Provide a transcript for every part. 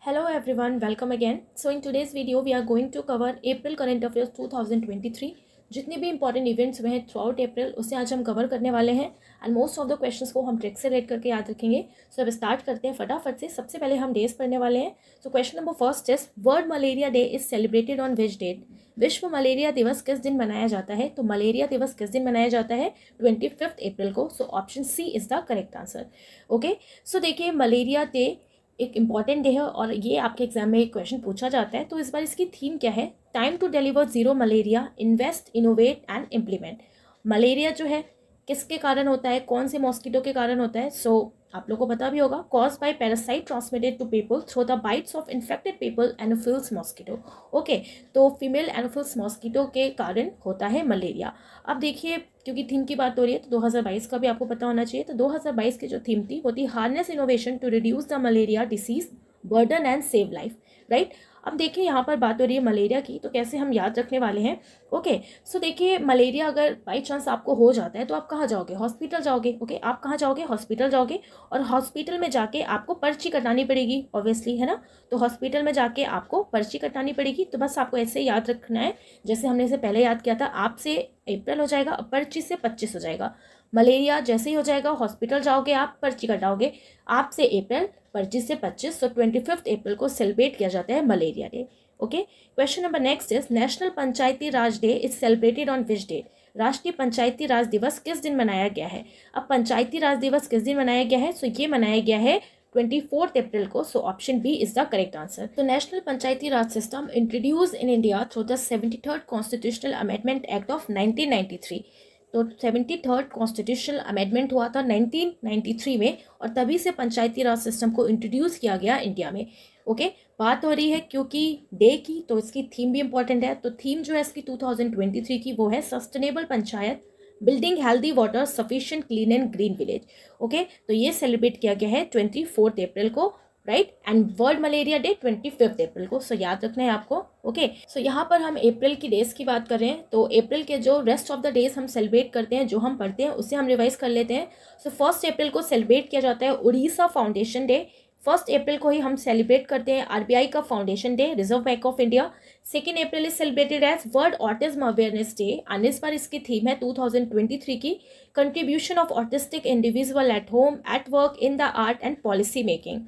Hello everyone, welcome again. So in today's video we are going to cover April current affairs 2023. जितने भी important events हुए हैं through out अप्रैल उसे आज हम कवर करने वाले हैं and most of the questions को हम ट्रिक से रेड करके याद रखेंगे. सो अब स्टार्ट करते हैं फटाफट से. सबसे पहले हम डेज पढ़ने वाले हैं. So question number first is world malaria day is celebrated on which date. विश्व मलेरिया दिवस किस दिन मनाया जाता है? तो मलेरिया दिवस किस दिन मनाया जाता है? 25 अप्रैल को. So option C is the correct answer. Okay, so देखिए मलेरिया डे एक इम्पॉर्टेंट डे है और ये आपके एग्जाम में एक क्वेश्चन पूछा जाता है. तो इस बार इसकी थीम क्या है? Time to deliver zero malaria, invest, innovate and implement. Malaria जो है किसके कारण होता है, कौन से मॉस्किटो के कारण होता है? सो आप लोग को पता भी होगा, cause by parasite transmitted to people through the bites of infected people Anopheles mosquito. Okay, तो फीमेल एनोफिल्स मॉस्किटो के कारण होता है मलेरिया. अब देखिए क्योंकि थीम की बात हो रही है तो 2022 का भी आपको पता होना चाहिए. तो 2022 की जो थीम थी वो थी harness innovation to reduce the malaria disease burden and save life. Right, अब देखिए यहाँ पर बात हो रही है मलेरिया की, तो कैसे हम याद रखने वाले हैं. ओके, सो देखिए मलेरिया अगर बाई चांस आपको हो जाता है तो आप कहाँ जाओगे? हॉस्पिटल जाओगे. ओके, आप कहाँ जाओगे? हॉस्पिटल जाओगे. और हॉस्पिटल में जाके आपको पर्ची कटानी पड़ेगी ऑब्वियसली, है ना. तो हॉस्पिटल में जाके आपको पर्ची कटानी पड़ेगी. तो बस आपको ऐसे याद रखना है जैसे हमने इसे पहले याद किया था. आपसे अप्रैल हो जाएगा, पर्ची से 25 हो जाएगा. मलेरिया जैसे ही हो जाएगा, हॉस्पिटल जाओगे, आप पर्ची कटाओगे. आप से अप्रैल, 25 से 25. तो 25 अप्रैल को सेलिब्रेट किया जाता है malaria day. Okay, question number next is national Panchayati Raj day is celebrated on which day. राष्ट्रीय पंचायती राज दिवस किस दिन मनाया गया है? अब पंचायती राज दिवस किस दिन मनाया गया है? सो ये मनाया गया है 24 अप्रैल को. So option B is the correct answer. तो national Panchayati Raj system introduce in India through the 73rd constitutional amendment act of 1993. तो 73rd कॉन्स्टिट्यूशनल अमेंडमेंट हुआ था 1993 में और तभी से पंचायती राज सिस्टम को इंट्रोड्यूस किया गया इंडिया में. ओके, बात हो रही है क्योंकि डे की, तो इसकी थीम भी इंपॉर्टेंट है. तो थीम जो है इसकी 2023 की वो है sustainable panchayat, building healthy water, sufficient clean and green village. Okay, तो ये सेलिब्रेट किया गया है 24 अप्रैल को. Right, and world malaria day 25 April को. सो याद रखना है आपको. ओके, सो यहाँ पर हम अप्रैल की डेज की बात कर रहे हैं. तो अप्रैल के जो रेस्ट ऑफ द डेज हम सेलिब्रेट करते हैं, जो हम पढ़ते हैं उसे हम रिवाइज कर लेते हैं. सो 1 अप्रैल को सेलिब्रेट किया जाता है उड़ीसा फाउंडेशन डे. 1 अप्रैल को ही हम सेलिब्रेट करते हैं आरबीआई का foundation day, reserve bank of India. 2 April is celebrated as world autism awareness day and इस बार इसकी थीम है 2023 की contribution of autistic individual at home, at work, in the art and policy making.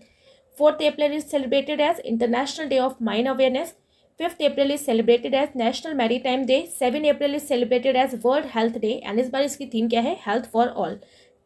4th April is celebrated as International Day of Mine Awareness. 5th April is celebrated as National Maritime Day. 7 April is celebrated as World Health Day and इस बार इसकी theme क्या है? Health for All.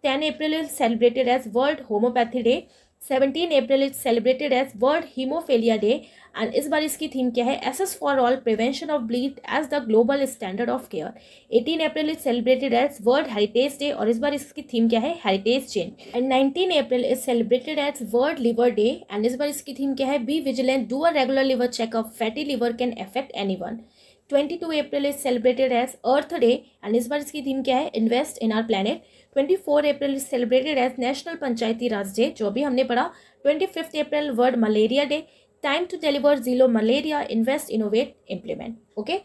10 April is celebrated as World Homeopathy Day. 17 April is celebrated as World Hemophilia Day and इस बार इसकी theme क्या है? SS for All, Prevention of Bleed as the Global Standard of Care. 18 April is celebrated as World Heritage Day और इस बार इसकी theme क्या है? Heritage Change. And 19 April is celebrated as World Liver Day and इस बार इसकी theme क्या है? Be vigilant, do a regular liver checkup, fatty liver can affect anyone. 22 April is celebrated as Earth Day and इस बार इसकी theme क्या है? Invest in our planet. 24 April is celebrated as national Panchayati Raj day, जो भी हमने पढ़ा. 25 April world malaria day. Time to deliver zero malaria, invest, innovate, implement. Okay,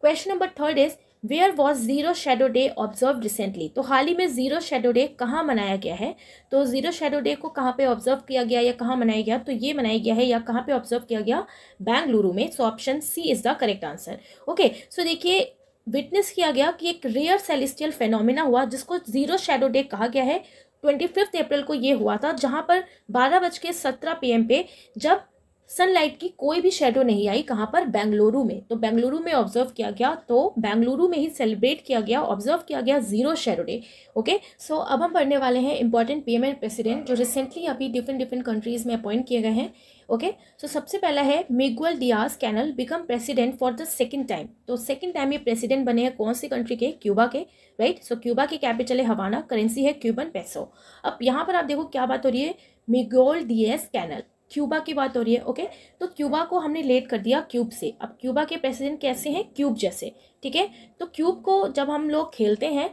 question number third is where was zero shadow day observe recently. तो हाल ही में zero shadow day कहाँ मनाया गया है? तो जीरो शेडो डे को कहाँ पे ऑब्जर्व किया गया या कहाँ मनाया गया? तो ये मनाया गया है या कहाँ पे ऑब्जर्व किया गया? बेंगलुरु में. So option C is the correct answer. Okay, so देखिए विटनेस किया गया कि एक रेयर सेलेस्टियल फेनोमेना हुआ जिसको जीरो शेडो डे कहा गया है. 25 अप्रैल को ये हुआ था जहां पर 12:17 PM पे जब सनलाइट की कोई भी शेडो नहीं आई. कहाँ पर? बेंगलुरु में. तो बेंगलुरु में ऑब्जर्व किया गया, तो बेंगलुरु में ही सेलिब्रेट किया गया, ऑब्जर्व किया गया zero shadow day. Okay, so अब हम पढ़ने वाले हैं इंपॉर्टेंट PM एंड प्रेसिडेंट जो रिसेंटली अभी डिफरेंट कंट्रीज में अपॉइंट किए गए हैं. ओके, सो सबसे पहला है Miguel Diaz Canel become president for the second time. तो सेकंड टाइम ये प्रेसिडेंट बने हैं कौन सी कंट्री के? क्यूबा के. राइट, सो क्यूबा की कैपिटल है हवाना, करेंसी है क्यूबन पेसो. अब यहाँ पर आप देखो क्या बात हो रही है, मिगुएल डियाज कैनल, क्यूबा की बात हो रही है. ओके, तो क्यूबा को हमने लेट कर दिया क्यूब से. अब क्यूबा के प्रेसिडेंट कैसे हैं? क्यूब जैसे. ठीक है, तो क्यूब को जब हम लोग खेलते हैं,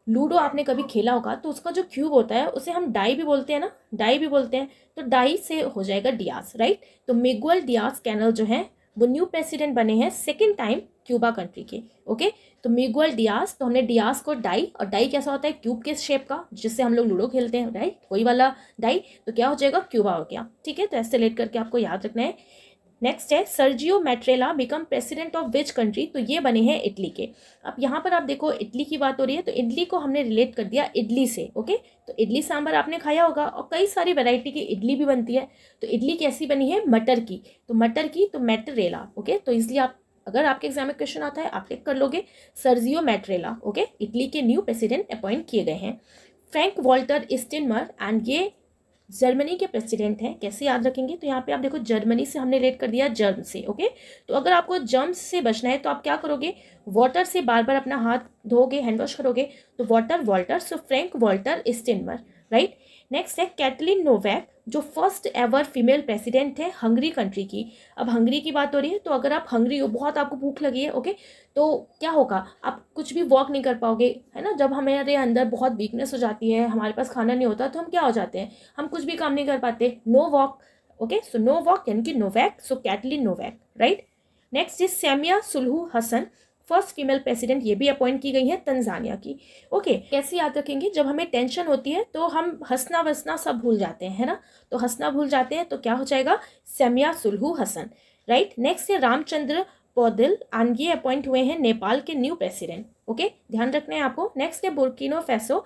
लूडो आपने कभी खेला होगा, तो उसका जो क्यूब होता है उसे हम डाई भी बोलते हैं ना, डाई भी बोलते हैं. तो डाई से हो जाएगा डियाज. राइट, तो मिगुएल डियाज कैनल जो है वो न्यू प्रेसिडेंट बने हैं सेकेंड टाइम क्यूबा कंट्री के। ओके, तो मिगुएल डियाज, तो हमने डियाज को डाई, और डाई कैसा होता है क्यूब के शेप का, जिससे हम लोग लूडो खेलते हैं, राइट, वही वाला डाई, तो क्या हो जाएगा क्यूबा हो गया। ठीक है, तो ऐसे लेट करके आपको याद रखना है। नेक्स्ट है Sergio Mattarella become president of which country, तो ये बने हैं इटली के। अब यहाँ पर आप देखो इटली की बात हो रही है, तो इडली को हमने रिलेट कर दिया इडली से। ओके, तो इडली सांभर आपने खाया होगा, और कई सारी वैरायटी की इडली भी बनती है। तो इडली कैसी बनी है, मटर की, तो मटर की तो मैट्रेला। ओके, तो इसलिए आप, अगर आपके एग्जाम में क्वेश्चन आता है आप टिक कर लोगे सर्जियो मैट्रेला। ओके, इटली के न्यू प्रेसिडेंट अपॉइंट किए गए हैं। फ्रैंक वॉल्टर स्टेनमर, एंड ये जर्मनी के प्रेसिडेंट हैं। कैसे याद रखेंगे, तो यहाँ पे आप देखो जर्मनी से हमने रिलेट कर दिया जर्म से। ओके, तो अगर आपको जर्म्स से बचना है तो आप क्या करोगे, वाटर से बार बार अपना हाथ धोगे, हैंड वॉश करोगे, तो वाटर वॉल्टर, सो फ्रैंक वॉल्टर स्टेनमर, राइट। नेक्स्ट है कैटलिन नोवैक, जो फर्स्ट एवर फीमेल प्रेसिडेंट है हंगरी कंट्री की। अब हंगरी की बात हो रही है, तो अगर आप हंगरी हो, बहुत आपको भूख लगी है, ओके, तो क्या होगा, आप कुछ भी वॉक नहीं कर पाओगे, है ना। जब हमारे अंदर बहुत वीकनेस हो जाती है, हमारे पास खाना नहीं होता, तो हम क्या हो जाते हैं, हम कुछ भी काम नहीं कर पाते, no walk. Okay, so no walk यानी कि Novak, so Caitlin Novak, right. Next is Samia Suluhu Hassan, first female president, ये भी अपॉइंट की गई है तंजानिया की। ओके, कैसे याद रखेंगे, जब हमें टेंशन होती है तो हम हंसना वसना सब भूल जाते हैं, है ना, तो हंसना भूल जाते हैं, तो क्या हो जाएगा, Samia Suluhu Hasan, right. Next है रामचंद्र पौदिल, एंड ये अपॉइंट हुए हैं नेपाल के न्यू प्रेसिडेंट। ओके, ध्यान रखना है आपको। नेक्स्ट है बुर्किनो फैसो,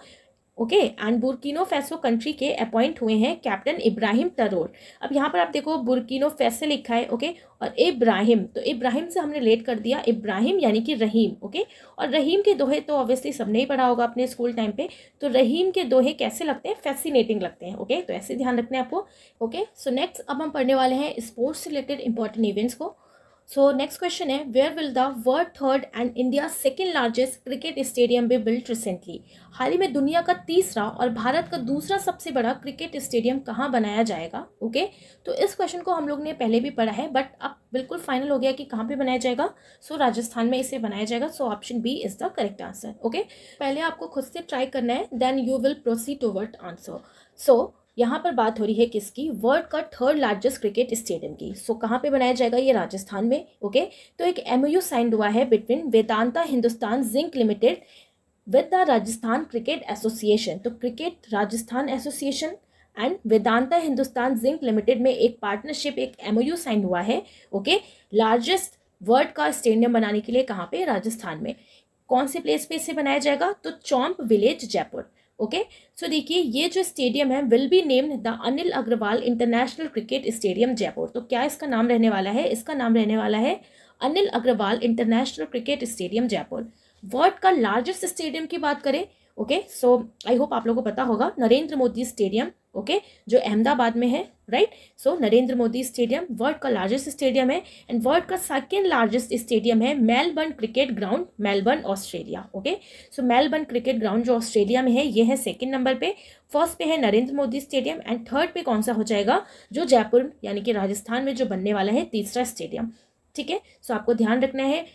ओके, एंड बुर्किनो फैसो कंट्री के अपॉइंट हुए हैं कैप्टन इब्राहिम ट्रेओरे। अब यहाँ पर आप देखो बुर्किनो फैसो लिखा है, ओके, और इब्राहिम, तो इब्राहिम से हमने रिलेट कर दिया इब्राहिम यानी कि रहीम। ओके, और रहीम के दोहे तो ऑब्वियसली सबने ही पढ़ा होगा अपने स्कूल टाइम पे, तो रहीम के दोहे कैसे लगते हैं, फैसिनेटिंग लगते हैं। ओके, तो ऐसे ध्यान रखना है आपको। ओके, सो नेक्स्ट अब हम पढ़ने वाले हैं स्पोर्ट्स से रिलेटेड इंपॉर्टेंट इवेंट्स को। सो नेक्स्ट क्वेश्चन है, where will the world third and India second largest cricket stadium be built recently, हाल ही में दुनिया का तीसरा और भारत का दूसरा सबसे बड़ा क्रिकेट स्टेडियम कहाँ बनाया जाएगा। ओके, तो इस क्वेश्चन को हम लोग ने पहले भी पढ़ा है, बट अब बिल्कुल फाइनल हो गया कि कहाँ पे बनाया जाएगा। सो राजस्थान में इसे बनाया जाएगा, so option B is the correct answer. Okay, पहले आपको खुद से ट्राई करना है, then you will proceed toward answer. So यहाँ पर बात हो रही है किसकी, वर्ल्ड का थर्ड लार्जेस्ट क्रिकेट स्टेडियम की। सो कहाँ पे बनाया जाएगा, ये राजस्थान में। ओके, तो एक MOU साइन हुआ है between Vedanta Hindustan zinc limited with the Rajasthan cricket association. तो cricket Rajasthan association and Vedanta Hindustan zinc limited में एक पार्टनरशिप, एक MOU साइन हुआ है। ओके, लार्जेस्ट वर्ल्ड का स्टेडियम बनाने के लिए, कहाँ पे, राजस्थान में। कौन से प्लेस पे इसे बनाया जाएगा, तो Chomp village Jaipur. Okay, so देखिए ये जो स्टेडियम है will be named the Anil Agarwal international cricket stadium Jaipur. तो क्या इसका नाम रहने वाला है, इसका नाम रहने वाला है Anil Agarwal international cricket stadium Jaipur. World का लार्जेस्ट स्टेडियम की बात करें, ओके, सो आई होप आप लोगों को पता होगा नरेंद्र मोदी स्टेडियम, ओके, जो अहमदाबाद में है, right. So Narendra Modi stadium world का लार्जेस्ट स्टेडियम है, एंड वर्ल्ड का सेकेंड लार्जेस्ट स्टेडियम है Melbourne cricket ground, Melbourne Australia. Okay, so Melbourne cricket ground जो ऑस्ट्रेलिया में है, ये है सेकेंड नंबर पे। फर्स्ट पे है Narendra Modi stadium, and third पे कौन सा हो जाएगा, जो जयपुर यानी कि राजस्थान में जो बनने वाला है तीसरा स्टेडियम। ठीक है, सो आपको ध्यान रखना है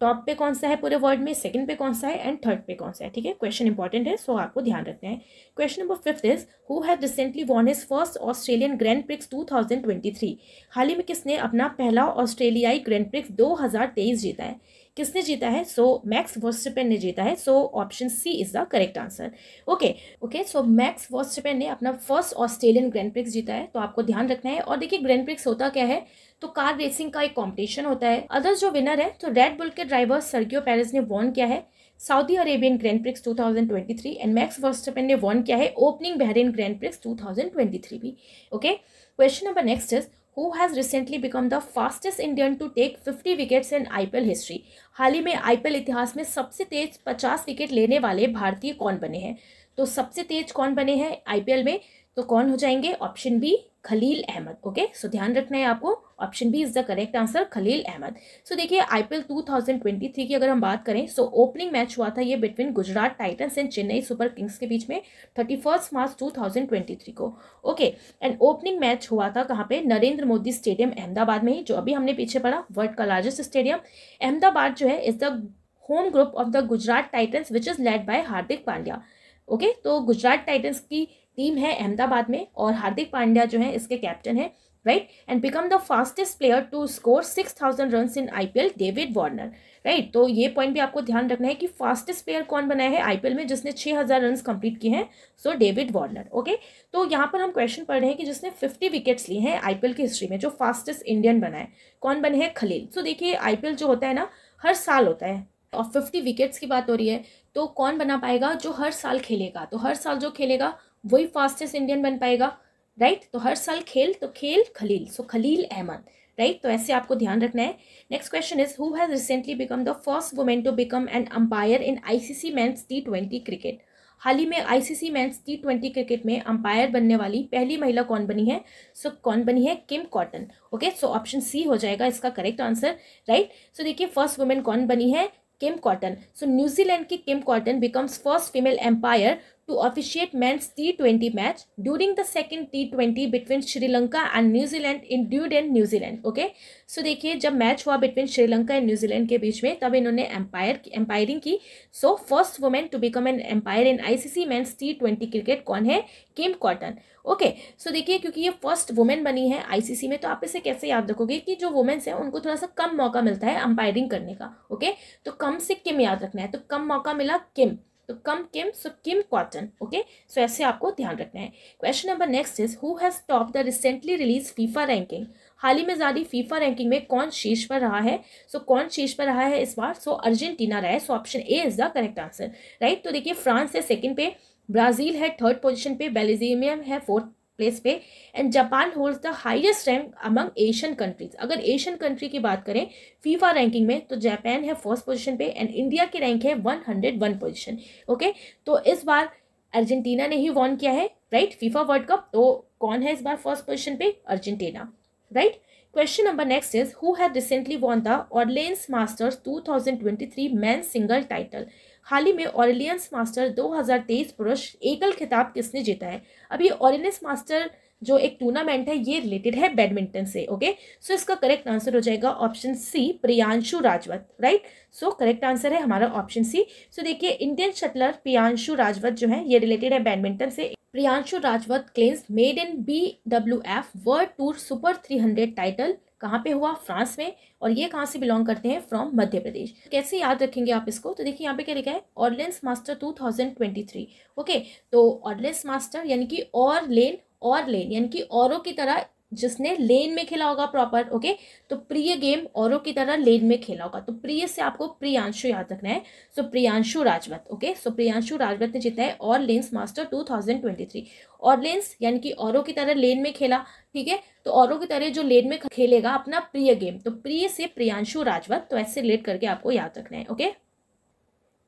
टॉप पे कौन सा है पूरे वर्ल्ड में, सेकंड पे कौन सा है, एंड थर्ड पे कौन सा है। ठीक है, क्वेश्चन इंपॉर्टेंट है, सो आपको ध्यान रखना है। Question number 5 is who have recently von his first Australian grand prix 2023, हाल ही में किसने अपना पहला ऑस्ट्रेलियाई ग्रैंड प्रिक्स 2023 जीता है, किसने जीता है, सो मैक्स वर्स्टपेन ने जीता है। So option C is the correct answer. Okay, so Max Verstappen ने अपना फर्स्ट ऑस्ट्रेलियन ग्रैंड प्रिक्स जीता है, तो आपको ध्यान रखना है। और देखिए ग्रैंड प्रिक्स होता क्या है, तो कार रेसिंग का एक कंपटीशन होता है। अदर्स जो विनर है, तो रेड बुल के ड्राइवर सर्गियो पेरेज ने वॉन किया है Saudi Arabian grand prix 2023, and max Verstappen ने वॉन किया है ओपनिंग बहरीन ग्रैंड प्रिक्स 2023 भी। Okay, question number next is who has recently become the fastest Indian to take 50 wickets in IPL history, हाल ही में IPL इतिहास में सबसे तेज 50 विकेट लेने वाले भारतीय कौन बने हैं। तो सबसे तेज कौन बने हैं IPL में, तो कौन हो जाएंगे, option B Khalil Ahmed. Okay, so ध्यान रखना है आपको, option B is the correct answer, Khalil Ahmed. So देखिए IPL 2023 की अगर हम बात करें, सो ओपनिंग मैच हुआ था ये between Gujarat Titans and Chennai super Kings के बीच में 31 मार्च 2023 को। ओके, एंड ओपनिंग मैच हुआ था कहाँ पे, नरेंद्र मोदी स्टेडियम अहमदाबाद में ही, जो अभी हमने पीछे पढ़ा वर्ल्ड का लार्जेस्ट स्टेडियम। अहमदाबाद जो है is the home group of the Gujarat Titans which is led by Hardik Pandya. Okay, तो गुजरात टाइटंस की टीम है अहमदाबाद में, और हार्दिक पांड्या जो है इसके कैप्टन है। Right, and become the fastest player to score 6000 run in IPL, David Warner, right. तो ये पॉइंट भी आपको ध्यान रखना है कि फास्टेस्ट प्लेयर कौन बना है IPL में जिसने 6000 रन कंप्लीट किए हैं, सो डेविड वार्नर। ओके, तो यहाँ पर हम क्वेश्चन पढ़ रहे हैं कि जिसने 50 विकेट्स लिए हैं IPL की हिस्ट्री में, जो फास्टेस्ट इंडियन बना है, कौन बने हैं? खलील। सो देखिए IPL जो होता है ना, हर साल होता है और 50 विकेट्स की बात हो रही है, तो कौन बना पाएगा? जो हर साल खेलेगा, तो हर साल जो खेलेगा वही फास्टेस्ट इंडियन बन पाएगा, राइट। तो हर साल खेल, तो खेल खलील, सो खलील अहमद, राइट। तो ऐसे आपको ध्यान रखना है। Next question is who has recently become the first women to become an umpire in ICC men's T20 cricket. हाल ही में ICC मेंस T20 क्रिकेट में अंपायर बनने वाली पहली महिला कौन बनी है? सो कौन बनी है? Kim Cotton. Okay, so option C हो जाएगा इसका करेक्ट आंसर, राइट। सो देखिए फर्स्ट वुमेन कौन बनी है? Kim cotton. सो न्यूजीलैंड की Kim Cotton becomes first female umpire to officiate men's T20 match during the second T20 between Sri Lanka and New Zealand in Dunedin, New Zealand. Okay, so देखिए जब match हुआ between Sri Lanka and New Zealand के बीच में, तब इन्होंने umpiring की। So first women to become an umpire in ICC men's T20 cricket कौन है? Kim Cotton. ओके, सो देखिए क्योंकि ये फर्स्ट वुमेन बनी है ICC में, तो आप इसे कैसे याद रखोगे कि जो वुमेन्स हैं उनको थोड़ा सा कम मौका मिलता है अंपायरिंग करने का। ओके, तो कम से किम याद रखना है, तो कम मौका मिला किम, तो कम किम, सो किम कॉटन। ओके, सो ऐसे आपको ध्यान रखना है। Question number next is who has top the recently release FIFA ranking. हाल ही में जारी फीफा रैंकिंग में कौन शीर्ष पर रहा है? सो कौन शीर्ष पर रहा है इस बार? सो अर्जेंटीना रहा है। So option A is the correct answer, right. तो देखिए फ्रांस है सेकंड पे, ब्राजील है थर्ड पोजीशन पे, बेल्जियम है फोर्थ प्लेस पे, and Japan holds the highest rank among Asian countries. अगर एशियन कंट्री की बात करें फीफा रैंकिंग में, तो जापान है फर्स्ट पोजीशन पे एंड इंडिया की रैंक है 101 पोजीशन। ओके, तो इस बार अर्जेंटीना ने ही वॉन किया है, राइट, फीफा वर्ल्ड कप। तो कौन है इस बार फर्स्ट पोजीशन पे? Argentina, right. Question number next is who had recently won the Orleans masters 2023 men single title. हाल ही में ऑरलियंस मास्टर 2023 पुरुष एकल खिताब किसने जीता है? अभी ऑरलियंस मास्टर जो एक टूर्नामेंट है ये रिलेटेड है बैडमिंटन से। ओके, सो इसका करेक्ट आंसर हो जाएगा option C, Priyanshu Rajawat, right. So correct answer है हमारा ऑप्शन सी। सो देखिए इंडियन शटलर प्रियांशु राजवत जो है ये रिलेटेड है बैडमिंटन से। Priyanshu Rajawat claims made in BWF world tour super 300 title कहाँ पे हुआ? फ्रांस में। और ये कहाँ से बिलोंग करते हैं? फ्रॉम मध्य प्रदेश। कैसे याद रखेंगे आप इसको? तो देखिए यहाँ पे क्या लिखा है? Orleans master 2023। ओके, तो ऑरलियंस मास्टर यानी कि और लेन यानी कि औरों की तरह जिसने लेन में खेला होगा प्रॉपर। ओके, तो प्रिय गेम औरों की तरह लेन में खेला होगा, तो प्रिय से आपको प्रियांशु याद रखना है। सो प्रियांशु राजवत। ओके, सो प्रियांशु राजवत ने जीता है ऑरलियंस मास्टर 2023। ऑरलियंस यानी कि औरों की तरह लेन में खेला, ठीक है, तो औरों की तरह जो लेन में खेलेगा अपना प्रिय गेम, तो प्रिय से प्रियांशु राजवत, तो ऐसे रिलेट करके आपको याद रखना है। Okay,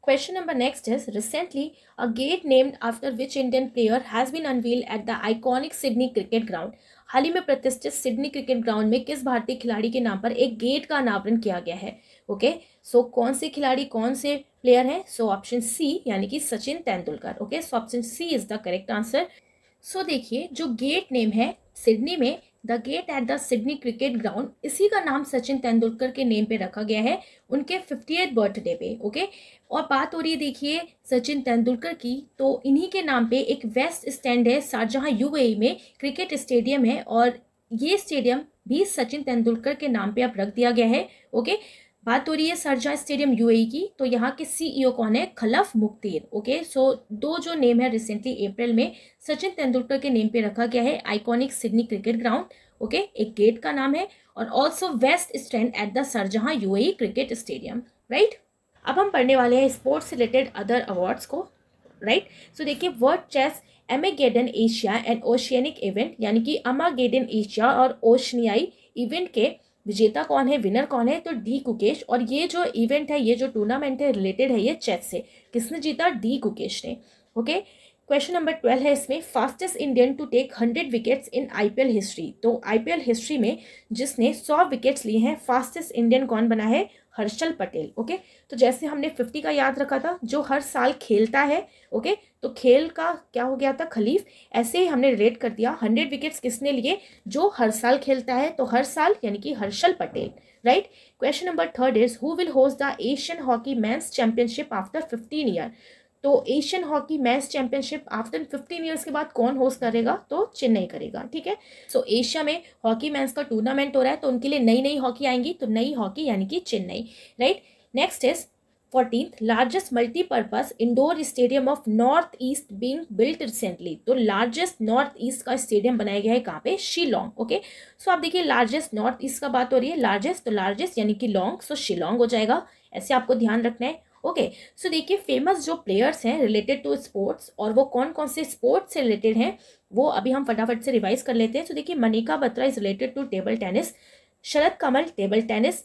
question number next is recently a gate named after which Indian player has been unveiled at the iconic Sydney cricket ground। हाल ही में प्रतिष्ठित सिडनी क्रिकेट ग्राउंड में किस भारतीय खिलाड़ी के नाम पर एक गेट का अनावरण किया गया है? ओके, सो कौन से खिलाड़ी, कौन से प्लेयर हैं? सो ऑप्शन सी यानी कि Sachin Tendulkar. Okay, so option C is the correct answer. So देखिए जो गेट नेम है सिडनी में, the gate at the Sydney cricket ground, इसी का नाम सचिन तेंदुलकर के नेम पे रखा गया है उनके 50th बर्थडे पे। ओके, और बात हो रही है देखिए सचिन तेंदुलकर की, तो इन्हीं के नाम पे एक वेस्ट स्टैंड है शारजहां UAE में क्रिकेट स्टेडियम है, और ये स्टेडियम भी सचिन तेंदुलकर के नाम पे अब रख दिया गया है। ओके, बात हो रही है शारजाह स्टेडियम UAE की, तो यहाँ के CEO कौन है? खलफ मुख्तीर। ओके, सो दो जो नेम है रिसेंटली अप्रैल में सचिन तेंदुलकर के नेम पे रखा गया है iconic Sydney cricket ground. Okay, एक गेट का नाम है और also west stand at the Sharjah UAE cricket stadium, right. अब हम पढ़ने वाले हैं स्पोर्ट्स से रिलेटेड अदर अवार्ड्स को, राइट। सो देखिए world chess Armageddon Asia and Oceanic event यानी कि अमागेडन एशिया और ओशनियाई इवेंट के विजेता कौन है, विनर कौन है? तो डी कुकेश। और ये जो इवेंट है, ये जो टूर्नामेंट है रिलेटेड है ये चेस से। किसने जीता? डी कुकेश ने। ओके, क्वेश्चन नंबर 12 है इसमें fastest Indian to take 100 wickets in IPL history. तो IPL हिस्ट्री में जिसने 100 विकेट्स लिए हैं फास्टेस्ट इंडियन कौन बना है? हर्षल पटेल। ओके, तो जैसे हमने 50 का याद रखा था जो हर साल खेलता है, ओके, तो खेल का क्या हो गया था? खलीफ। ऐसे ही हमने रिलेट कर दिया 100 विकेट्स किसने लिए? जो हर साल खेलता है, तो हर साल यानी कि Harshal Patel, right. Question number 3 is who will host the Asian hockey men's championship after 15 year. तो Asian hockey men's championship after 15 years के बाद कौन होस्ट करेगा, तो चेन्नई करेगा, ठीक है। सो एशिया में हॉकी मैंस का टूर्नामेंट हो रहा है, तो उनके लिए नई नई हॉकी आएंगी, तो नई हॉकी यानी कि Chennai, right. Next is 14th largest multipurpose indoor stadium of north east being built recently. तो लार्जेस्ट नॉर्थ ईस्ट का स्टेडियम बनाया गया है कहाँ पे, शिलोंग, ओके। सो आप देखिए लार्जेस्ट नॉर्थ ईस्ट का बात हो रही है, लार्जेस्ट तो लार्जेस्ट यानी कि लॉन्ग, सो शिलोंग हो जाएगा, ऐसे आपको ध्यान रखना है, ओके। सो देखिए फेमस जो प्लेयर्स हैं रिलेटेड टू स्पोर्ट्स, और वो कौन कौन से स्पोर्ट्स से रिलेटेड हैं वो अभी हम फटाफट से रिवाइज कर लेते हैं। तो देखिए Manika Batra is related to table tennis, Sharad Kamal table tennis,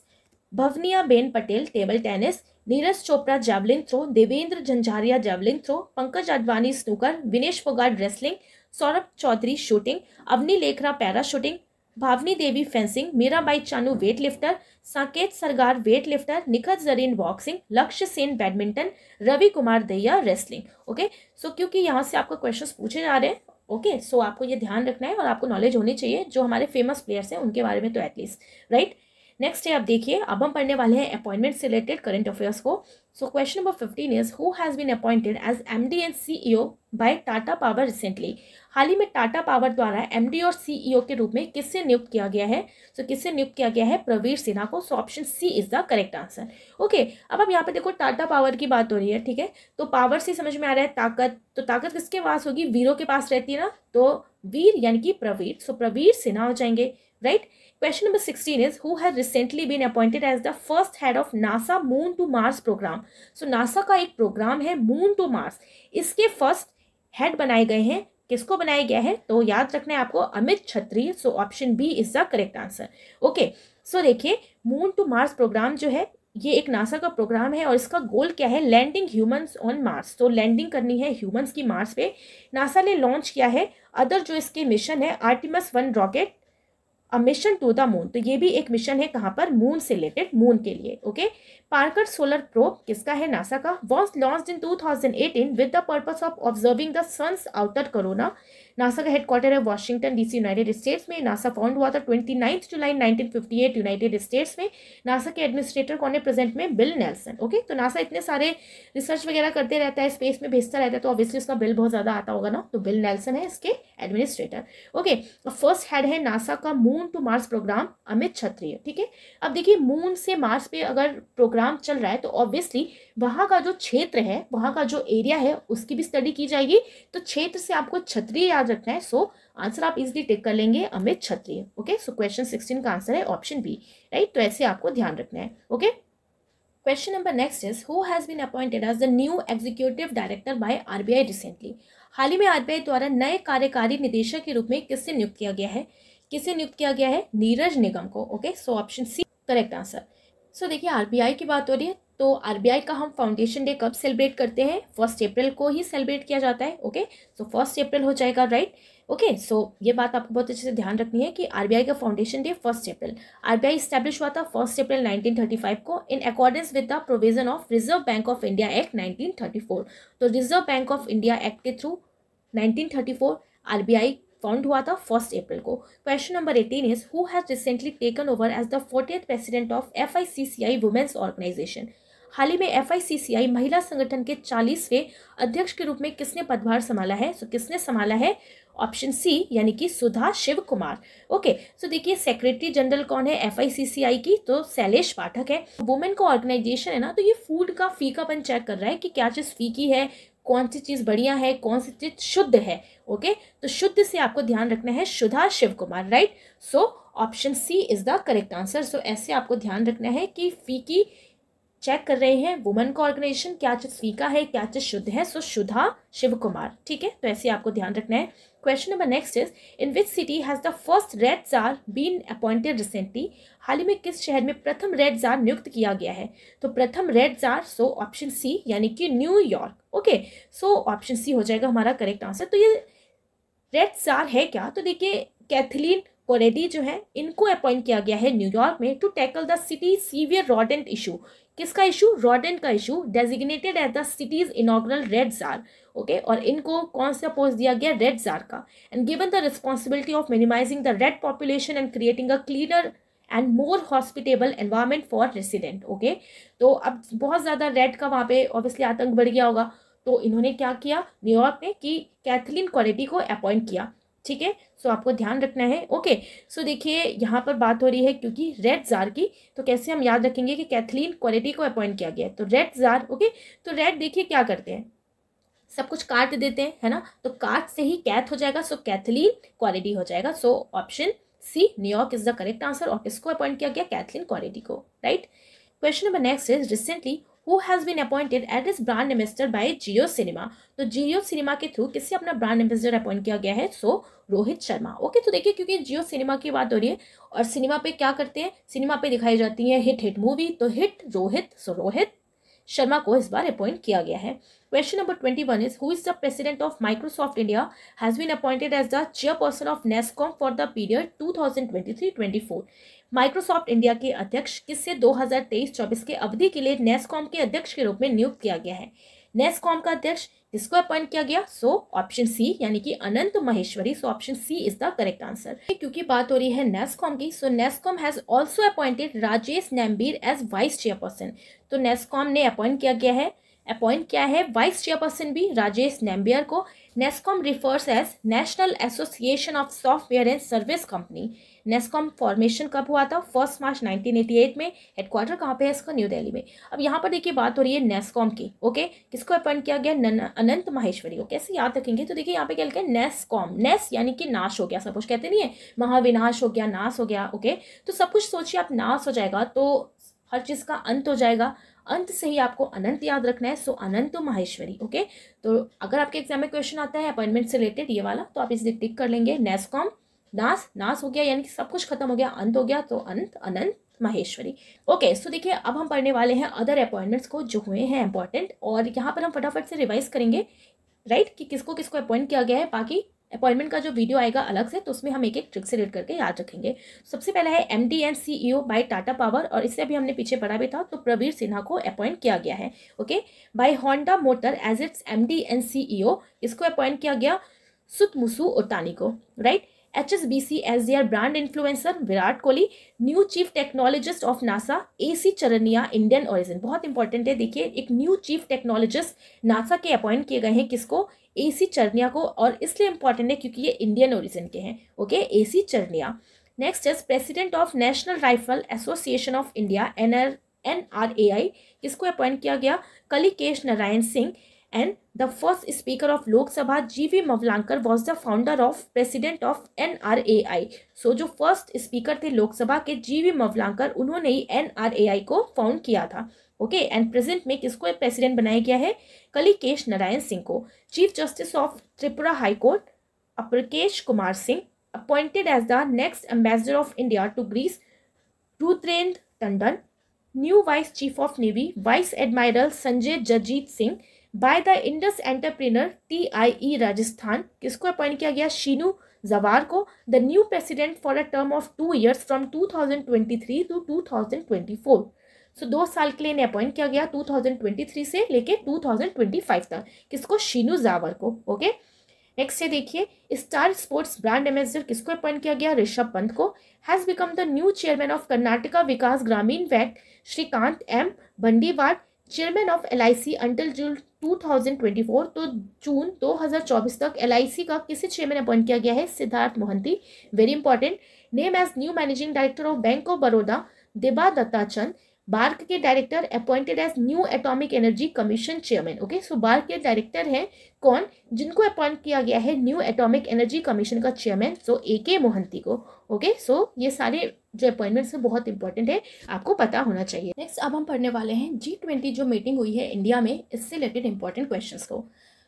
Bhavina ben Patel table tennis, Neeraj Chopra javelin throw, Devendra Jhajharia javelin throw, Pankaj Advani snooker, Vinesh Phogat wrestling, Saurabh Chaudhary shooting, Avani Lekhara para shooting, Bhavani Devi fencing, Mirabai Chanu weight lifter, Saket Sargar weight lifter, Nikhat Zareen boxing, Lakshya Sen badminton, Ravi Kumar Dahiya wrestling, okay. So क्योंकि यहाँ से आपको क्वेश्चंस पूछे जा रहे हैं, ओके, सो आपको ये ध्यान रखना है और आपको नॉलेज होनी चाहिए जो हमारे फेमस प्लेयर्स हैं उनके बारे में तो एटलीस्ट, राइट। नेक्स्ट है, आप देखिए अब हम पढ़ने वाले हैं अपॉइंटमेंट से रिलेटेड करंट अफेयर्स को। So question number 15 is who has been appointed as MD and CEO by Tata power recently. हाल ही में टाटा पावर द्वारा एमडी और सीईओ के रूप में किससे नियुक्त किया गया है, सो किससे नियुक्त किया गया है, प्रवीर सिन्हा को। So option C is the correct answer, okay. अब यहाँ पे देखो टाटा पावर की बात हो रही है, ठीक है, तो पावर से समझ में आ रहा है ताकत, तो ताकत किसके पास होगी, वीरों के पास रहती है ना, तो वीर यानी कि प्रवीर, सो प्रवीर सिन्हा हो जाएंगे, right. Question number 16 is who has recently been appointed as the first head of NASA Moon to Mars program. So NASA का एक प्रोग्राम है Moon to Mars, इसके फर्स्ट हेड बनाए गए हैं, किसको बनाया गया है, तो याद रखना है आपको Amit Chhatri. So option B is the correct answer, okay. So देखिए मून टू मार्स प्रोग्राम जो है ये एक नासा का प्रोग्राम है और इसका गोल क्या है, लैंडिंग ह्यूमंस ऑन मार्स। तो लैंडिंग करनी है ह्यूमंस की मार्स पे। नासा ने लॉन्च किया है अदर जो इसके मिशन है Artemis 1 rocket a mission to the moon, तो ये भी एक मिशन है कहाँ पर, मून से रिलेटेड, मून के लिए, ओके। पार्कर सोलर प्रोब किसका है, नासा का, was launched in 2018 with the purpose of observing the sun's outer corona. NASA का हेडक्वार्टर है वॉशिंगटन डीसी यूनाइटेड स्टेट्स में। नासा फाउंड हुआ था 29 जुलाई 1958 यूनाइटेड स्टेट्स में। नासा के एडमिनिस्ट्रेटर कौन है प्रेजेंट में, बिल नेल्सन, ओके। तो नासा इतने सारे रिसर्च वगैरह करते रहता है, स्पेस में भेजता रहता है, तो ऑब्वियसली उसका बिल बहुत ज़्यादा आता होगा ना, तो बिल नेल्सन है इसके एडमिनिस्ट्रेटर, ओके। फर्स्ट हेड है नासा का moon to Mars program Amit Kshatriya, ठीक है। अब देखिए मून से मार्स पे अगर प्रोग्राम चल रहा है तो ऑब्वियसली वहाँ का जो क्षेत्र है, वहाँ का जो एरिया है उसकी भी स्टडी की जाएगी, तो क्षेत्र से आपको क्षत्रिय याद रखना है। सो आंसर आप इजिली टिक कर लेंगे अमित क्षत्रिय, ओके। सो क्वेश्चन 16 का आंसर है ऑप्शन बी, राइट। तो ऐसे आपको ध्यान रखना है, okay. Question number next is who has been appointed as the new executive director by RBI recently. हाल ही में आरबीआई द्वारा नए कार्यकारी निदेशक के रूप में किससे नियुक्त किया गया है, किसे नियुक्त किया गया है, नीरज निगम को, okay. So option C correct answer. So देखिए आरबीआई की बात हो रही है, तो आरबीआई का हम फाउंडेशन डे कब सेलिब्रेट करते हैं, 1 अप्रैल को ही सेलिब्रेट किया जाता है, ओके। सो 1 अप्रैल हो जाएगा, राइट, ओके। सो ये बात आपको बहुत अच्छे से ध्यान रखनी है कि आरबीआई का foundation day 1 April. RBI establish हुआ था 1 अप्रैल 1935 को in accordance with the provision of reserve bank of India act 1934। तो reserve bank of India act के थ्रू 1934 आरबीआई फाउंड हुआ था 1 अप्रैल को। Question number 18 is who has recently taken over as the 40th president of FICCI women's organization. हाल ही में FICCI महिला संगठन के 40वें अध्यक्ष के रूप में किसने पदभार संभाला है, सो किसने संभाला है, ऑप्शन सी यानी कि सुधा शिव कुमार, ओके। सो देखिए सेक्रेटरी जनरल कौन है FICCI की, तो शैलेश पाठक है। वुमेन का ऑर्गेनाइजेशन है ना, तो ये फूड का फीकापन चेक कर रहा है कि क्या चीज़ फीकी है, कौन सी चीज़ बढ़िया है, कौन सी चीज़ शुद्ध है, ओके। तो शुद्ध से आपको ध्यान रखना है Sudha Shiv Kumar, right. So option C is the correct answer. So ऐसे आपको ध्यान रखना है कि फीकी चेक कर रहे हैं वुमेन का ऑर्गेनाइजेशन, क्या चीज़ फीका है, क्या चीज़ शुद्ध है, सो सुधा शिव कुमार, ठीक है। तो ऐसे आपको ध्यान रखना है। Question number next is in which city has the first red czar been appointed recently. हाल ही में किस शहर में प्रथम रेड जार नियुक्त किया गया है, तो प्रथम rat czar, so option C यानी कि New York, okay. So option C हो जाएगा हमारा करेक्ट आंसर। तो ये रेड जार है क्या, तो देखिए कैथलीन कोरेडी जो है इनको अपॉइंट किया गया है न्यूयॉर्क में to tackle the city severe rodent issue. किसका इशू, रॉडेंट का issue, designated as the city's inaugural rat czar, okay. और इनको कौन सा पोस्ट दिया गया, रेड जार का, and given the responsibility of minimising the rat population and creating a cleaner and more hospitable environment for resident, okay. तो अब बहुत ज़्यादा रेड का वहाँ पे ऑब्वियसली आतंक बढ़ गया होगा, तो इन्होंने क्या किया न्यूयॉर्क ने कि कैथलीन कोरेटी को अपॉइंट किया। ठीक है, सो आपको ध्यान रखना है। ओके, सो देखिए यहाँ पर बात हो रही है क्योंकि रेड जार की, तो कैसे हम याद रखेंगे कि कैथलीन कोरेटी को अपॉइंट किया गया है। तो रेड जार, ओके, तो रेड देखिए क्या करते हैं, सब कुछ काट देते हैं, है ना, तो काट से ही कैथ हो जाएगा, सो कैथलीन कोरेटी हो जाएगा। So option C New York is the correct answer. और किसको अपॉइंट किया गया, कैथलीन कोरेटी को, right. Question number next is recently who has been appointed as is brand ambassador by Jio cinema. तो जियो सिनेमा के थ्रू किससे अपना ब्रांड एम्बेसडर अपॉइंट किया गया है, सो रोहित शर्मा। ओके, तो देखिए क्योंकि जियो सिनेमा की बात हो रही है और सिनेमा पे क्या करते हैं, सिनेमा पे दिखाई जाती है हिट हिट मूवी, तो हिट रोहित, सो रोहित शर्मा को इस बार अपॉइंट किया गया है। Question number 21 is who is the president of Microsoft India has been appointed as the chairperson of NASSCOM for the period 2023-24। Microsoft India के अध्यक्ष किससे 2023-24 के अवधि के लिए नेस्कॉम के अध्यक्ष के रूप में नियुक्त किया गया है। नेस्कॉम का अध्यक्ष किसको अपॉइंट किया गया, सो ऑप्शन सी यानी कि Anant Maheshwari. So option C is the correct answer. क्योंकि बात हो रही है नेस्कॉम की, so NASSCOM has also appointed Rajesh Nambiar as vice chairperson. तो नेस्कॉम ने अपॉइंट किया है वाइस चेयरपर्सन भी राजेश नेम्बियर को। NASSCOM refers as national association of software and service company. NASSCOM formation कब हुआ था, 1 मार्च 1988 में। हेडक्वार्टर कहाँ पे है इसका, न्यू दिल्ली में। अब यहाँ पर देखिए बात हो रही है नेस्कॉम की। ओके, किसको अपॉइंट किया गया, अनंत माहेश्वरी को। कैसे याद रखेंगे, तो देखिए यहाँ पे क्या लिखा है, नेस्कॉम, नेस यानी कि नाश हो गया, सब कुछ कहते नहीं है महाविनाश हो गया, नाश हो गया। ओके, तो सब कुछ सोचिए आप, नाश हो जाएगा तो हर चीज का अंत हो जाएगा, अंत से ही आपको अनंत याद रखना है, सो अनंत माहेश्वरी। ओके, तो अगर आपके एग्जाम में क्वेश्चन आता है अपॉइंटमेंट से रिलेटेड ये वाला, तो आप इसे टिक कर लेंगे। नेस्कॉम, नाश हो गया यानी कि सब कुछ खत्म हो गया, अंत हो गया, तो अनंत माहेश्वरी। ओके, सो देखिए अब हम पढ़ने वाले हैं अदर अपॉइंटमेंट्स को जो हुए हैं इंपॉर्टेंट, और यहाँ पर हम फटाफट से रिवाइज करेंगे, राइट, कि किसको किसको अपॉइंट किया गया है। बाकी अपॉइंटमेंट का जो वीडियो आएगा अलग से, तो उसमें हम एक एक ट्रिक से रेड करके याद रखेंगे। सबसे पहला है MD and CEO by Tata power, और इससे अभी हमने पीछे पढ़ा भी था, तो प्रवीर सिन्हा को अपॉइंट किया गया है। Okay, by Honda motor as its MD and CEO, इसको अपॉइंट किया गया सुतमुसु ओतानी को, right. HSBC as their brand influencer Virat Kohli. New chief technologist of NASA AC Charania, Indian origin. बहुत इंपॉर्टेंट है, देखिए एक न्यू चीफ टेक्नोलॉजिस्ट नासा के appoint किए गए हैं, किसको, AC चरनिया को, और इसलिए इंपॉर्टेंट है क्योंकि ये इंडियन ओरिजिन के हैं। ओके, AC चरनिया। Next is president of national rifle association of India NRAI, किसको अपॉइंट किया गया, Kalikesh Narayan Singh. And the first speaker of Lok Sabha GV Mavalankar was the founder of president of NRAI। सो जो फर्स्ट स्पीकर थे लोकसभा के GV मवलांकर, उन्होंने ही NRAI को फाउंड किया था। ओके, एंड प्रेजेंट में किसको प्रेसिडेंट बनाया गया है, कलिकेश नारायण सिंह को। Chief justice of Tripura high court Aparesh Kumar Singh appointed as the next ambassador of India to Greece Rudrendra Tandon. New vice chief of navy vice admiral Sanjay Jasjit Singh by the Indus entrepreneur TIE Rajasthan, किसको appoint किया गया, शीनू जवार को। The new president for a term of 2 years from 2023 to 2024। So 2 साल के लिए इन्हें appoint किया गया 2023 से लेके 2025 तक, किसको, शीनू जावर को। ओके, नेक्स्ट है देखिए स्टार स्पोर्ट्स ब्रांड एम्बेसडर किसको अपॉइंट किया गया, ऋषभ पंत को। Has become the new chairman of Karnataka Vikas Grameen bank Shrikant M Bandiwar. Chairman of LIC until June 2024, तो जून 2024 तक LIC का किसे चेयरमैन अपॉइंट किया गया है, Siddhartha Mohanty. Very important. Name as new managing director of bank of Baroda Deba Dattachand. BARC के director appointed as new atomic energy commission chairman. Okay, so BARC के director हैं कौन, जिनको अपॉइंट किया गया है न्यू एटॉमिक एनर्जी कमीशन का चेयरमैन, सो AK मोहंती को। ओके, सो ये सारे जो अपॉइंटमेंट्स हैं बहुत इंपॉर्टेंट है, आपको पता होना चाहिए। नेक्स्ट अब हम पढ़ने वाले हैं G20 जो मीटिंग हुई है इंडिया में, इससे रिलेटेड इंपॉर्टेंट क्वेश्चंस को।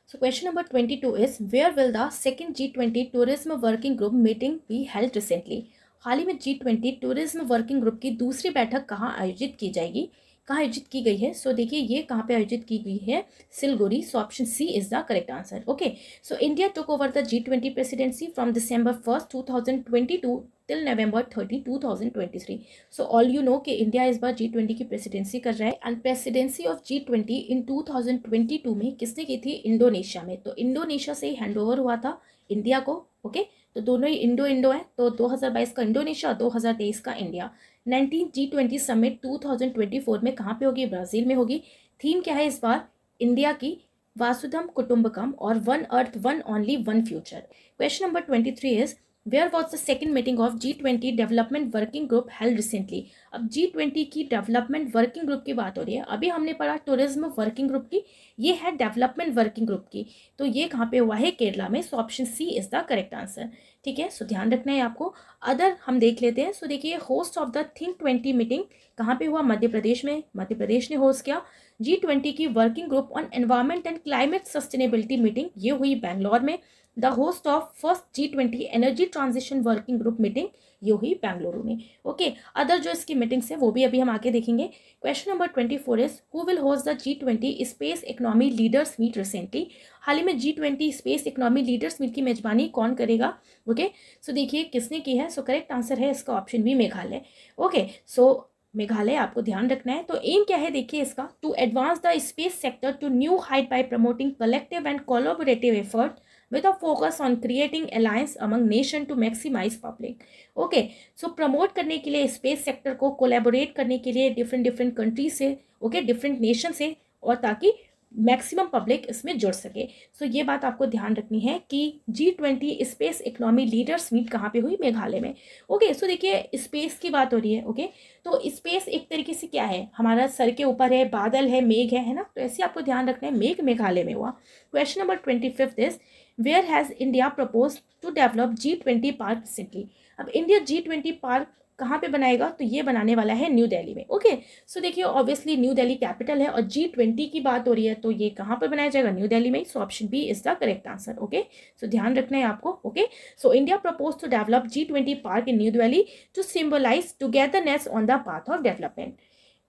So question number 22 is where will the second G20 tourism working group meeting be held recently. हाल ही में G20 टूरिज्म वर्किंग ग्रुप की दूसरी बैठक कहाँ आयोजित की जाएगी, कहाँ आयोजित की गई है। सो देखिए ये कहाँ पे आयोजित की गई है, Siliguri. So option C is the correct answer. Okay, so India took over the G20 presidency from December 1st 2022 till November 30 2023। So all you know कि इंडिया इस बार G20 की प्रेसिडेंसी कर रहा है, एंड प्रेसिडेंसी ऑफ G20 इन 2022 में किसने की थी, इंडोनेशिया में। तो इंडोनेशिया से ही हैंड ओवर हुआ था इंडिया को। ओके, तो दोनों ही इंडो है, तो 2022 का इंडोनेशिया, 2023 का इंडिया। 19 G20 समिट 2024 में कहाँ पे होगी, ब्राज़ील में होगी। थीम क्या है इस बार, इंडिया की वासुधम कुटुंबकम और one earth one only one future. Question number 23 is where was the second meeting of G20 development working group held recently. अब G20 की डेवलपमेंट वर्किंग ग्रुप की बात हो रही है। अभी हमने पढ़ा टूरिज्म वर्किंग ग्रुप की, ये है डेवलपमेंट वर्किंग ग्रुप की। तो ये कहाँ पे हुआ है? केरला में। So option C is the correct answer. ठीक है, सो ध्यान रखना है आपको। अदर हम देख लेते हैं। सो देखिए, host of the think 20 meeting कहाँ पे हुआ? मध्य प्रदेश में। मध्य प्रदेश ने होस्ट किया। G20 की working group on environment and climate sustainability meeting ये हुई बैंगलोर में। The host of first G20 energy transition working group meeting ये हुई बेंगलुरु में। ओके, अदर जो इसकी मीटिंग्स है वो भी अभी हम आगे देखेंगे। Question number 24 is who will host the G20 space economy leaders meet recently. हाल ही में G20 space economy leaders meet की मेजबानी कौन करेगा? ओके, सो देखिए किसने की है। सो करेक्ट आंसर है इसका ऑप्शन बी, मेघालय। ओके, सो मेघालय आपको ध्यान रखना है। तो एम क्या है देखिए इसका, to advance the space sector to new height by promoting collective and collaborative effort with a focus on creating alliance among nation to maximize public। Okay, so promote करने के लिए स्पेस सेक्टर को collaborate करने के लिए different country से, okay, different nation से, और ताकि मैक्सिमम पब्लिक इसमें जुड़ सके। सो ये बात आपको ध्यान रखनी है कि G20 space economy leaders meet कहाँ पे हुई? मेघालय में। ओके, सो देखिए स्पेस की बात हो रही है। ओके, तो स्पेस एक तरीके से क्या है? हमारा सर के ऊपर है, बादल है, मेघ है ना। तो ऐसे आपको ध्यान रखना है, मेघ मेघालय में हुआ। Question number 25 is where has India propose to develop G20 park recently. अब इंडिया G20 पार्क कहाँ पे बनाएगा? तो ये बनाने वाला है न्यू दिल्ली में। ओके, सो देखिए ऑब्वियसली न्यू दिल्ली कैपिटल है और G20 की बात हो रही है, तो ये कहाँ पर बनाया जाएगा? न्यू दिल्ली में। So option B is the correct answer. Okay, so ध्यान रखना है आपको। Okay, so India propose to develop G20 park in new Delhi to symbolize togetherness on the path of development.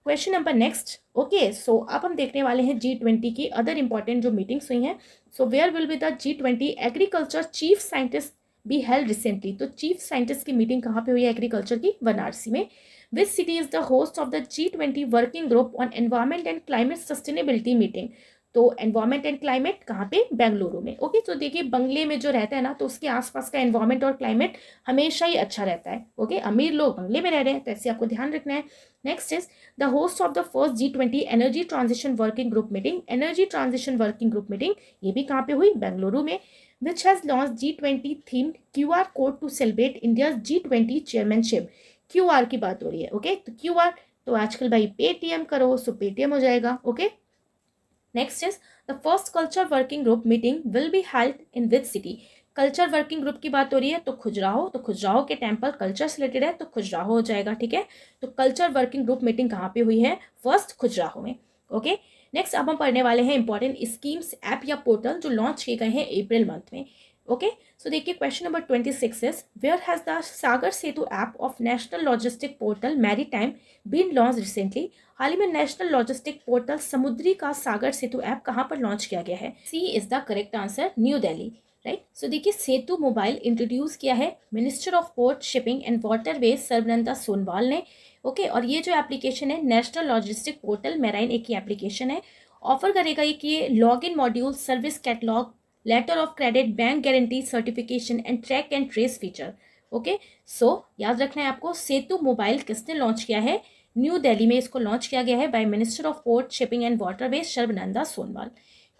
Question number next. Okay, so अब हम देखने वाले हैं G20 की अदर इंपॉर्टेंट जो मीटिंग्स हुई हैं। So where will be the G20 agriculture chief scientist be held recently. तो चीफ साइंटिस्ट की मीटिंग कहाँ पे हुई है एग्रीकल्चर की? वाराणसी में। Which city is the host of the G20 working group on environment and climate sustainability meeting. तो environment and climate कहाँ पे? बेंगलुरु में। ओके, तो देखिए बंगले में जो रहता है ना, तो उसके आसपास का एनवायरमेंट और क्लाइमेट हमेशा ही अच्छा रहता है। ओके, अमीर लोग बंगले में रह रहे हैं, तो ऐसे आपको ध्यान रखना है। Next is the host of the first G20 energy transition working group meeting. Energy transition working group meeting ये भी कहाँ पे हुई? बेंगलुरु में। which has launched G20 themed QR code to celebrate India's G20 chairmanship। QR की बात हो रही है। ओके, तो QR तो आजकल भाई पेटीएम करो, सो पेटीएम हो जाएगा। Okay, next is the first culture working group meeting will be held in which city. Culture working group की बात हो रही है, तो खुजराहो। तो खुजराहो के टेम्पल कल्चर से रिलेटेड है, तो खुजराहो हो जाएगा। ठीक है, तो कल्चर वर्किंग ग्रुप मीटिंग कहाँ पे हुई है? फर्स्ट खुजराहो में। ओके, नेक्स्ट अब हम पढ़ने वाले हैं इंपॉर्टेंट स्कीम्स, ऐप या पोर्टल जो लॉन्च किए गए हैं अप्रैल मंथ में। ओके, सो देखिए question number 26 is where has the Sagar Setu app of national logistic portal maritime been launch recently. हाल ही में नेशनल लॉजिस्टिक पोर्टल समुद्री का सागर सेतु ऐप कहाँ पर लॉन्च किया गया है? C is the correct answer, new Delhi. Right, so देखिए सेतु मोबाइल इंट्रोड्यूस किया है minister of port shipping and waterways Sarbananda Sonowal ने। ओके, और ये जो एप्लीकेशन है नेशनल लॉजिस्टिक पोर्टल मेराइन एक ही एप्लीकेशन है। ऑफर करेगा ये कि ये log in module, service catalogue, letter of credit, bank guarantee, certification and track and trace feature. Okay, so याद रखना है आपको, सेतु मोबाइल किसने लॉन्च किया है? न्यू दिल्ली में इसको लॉन्च किया गया है by minister of port shipping and waterways Sarbananda Sonowal.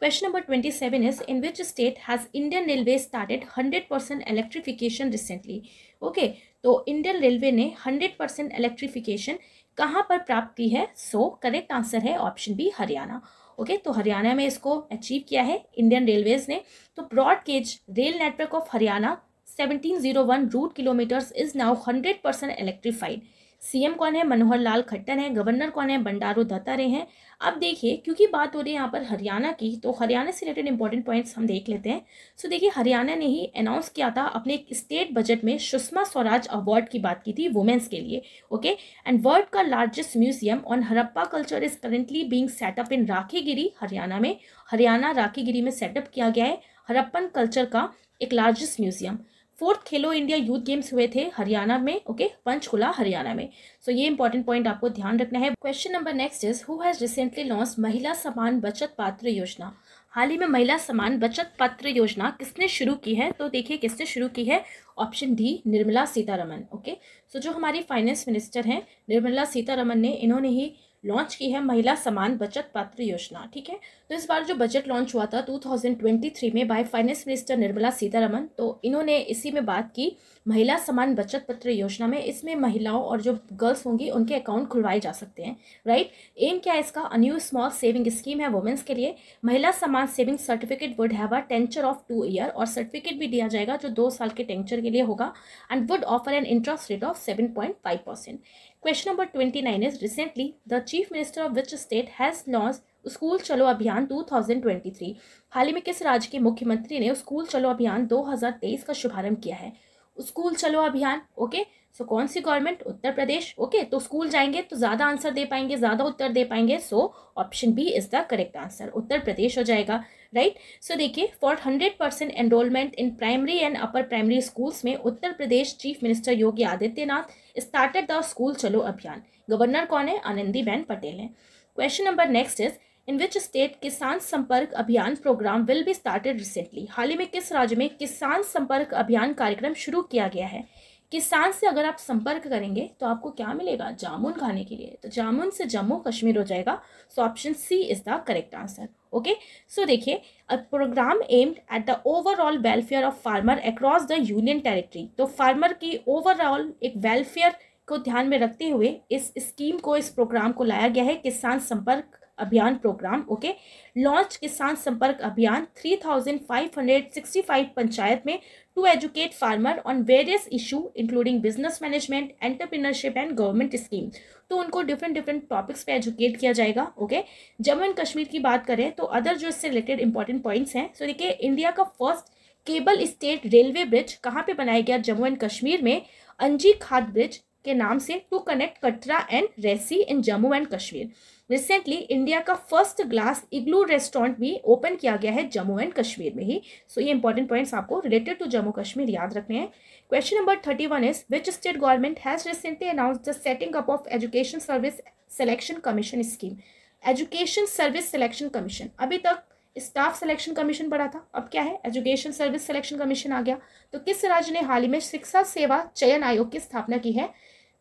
Question number 27 is in which state has Indian Railways started 100% electrification recently? Okay, तो इंडियन रेलवे ने 100% इलेक्ट्रिफिकेशन कहाँ पर प्राप्त की है? सो करेक्ट आंसर है ऑप्शन बी, हरियाणा। ओके, तो हरियाणा में इसको अचीव किया है इंडियन रेलवेज ने। तो broad gauge rail network of Haryana 1701 route kilometres is now 100% electrified. CM कौन है? मनोहर लाल खट्टर हैं। गवर्नर कौन है? बंडारू दत्तात्रेय हैं। अब देखिए क्योंकि बात हो रही है यहाँ पर हरियाणा की, तो हरियाणा से रिलेटेड इंपॉर्टेंट पॉइंट्स हम देख लेते हैं। सो देखिए हरियाणा ने ही अनाउंस किया था अपने स्टेट बजट में सुषमा स्वराज अवार्ड की बात की थी वुमेन्स के लिए। ओके, एंड वर्ल्ड का largest museum on Harappa culture is currently being set up in Rakhigarhi, Haryana में। हरियाणा राखीगिरी में सेटअप किया गया है हड़प्पन कल्चर का एक लार्जेस्ट म्यूजियम। फोर्थ खेलो इंडिया यूथ गेम्स हुए थे हरियाणा में। ओके, पंचकुला हरियाणा में। सो ये इंपॉर्टेंट पॉइंट आपको ध्यान रखना है। Question number next is who has recently launch महिला समान बचत पात्र योजना। हाल ही में महिला समान बचत पत्र योजना किसने शुरू की है? तो देखिए किसने शुरू की है? Option D, Nirmala Sitharaman. Okay, so जो हमारी फाइनेंस मिनिस्टर हैं निर्मला सीतारमन ने, इन्होंने ही लॉन्च की है महिला समान बचत पत्र योजना। ठीक है, तो इस बार जो बजट लॉन्च हुआ था 2023 में by finance minister Nirmala Sitharaman, तो इन्होंने इसी में बात की महिला समान बचत पत्र योजना में। इसमें महिलाओं और जो गर्ल्स होंगी उनके अकाउंट खुलवाए जा सकते हैं, राइट। एम क्या है इसका, a new small saving scheme है वुमेन्स के लिए। महिला समान saving certificate would have a tincture of 2 year, और सर्टिफिकेट भी दिया जाएगा जो 2 साल के टेंचर के लिए होगा, and would offer an interest rate of 7.5%। Question number 29 is, recently the chief minister of which state has launched school Chalo अभियान 2023। हाल ही में किस राज्य के मुख्यमंत्री ने स्कूल चलो अभियान 2023 का शुभारंभ किया है। स्कूल चलो अभियान, ओके, सो कौन सी गवर्नमेंट, उत्तर प्रदेश। ओके, तो स्कूल जाएंगे तो ज़्यादा आंसर दे पाएंगे, ज़्यादा उत्तर दे पाएंगे, so option B is the correct answer, Uttar Pradesh हो जाएगा, राइट। सो देखिए, for 100% enrolment in primary and upper primary schools में Uttar Pradesh chief minister Yogi Adityanath started the school Chalo Abhiyan. Governor कौन है, आनंदीबेन पटेल है। Question number next is, in which state Kisan Sampark Abhiyan programme will be started recently. हाल ही में किस राज्य में किसान संपर्क अभियान कार्यक्रम शुरू किया गया है। किसान से अगर आप संपर्क करेंगे तो आपको क्या मिलेगा, जामुन खाने के लिए, तो जामुन से जम्मू कश्मीर हो जाएगा, so option C is the correct answer. Okay, so देखिए, a programme aimed at the overall welfare of farmer across the union territory. तो फार्मर की ओवरऑल एक वेलफेयर को ध्यान में रखते हुए इस स्कीम को, इस प्रोग्राम को लाया गया है, किसान Sampark Abhiyan programme. Okay, launch किसान संपर्क अभियान 3565 पंचायत में to educate farmer on various issue including business management, entrepreneurship and government scheme. तो उनको डिफरेंट टॉपिक्स पे एजुकेट किया जाएगा। ओके, जम्मू एंड कश्मीर की बात करें तो अदर जो इससे रिलेटेड इंपॉर्टेंट पॉइंट्स हैं, सो देखिए, इंडिया का first cable state railway bridge कहाँ पे बनाया गया, जम्मू एंड कश्मीर में, अंजी खाद ब्रिज के नाम से, to connect Katra and Reasi in Jammu and Kashmir. Recently India का फर्स्ट ग्लास इग्लू रेस्टोरेंट भी ओपन किया गया है जम्मू एंड कश्मीर में ही। सो ये इंपॉर्टेंट पॉइंट्स आपको रिलेटेड टू जम्मू कश्मीर याद रखने हैं। Question number 31 is, which state government has recently announced the setting up of education service selection commission scheme. Education service selection commission, अभी तक स्टाफ सिलेक्शन कमीशन पड़ा था, अब क्या है, एजुकेशन सर्विस सिलेक्शन कमीशन आ गया। तो किस राज्य ने हाल ही में शिक्षा सेवा चयन आयोग की स्थापना की है।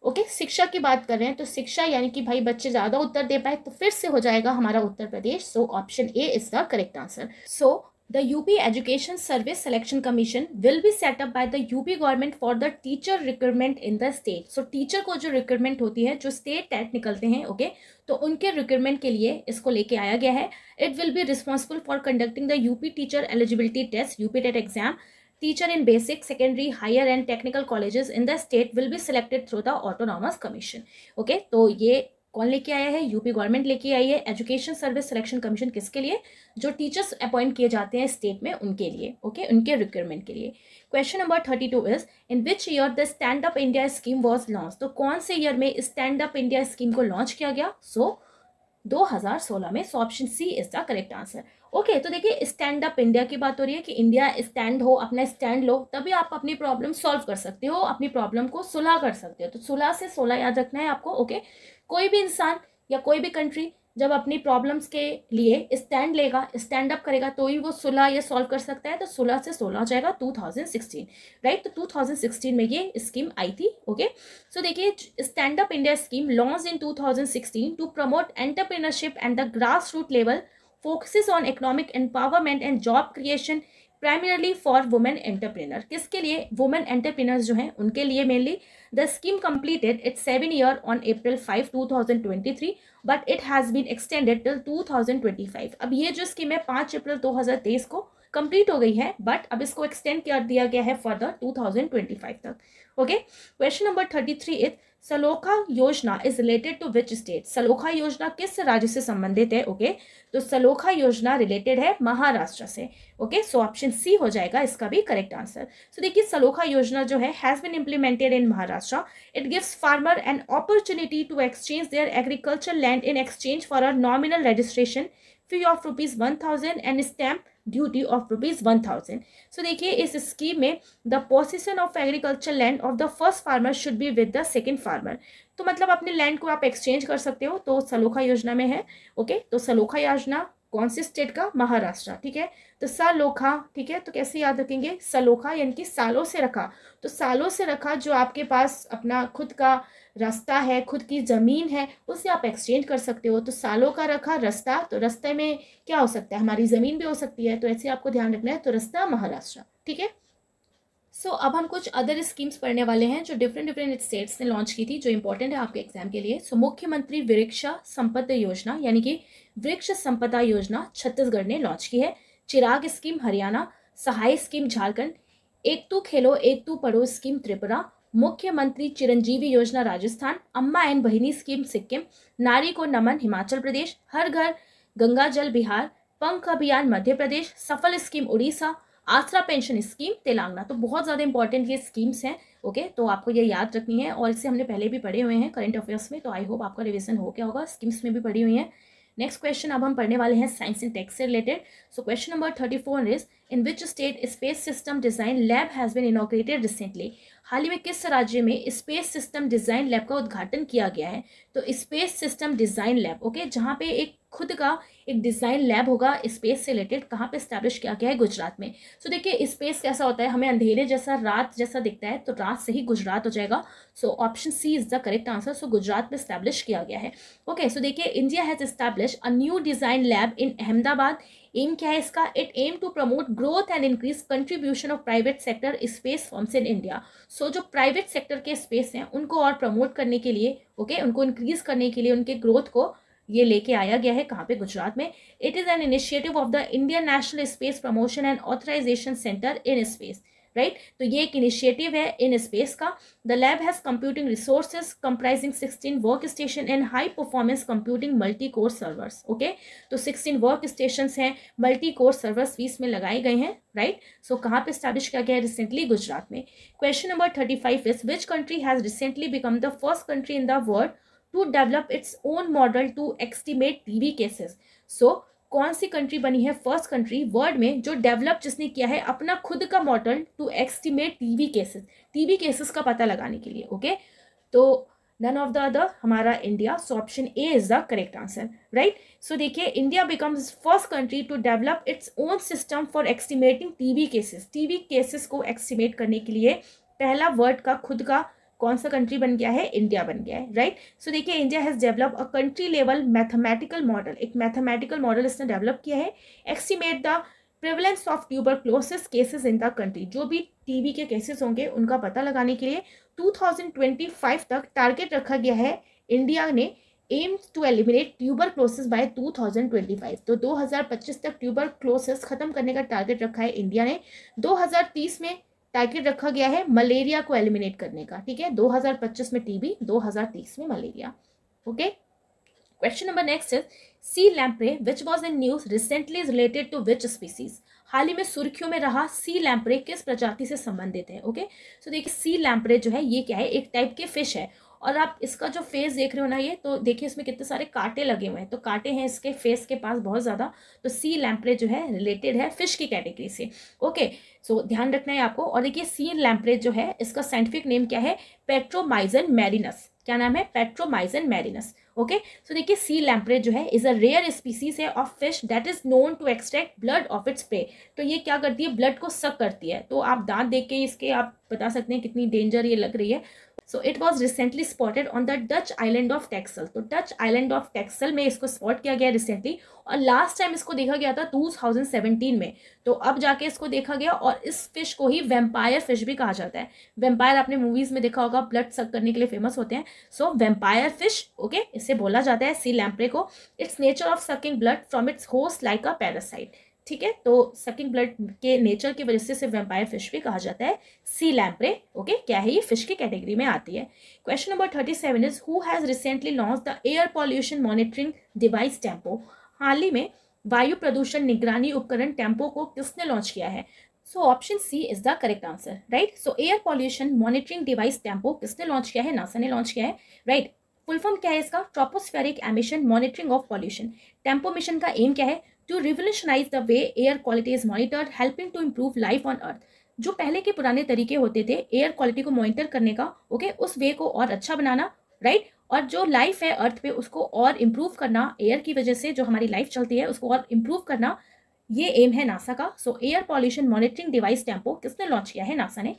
ओके, शिक्षा की बात कर रहे हैं तो शिक्षा यानी कि भाई बच्चे ज़्यादा उत्तर दे पाए तो फिर से हो जाएगा हमारा Uttar Pradesh, so option A is the correct answer. So the UP education service selection commission will be set up by the UP government for the teacher recruitment in the state. So teacher को जो recruitment होती है, जो state TET निकलते हैं, okay, तो उनके recruitment के लिए इसको लेके आया गया है। It will be responsible for conducting the UP teacher eligibility test, UP TET exam. Teacher in basic, secondary, higher and technical colleges in the state will be selected through the autonomous commission. Okay, तो ये कौन लेके आया है, UP government लेके आई है। Education service selection commission किसके लिए, जो टीचर्स अपॉइंट किए जाते हैं स्टेट में उनके लिए, ओके, उनके रिक्वायरमेंट के लिए। Question number 32 is, in which year the stand up India scheme was launch. तो कौन से ईयर में स्टैंड अप इंडिया स्कीम को लॉन्च किया गया, सो 2016 में, so option C is the correct answer. Okay, तो देखिए, स्टैंड अप इंडिया की बात हो रही है कि इंडिया स्टैंड हो, अपना स्टैंड लो, तभी आप अपनी प्रॉब्लम सॉल्व कर सकते हो, अपनी प्रॉब्लम को सुलह कर सकते हो। तो सुलह से 16 याद रखना है आपको। ओके, कोई भी इंसान या कोई भी कंट्री जब अपनी प्रॉब्लम्स के लिए स्टैंड लेगा, स्टैंड अप करेगा, तो ही वो सुलह या सॉल्व कर सकता है। तो 16 से 16 हो जाएगा 2016, राइट। तो 2016 में ये स्कीम आई थी। ओके, सो देखिए, stand up India scheme launch in 2016 to promote entrepreneurship and the grass root level, focuses on economic empowerment and job creation primarily for women entrepreneur. किसके लिए, वुमेन एंटरप्रेनर्स जो हैं उनके लिए मेनली। The scheme completed its 7 year on April 5, 2023 but it has been extended till 2025। अब ये जो स्कीम है 5 अप्रैल 2023 को कंप्लीट हो गई है, बट अब इसको एक्सटेंड कर दिया गया है फर्दर 2025 तक। Okay, question number 33 is, Salokha Yojana is related to which state. Salokha Yojana किस राज्य से संबंधित है। ओके, तो सलोखा योजना रिलेटेड है महाराष्ट्र से। ओके, सो ऑप्शन सी हो जाएगा इसका भी करेक्ट आंसर। सो देखिए, सलोखा योजना जो है has been implemented in Maharashtra. It gives farmer an opportunity to exchange their agriculture land in exchange for a nominal registration fee of ₹1000 and stamp duty of ₹1000। So देखिए, इस स्कीम में the possession of agriculture land of the first farmer should be with the second farmer. तो मतलब अपने land को आप exchange कर सकते हो, तो सलोखा योजना में है। ओके, तो सलोखा योजना कौन से स्टेट का? महाराष्ट्र, ठीक है। तो सलोखा, ठीक है, तो कैसे याद रखेंगे? सलोखा यानी कि सालों से रखा, तो सालों से रखा जो आपके पास अपना खुद का रास्ता है, खुद की ज़मीन है, उसे आप एक्सचेंज कर सकते हो। तो सालों का रखा रास्ता, तो रास्ते में क्या हो सकता है? हमारी ज़मीन भी हो सकती है, तो ऐसे आपको ध्यान रखना है। तो रास्ता महाराष्ट्र, ठीक है। सो अब हम कुछ अदर स्कीम्स पढ़ने वाले हैं जो डिफरेंट स्टेट्स ने लॉन्च की थी, जो इंपॉर्टेंट है आपके एग्जाम के लिए। सो मुख्यमंत्री वृक्ष संपदा योजना यानी कि वृक्ष संपदा योजना छत्तीसगढ़ ने लॉन्च की है। चिराग स्कीम हरियाणा, सहाय स्कीम झारखंड, एक तू खेलो एक तू पढ़ो स्कीम त्रिपुरा, मुख्यमंत्री चिरंजीवी योजना राजस्थान, अम्मा एंड बहिनी स्कीम सिक्किम, नारी को नमन हिमाचल प्रदेश, हर घर गंगा जल बिहार, पंख अभियान मध्य प्रदेश, सफल स्कीम उड़ीसा, आसरा पेंशन स्कीम तेलंगाना। तो बहुत ज़्यादा इंपॉर्टेंट ये स्कीम्स हैं, ओके। तो आपको ये याद रखनी है, और इसे हमने पहले भी पढ़े हुए हैं करंट अफेयर्स में, तो आई होप आपका रिवीजन हो गया होगा, स्कीम्स में भी पढ़ी हुई है। नेक्स्ट क्वेश्चन अब हम पढ़ने वाले हैं साइंस एंड टेक से related. So question number 34 is, in which state space system design lab has been inaugurated recently? हाल ही में किस राज्य में स्पेस सिस्टम डिजाइन लैब का उद्घाटन किया गया है? तो space system design lab, okay, जहाँ पे एक खुद का एक डिज़ाइन लैब होगा स्पेस से रिलेटेड, कहाँ पे स्टैब्लिश किया गया है? गुजरात में। सो देखिए स्पेस कैसा होता है, हमें अंधेरे जैसा रात जैसा दिखता है, तो रात से ही गुजरात हो जाएगा। So option C is the correct answer. So Gujarat में स्टैब्लिश किया गया है, ओके। सो देखिए India has establish a new design lab in Ahmedabad. Aim क्या है इसका? It aim to promote growth and increase contribution of private sector space firms in India. So जो private sector के स्पेस हैं उनको और प्रमोट करने के लिए, ओके, उनको इंक्रीज करने के लिए, उनके ग्रोथ को ये लेके आया गया है। कहाँ पे? गुजरात में। It is an initiative of the Indian national space promotion and authorisation centre in space, right. तो ये एक इनिशिएटिव है इन स्पेस का। The lab has computing resources comprising 16 work station and high performance computing multi core servers, okay. तो 16 work station हैं, multi core servers भी इसमें लगाए गए हैं, राइट। सो कहाँ पे स्टैब्लिश किया गया है? रिसेंटली गुजरात में। Question number 35 is, which country has recently become the first country in the world to develop its own model to estimate TB cases? So कौन सी कंट्री बनी है फर्स्ट कंट्री वर्ल्ड में जो डेवलप जिसने किया है अपना खुद का model to estimate TB cases का पता लगाने के लिए, ओके। तो नन ऑफ द अदर, हमारा India. So option A is the correct answer, right. So देखिए India becomes first country to develop its own system for estimating TB cases को estimate करने के लिए पहला वर्ल्ड का खुद का कौन सा कंट्री बन गया है? इंडिया बन गया है, राइट। सो देखिए India has develop a country level mathematical model, एक मैथमेटिकल मॉडल इसने डेवलप किया है। Estimate the prevalence of tuberculosis cases in the country, जो भी टीबी के केसेस होंगे उनका पता लगाने के लिए 2025 तक टारगेट रखा गया है इंडिया ने, aims to eliminate tuberculosis by 2025। तो 2025 तक ट्यूबरक्लोसिस खत्म करने का टारगेट रखा है इंडिया ने। 2030 में टारगेट रखा गया है मलेरिया को एलिमिनेट करने का, ठीक है। 2025 में टीबी, 2030 में malaria, okay. Question number next is, sea lamprey which was in news recently is related to which species? हाल ही में सुर्खियों में रहा सी लैम्प्रे किस प्रजाति से संबंधित है, ओके। सो देखिए सी लैम्प्रे जो है ये क्या है? एक टाइप के फिश है, और आप इसका जो फेस देख रहे हो ना, ये तो देखिए इसमें कितने सारे कांटे लगे हुए हैं, तो कांटे हैं इसके फेस के पास बहुत ज़्यादा। तो सी लैम्प्रे जो है रिलेटेड है फिश की कैटेगरी से, ओके। सो ध्यान रखना है आपको। और देखिए सी लैम्प्रे जो है इसका साइंटिफिक नेम क्या है? पेट्रोमाइजन मैरिनस। क्या नाम है? Petromyzon मैरिनस, okay. सो देखिए सी लैम्प्रे जो है इज अ रेयर स्पीसीज है of fish that is known to extract blood of its prey. तो ये क्या करती है? ब्लड को सक करती है। तो आप दांत देख के इसके आप बता सकते हैं कितनी डेंजर ये लग रही है। So it was recently spotted on the Dutch island of Texel. तो डच आइलैंड ऑफ टेक्सल में इसको स्पॉट किया गया रिसेंटली, और लास्ट टाइम इसको देखा गया था 2017 में। तो अब जाके इसको देखा गया, और इस फिश को ही वेम्पायर फिश भी कहा जाता है। वेम्पायर आपने मूवीज में देखा होगा, ब्लड सक करने के लिए फेमस होते हैं। सो वेम्पायर फिश, ओके, इसे बोला जाता है सी लैम्प्रे को। It's nature of sucking blood from its host like a parasite, ठीक है। तो सकिंग ब्लड के नेचर की वजह से वेम्पायर फिश भी कहा जाता है सी लैम्प्रे, ओके। क्या है? ये फिश की कैटेगरी में आती है। Question number 37 is, who has recently launch the air pollution monitoring device tempo? हाल ही में वायु प्रदूषण निगरानी उपकरण टेम्पो को किसने लॉन्च किया है? So option C is the correct answer, right. So air pollution monitoring device TEMPO किसने लॉन्च किया है? नासा ने लॉन्च किया है, राइट। फुल फॉर्म क्या है इसका? Tropospheric emission monitoring of pollution. TEMPO mission का एम क्या है? To revolutionise the way air quality is monitored helping to improve life on earth. जो पहले के पुराने तरीके होते थे एयर क्वालिटी को मॉनिटर करने का, ओके, उस वे को और अच्छा बनाना, राइट, और जो लाइफ है अर्थ पे उसको और इम्प्रूव करना, एयर की वजह से जो हमारी लाइफ चलती है उसको और इम्प्रूव करना, ये एम है नासा का। सो air pollution monitoring device TEMPO किसने लॉन्च किया है? नासा ने।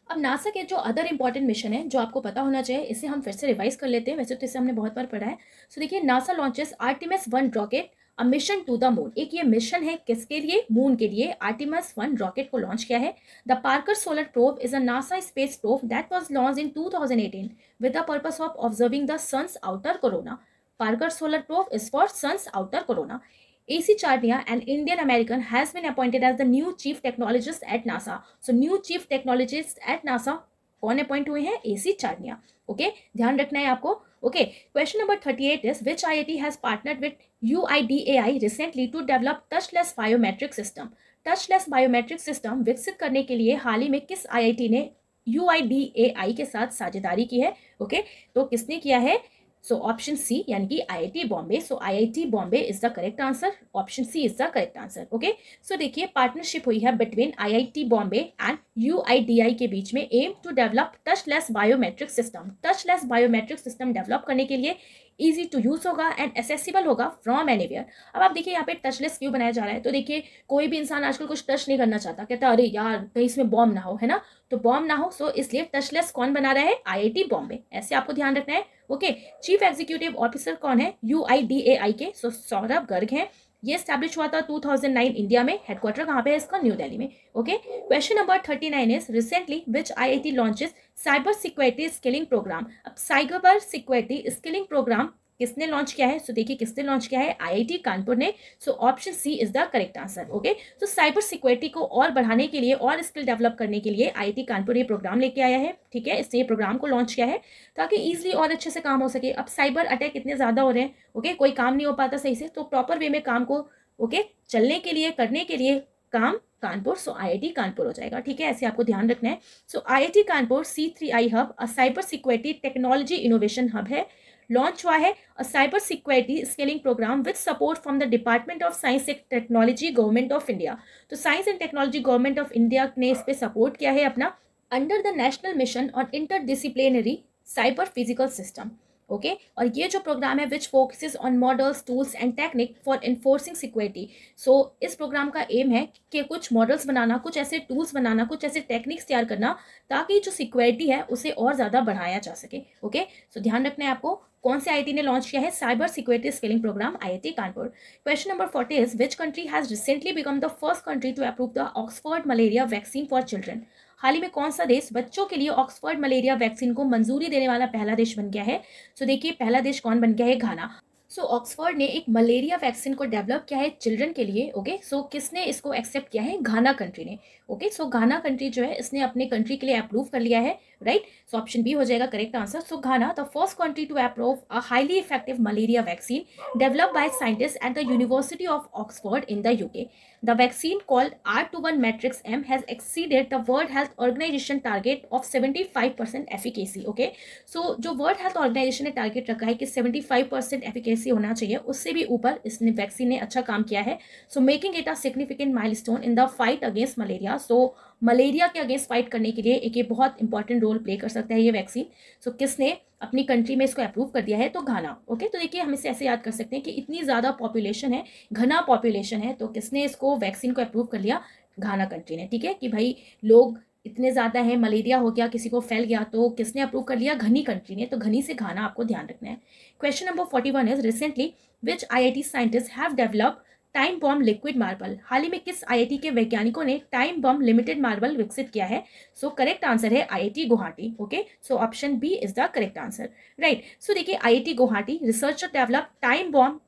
अब नासा के जो अदर इंपॉर्टेंट मिशन है जो आपको पता होना चाहिए, इसे हम फिर से रिवाइज कर लेते हैं, वैसे तो इसे हमने बहुत बार पढ़ा है। सो देखिए, NASA launches Artemis 1 rocket a mission to the moon. एक ये मिशन है किसके लिए? मून के लिए। आर्टेमिस 1 रॉकेट को लॉन्च किया है। The Parker solar probe is a NASA space probe that was launch in 2018 with the purpose of observing the sun's outer corona. Parker solar probe is for sun's outer corona. AC Charnia, an Indian American, has been appointed as the new chief technologist at NASA. So new chief technologist at NASA कौन appoint हुए हैं? AC Charnia. Okay, ध्यान रखना है आपको। Okay, question number 38 is which IIT has partnered with UIDAI recently to develop touchless biometric system. Touchless biometric system विकसित करने के लिए हाल ही में किस IIT ने UIDAI के साथ साझेदारी की है? ओके, तो किसने किया है? सो ऑप्शन सी यानी कि IIT Bombay. So IIT Bombay is the correct answer. Option C is the correct answer. Okay, so देखिए, पार्टनरशिप हुई है between IIT Bombay and UIDAI के बीच में, aim to develop touchless biometric system. Touchless biometric system develop करने के लिए ईजी टू यूज होगा एंड एसेसिबल होगा फ्रॉम एनीवेयर। अब आप देखिए यहाँ पे टचलेस क्यों बनाया जा रहा है, तो देखिए कोई भी इंसान आजकल कुछ टच नहीं करना चाहता, कहता अरे यार कहीं इसमें बॉम्ब ना हो, है ना, तो बॉम्ब ना हो। सो इसलिए टचलेस कौन बना रहा है? IIT बॉम्बे। ऐसे आपको ध्यान रखना है। ओके, चीफ एग्जीक्यूटिव ऑफिसर कौन है UIDAI के? सो सौरभ गर्ग हैं। ये स्टैब्लिश हुआ था 2009 इंडिया में। हेडक्वार्टर कहाँ पे है इसका? न्यू दिल्ली में। Okay, question number 39 is recently which IIT launches cyber security skilling programme. अब साइबर सिक्योरिटी स्किलिंग प्रोग्राम किसने लॉन्च किया है? सो देखिए, किसने लॉन्च किया है? IIT कानपुर ने। So option C is the correct answer. Okay, तो साइबर सिक्योरिटी को और बढ़ाने के लिए और स्किल डेवलप करने के लिए IIT कानपुर ये प्रोग्राम लेके आया है। ठीक है, इसने ये प्रोग्राम को लॉन्च किया है ताकि ईजिली और अच्छे से काम हो सके। अब साइबर अटैक इतने ज्यादा हो रहे हैं, ओके, कोई काम नहीं हो पाता सही से, तो प्रॉपर वे में काम को ओके चलने के लिए, करने के लिए काम कानपुर। सो IIT कानपुर हो जाएगा। ठीक है, ऐसे आपको ध्यान रखना है। So IIT Kanpur C3I hub a cyber security technology innovation hub है। लॉन्च हुआ है a cyber security skilling programme with support from the department of science and technology government of India. तो science and technology government of India ने इस पे support किया है अपना, under the national mission on interdisciplinary cyber physical system. Okay, और ये जो प्रोग्राम है which focuses on models, tools and technique for enforcing security. So इस प्रोग्राम का एम है कि कुछ मॉडल्स बनाना, कुछ ऐसे टूल्स बनाना, कुछ ऐसे टेक्निक्स तैयार करना ताकि जो सिक्योरिटी है उसे और ज़्यादा बढ़ाया जा सके। ओके, सो ध्यान रखना है आपको। कौन से IIT ने लॉन्च किया है? Cyber security skilling programme, IIT Kanpur. Question number 40 is which country has recently become the first country to approve the Oxford malaria vaccine for children. हाल ही में कौन सा देश बच्चों के लिए ऑक्सफोर्ड मलेरिया वैक्सीन को मंजूरी देने वाला पहला देश बन गया है? सो देखिए, पहला देश कौन बन गया है? घाना। सो ऑक्सफोर्ड ने एक मलेरिया वैक्सीन को डेवलप किया है चिल्ड्रन के लिए। ओके, सो किसने इसको एक्सेप्ट किया है? घाना कंट्री ने। ओके, सो घाना कंट्री जो है इसने अपने कंट्री के लिए अप्रूव कर लिया है, राइट। सो ऑप्शन बी हो जाएगा correct answer. So Ghana the first country to approve a highly effective malaria vaccine developed by scientist at the university of Oxford in the UK. The vaccine called R21 Matrix M has exceeded the World Health Organization target of 75% efficacy. Okay, so जो World Health Organization ने target रखा है कि 75% efficacy होना चाहिए, उससे भी ऊपर इसने वैक्सीन ने अच्छा काम किया है। So making it a significant milestone in the fight against malaria. So malaria के अगेंस्ट फाइट करने के लिए एक ये बहुत इंपॉर्टेंट रोल प्ले कर सकता है ये वैक्सीन। सो किसने अपनी कंट्री में इसको अप्रूव कर दिया है? तो घाना। ओके, तो देखिए हम इसे ऐसे याद कर सकते हैं कि इतनी ज़्यादा पॉपुलेशन है, घना पॉपुलेशन है, तो किसने इसको वैक्सीन को अप्रूव कर लिया? घाना कंट्री ने। ठीक है, कि भाई लोग इतने ज़्यादा हैं, मलेरिया हो गया, किसी को फैल गया, तो किसने अप्रूव कर लिया? घनी कंट्री ने। तो घनी से घाना आपको ध्यान रखना है। Question number 41 is recently which IIT scientist have developed time bomb liquid marble. हाल ही में किस IIT के वैज्ञानिकों ने टाइम बॉम्ब लिमिटेड मार्बल विकसित किया है? सो करेक्ट आंसर है IIT Guwahati. Okay, so option B is the correct answer, right. So देखिए, IIT Guwahati researcher develop time bomb.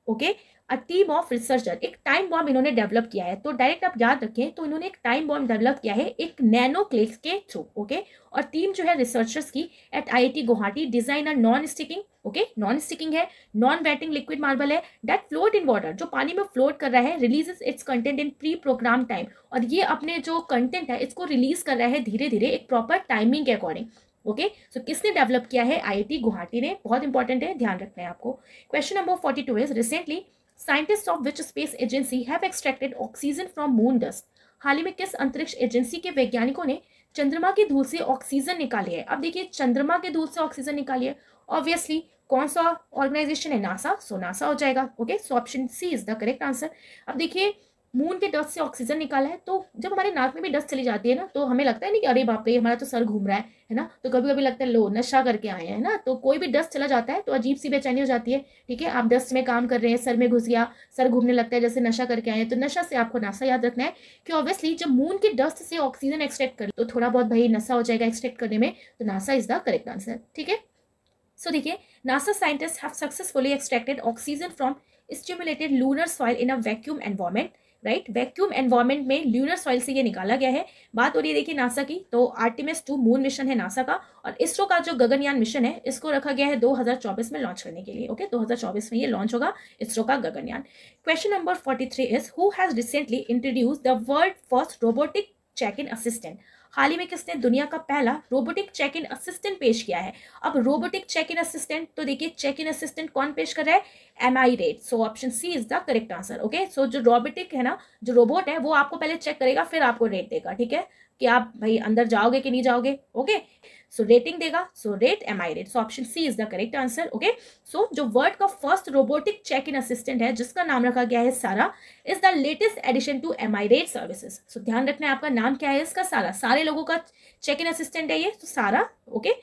Okay, a team of researcher, एक टाइम बॉम्ब इन्होंने डेवलप किया है। तो डायरेक्ट आप याद रखें, तो इन्होंने एक टाइम बॉम्ब डेवलप किया है एक नैनो क्लेक्स के थ्रू। ओके, और टीम जो है रिसर्चर्स की at IIT Guwahati design a non sticking, okay, non sticking है, नॉन वेटिंग लिक्विड मार्बल है दैट फ्लोट इन वाटर, जो पानी में फ्लोट कर रहा है, releases its content in pre programme time, और ये अपने जो कंटेंट है इसको रिलीज कर रहा है धीरे धीरे एक प्रॉपर टाइमिंग के अकॉर्डिंग। ओके, सो किसने डेवलप किया है? IIT गुवाहाटी ने। बहुत इंपॉर्टेंट है, ध्यान रखना है आपको। Question number 42 is recently scientist of which space agency have extracted oxygen from moon dust. हाल ही में किस अंतरिक्ष एजेंसी के वैज्ञानिकों ने चंद्रमा की धूल से ऑक्सीजन निकाली है? अब देखिए, चंद्रमा के धूल से ऑक्सीजन निकाली है, ऑब्वियसली कौन सा ऑर्गेनाइजेशन है, नासा, सो नासा हो जाएगा। Okay, so option C is the correct answer. अब देखिए मून के डस्ट से ऑक्सीजन निकाला है, तो जब हमारे नाक में भी डस्ट चली जाती है ना, तो हमें लगता है नहीं कि अरे बाप रे हमारा तो सर घूम रहा है ना, तो कभी कभी लगता है लो नशा करके आए हैं ना, तो कोई भी डस्ट चला जाता है तो अजीब सी बेचैनी हो जाती है। ठीक है, आप डस्ट में काम कर रहे हैं, सर में घुस गया, सर घूमने लगता है, जैसे नशा करके आए हैं, तो नशा से आपको नासा याद रखना है कि ऑब्वियसली जब मून के डस्ट से ऑक्सीजन एक्सट्रैक्ट कर तो थोड़ा बहुत भाई नशा हो जाएगा एक्सट्रैक्ट करने में, तो NASA is the correct answer. ठीक है, सो देखिए NASA scientist have successfully extracted oxygen from stimulated lunar soil in a vacuum environment, right. Vacuum environment में ल्यूनर सॉइल से ये निकाला गया है। बात हो रही है देखिए नासा की, तो आर्टेमिस 2 मून मिशन है नासा का, और इसरो का जो गगनयान मिशन है इसको रखा गया है 2024 में लॉन्च करने के लिए। ओके, 2024 में ये लॉन्च होगा इसरो का Gaganyaan. Question number 43 is who has recently introduce the world first robotic check in assistant. हाल ही में किसने दुनिया का पहला रोबोटिक चेक इन असिस्टेंट पेश किया है। अब रोबोटिक चेक इन असिस्टेंट, तो देखिए चेक इन असिस्टेंट कौन पेश कर रहा है, Emirate, so option C is the correct answer. Okay, so जो रोबोटिक है ना, जो रोबोट है वो आपको पहले चेक करेगा फिर आपको रेट देगा। ठीक है, कि आप भाई अंदर जाओगे कि नहीं जाओगे। ओके, सो रेटिंग देगा, so rate Emirate, so option C is the correct answer. Okay, so जो वर्ल्ड का first robotic check in assistant है जिसका नाम रखा गया है Sara, is the latest addition to Emirate services. So ध्यान रखना है आपका नाम क्या है इसका, सारा, सारे लोगों का चेक इन असिस्टेंट है ये, तो सारा। ओके,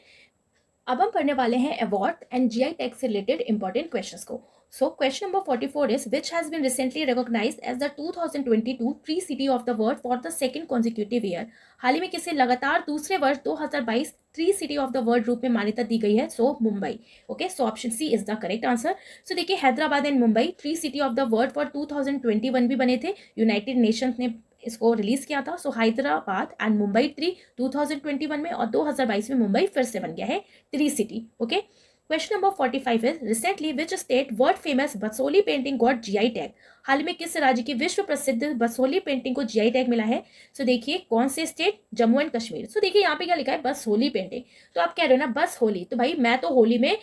अब हम पढ़ने वाले हैं अवार्ड एंड जीआई टैग से रिलेटेड इंपॉर्टेंट क्वेश्चंस को। So question number 44 is which has been recently recognized as the 2022 tree city of the world for the second consecutive year। हाल ही में किसे लगातार दूसरे वर्ष 2022 tree city of the world रूप में मान्यता दी गई है, so Mumbai. Okay, so option C is the correct answer. So देखिए Hyderabad and Mumbai tree city of the world for 2021 भी बने थे, यूनाइटेड नेशंस ने इसको रिलीज किया था। सो हैदराबाद एंड मुंबई ट्री 2021 में, और 2022 में मुंबई फिर से बन गया है tree city. Okay, question number 45 is recently which state world famous Basohli painting got GI tag. हाल में किस राज्य की विश्व प्रसिद्ध बसोली पेंटिंग को जीआई टैग मिला है। सो देखिए कौन से state, Jammu and Kashmir. So देखिए यहाँ पे क्या लिखा है, बसोली पेंटिंग, तो आप कह रहे हो ना बस होली, तो भाई मैं तो होली में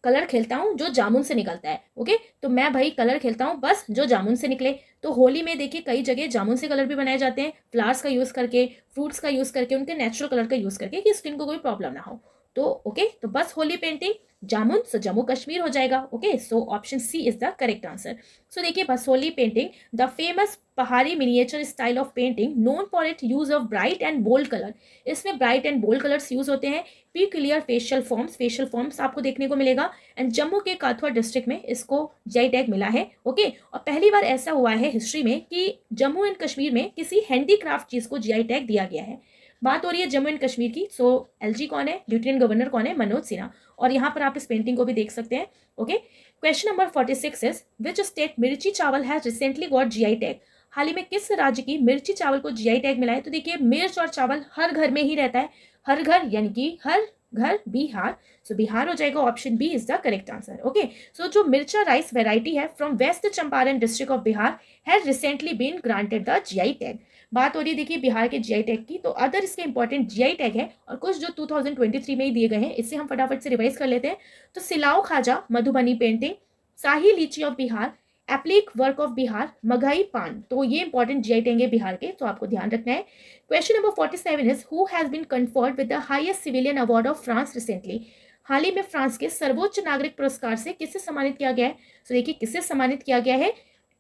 कलर खेलता हूँ जो जामुन से निकलता है। ओके, तो मैं भाई कलर खेलता हूँ बस जो जामुन से निकले। तो होली में देखिए कई जगह जामुन से कलर भी बनाए जाते हैं, फ्लावर्स का यूज करके, फ्रूट्स का यूज करके, उनके नेचुरल कलर का यूज करके, कि स्किन को कोई प्रॉब्लम ना हो। तो ओके, तो Basohli painting Jammu, so Jammu Kashmir हो जाएगा। Okay, so option C is the correct answer. So देखिए Basohli painting the famous Pahari miniature style of painting known for it use of bright and bold colour. इसमें bright and bold colours use होते हैं। पीक्यूलियर facial forms आपको देखने को मिलेगा, and Jammu के काथुआ district में इसको जीआई टैग मिला है। ओके, और पहली बार ऐसा हुआ है हिस्ट्री में कि जम्मू एंड कश्मीर में किसी हैंडीक्राफ्ट चीज को जीआई टैग दिया गया है। बात हो रही है जम्मू एंड कश्मीर की। सो एलजी कौन है, लेफ्टिनेंट गवर्नर कौन है, मनोज सिन्हा, और यहाँ पर आप इस पेंटिंग को भी देख सकते हैं। Okay, question number 46 is which state Mirchi chawal has recently got GI tag. हाल ही में किस राज्य की मिर्ची चावल को जीआई टैग मिला है। तो देखिए मिर्च और चावल हर घर में ही रहता है, हर घर यानी कि हर घर बिहार, सो बिहार हो जाएगा, option B is the correct answer. Okay, so जो मिर्चा राइस वेराइटी है from west Champaran district of Bihar has recently been granted the GI tag. बात हो रही है देखिए बिहार के जीआई टैग की, तो अदर इसके इंपॉर्टेंट जीआई टैग है और कुछ जो 2023 में ही दिए गए हैं, इससे हम फटाफट से रिवाइज कर लेते हैं। तो सिलाओ खाजा Madhubani painting, Shahi Litchi of Bihar, applique work of Bihar, Maghai Paan, तो ये इंपॉर्टेंट जीआई टैग है बिहार के, तो आपको ध्यान रखना है। Question number 47 is who has been conferred with the highest civilian award of France recently. हाल ही में फ्रांस के सर्वोच्च नागरिक पुरस्कार से किसे सम्मानित किया गया है। सो देखिए किसे सम्मानित किया गया है,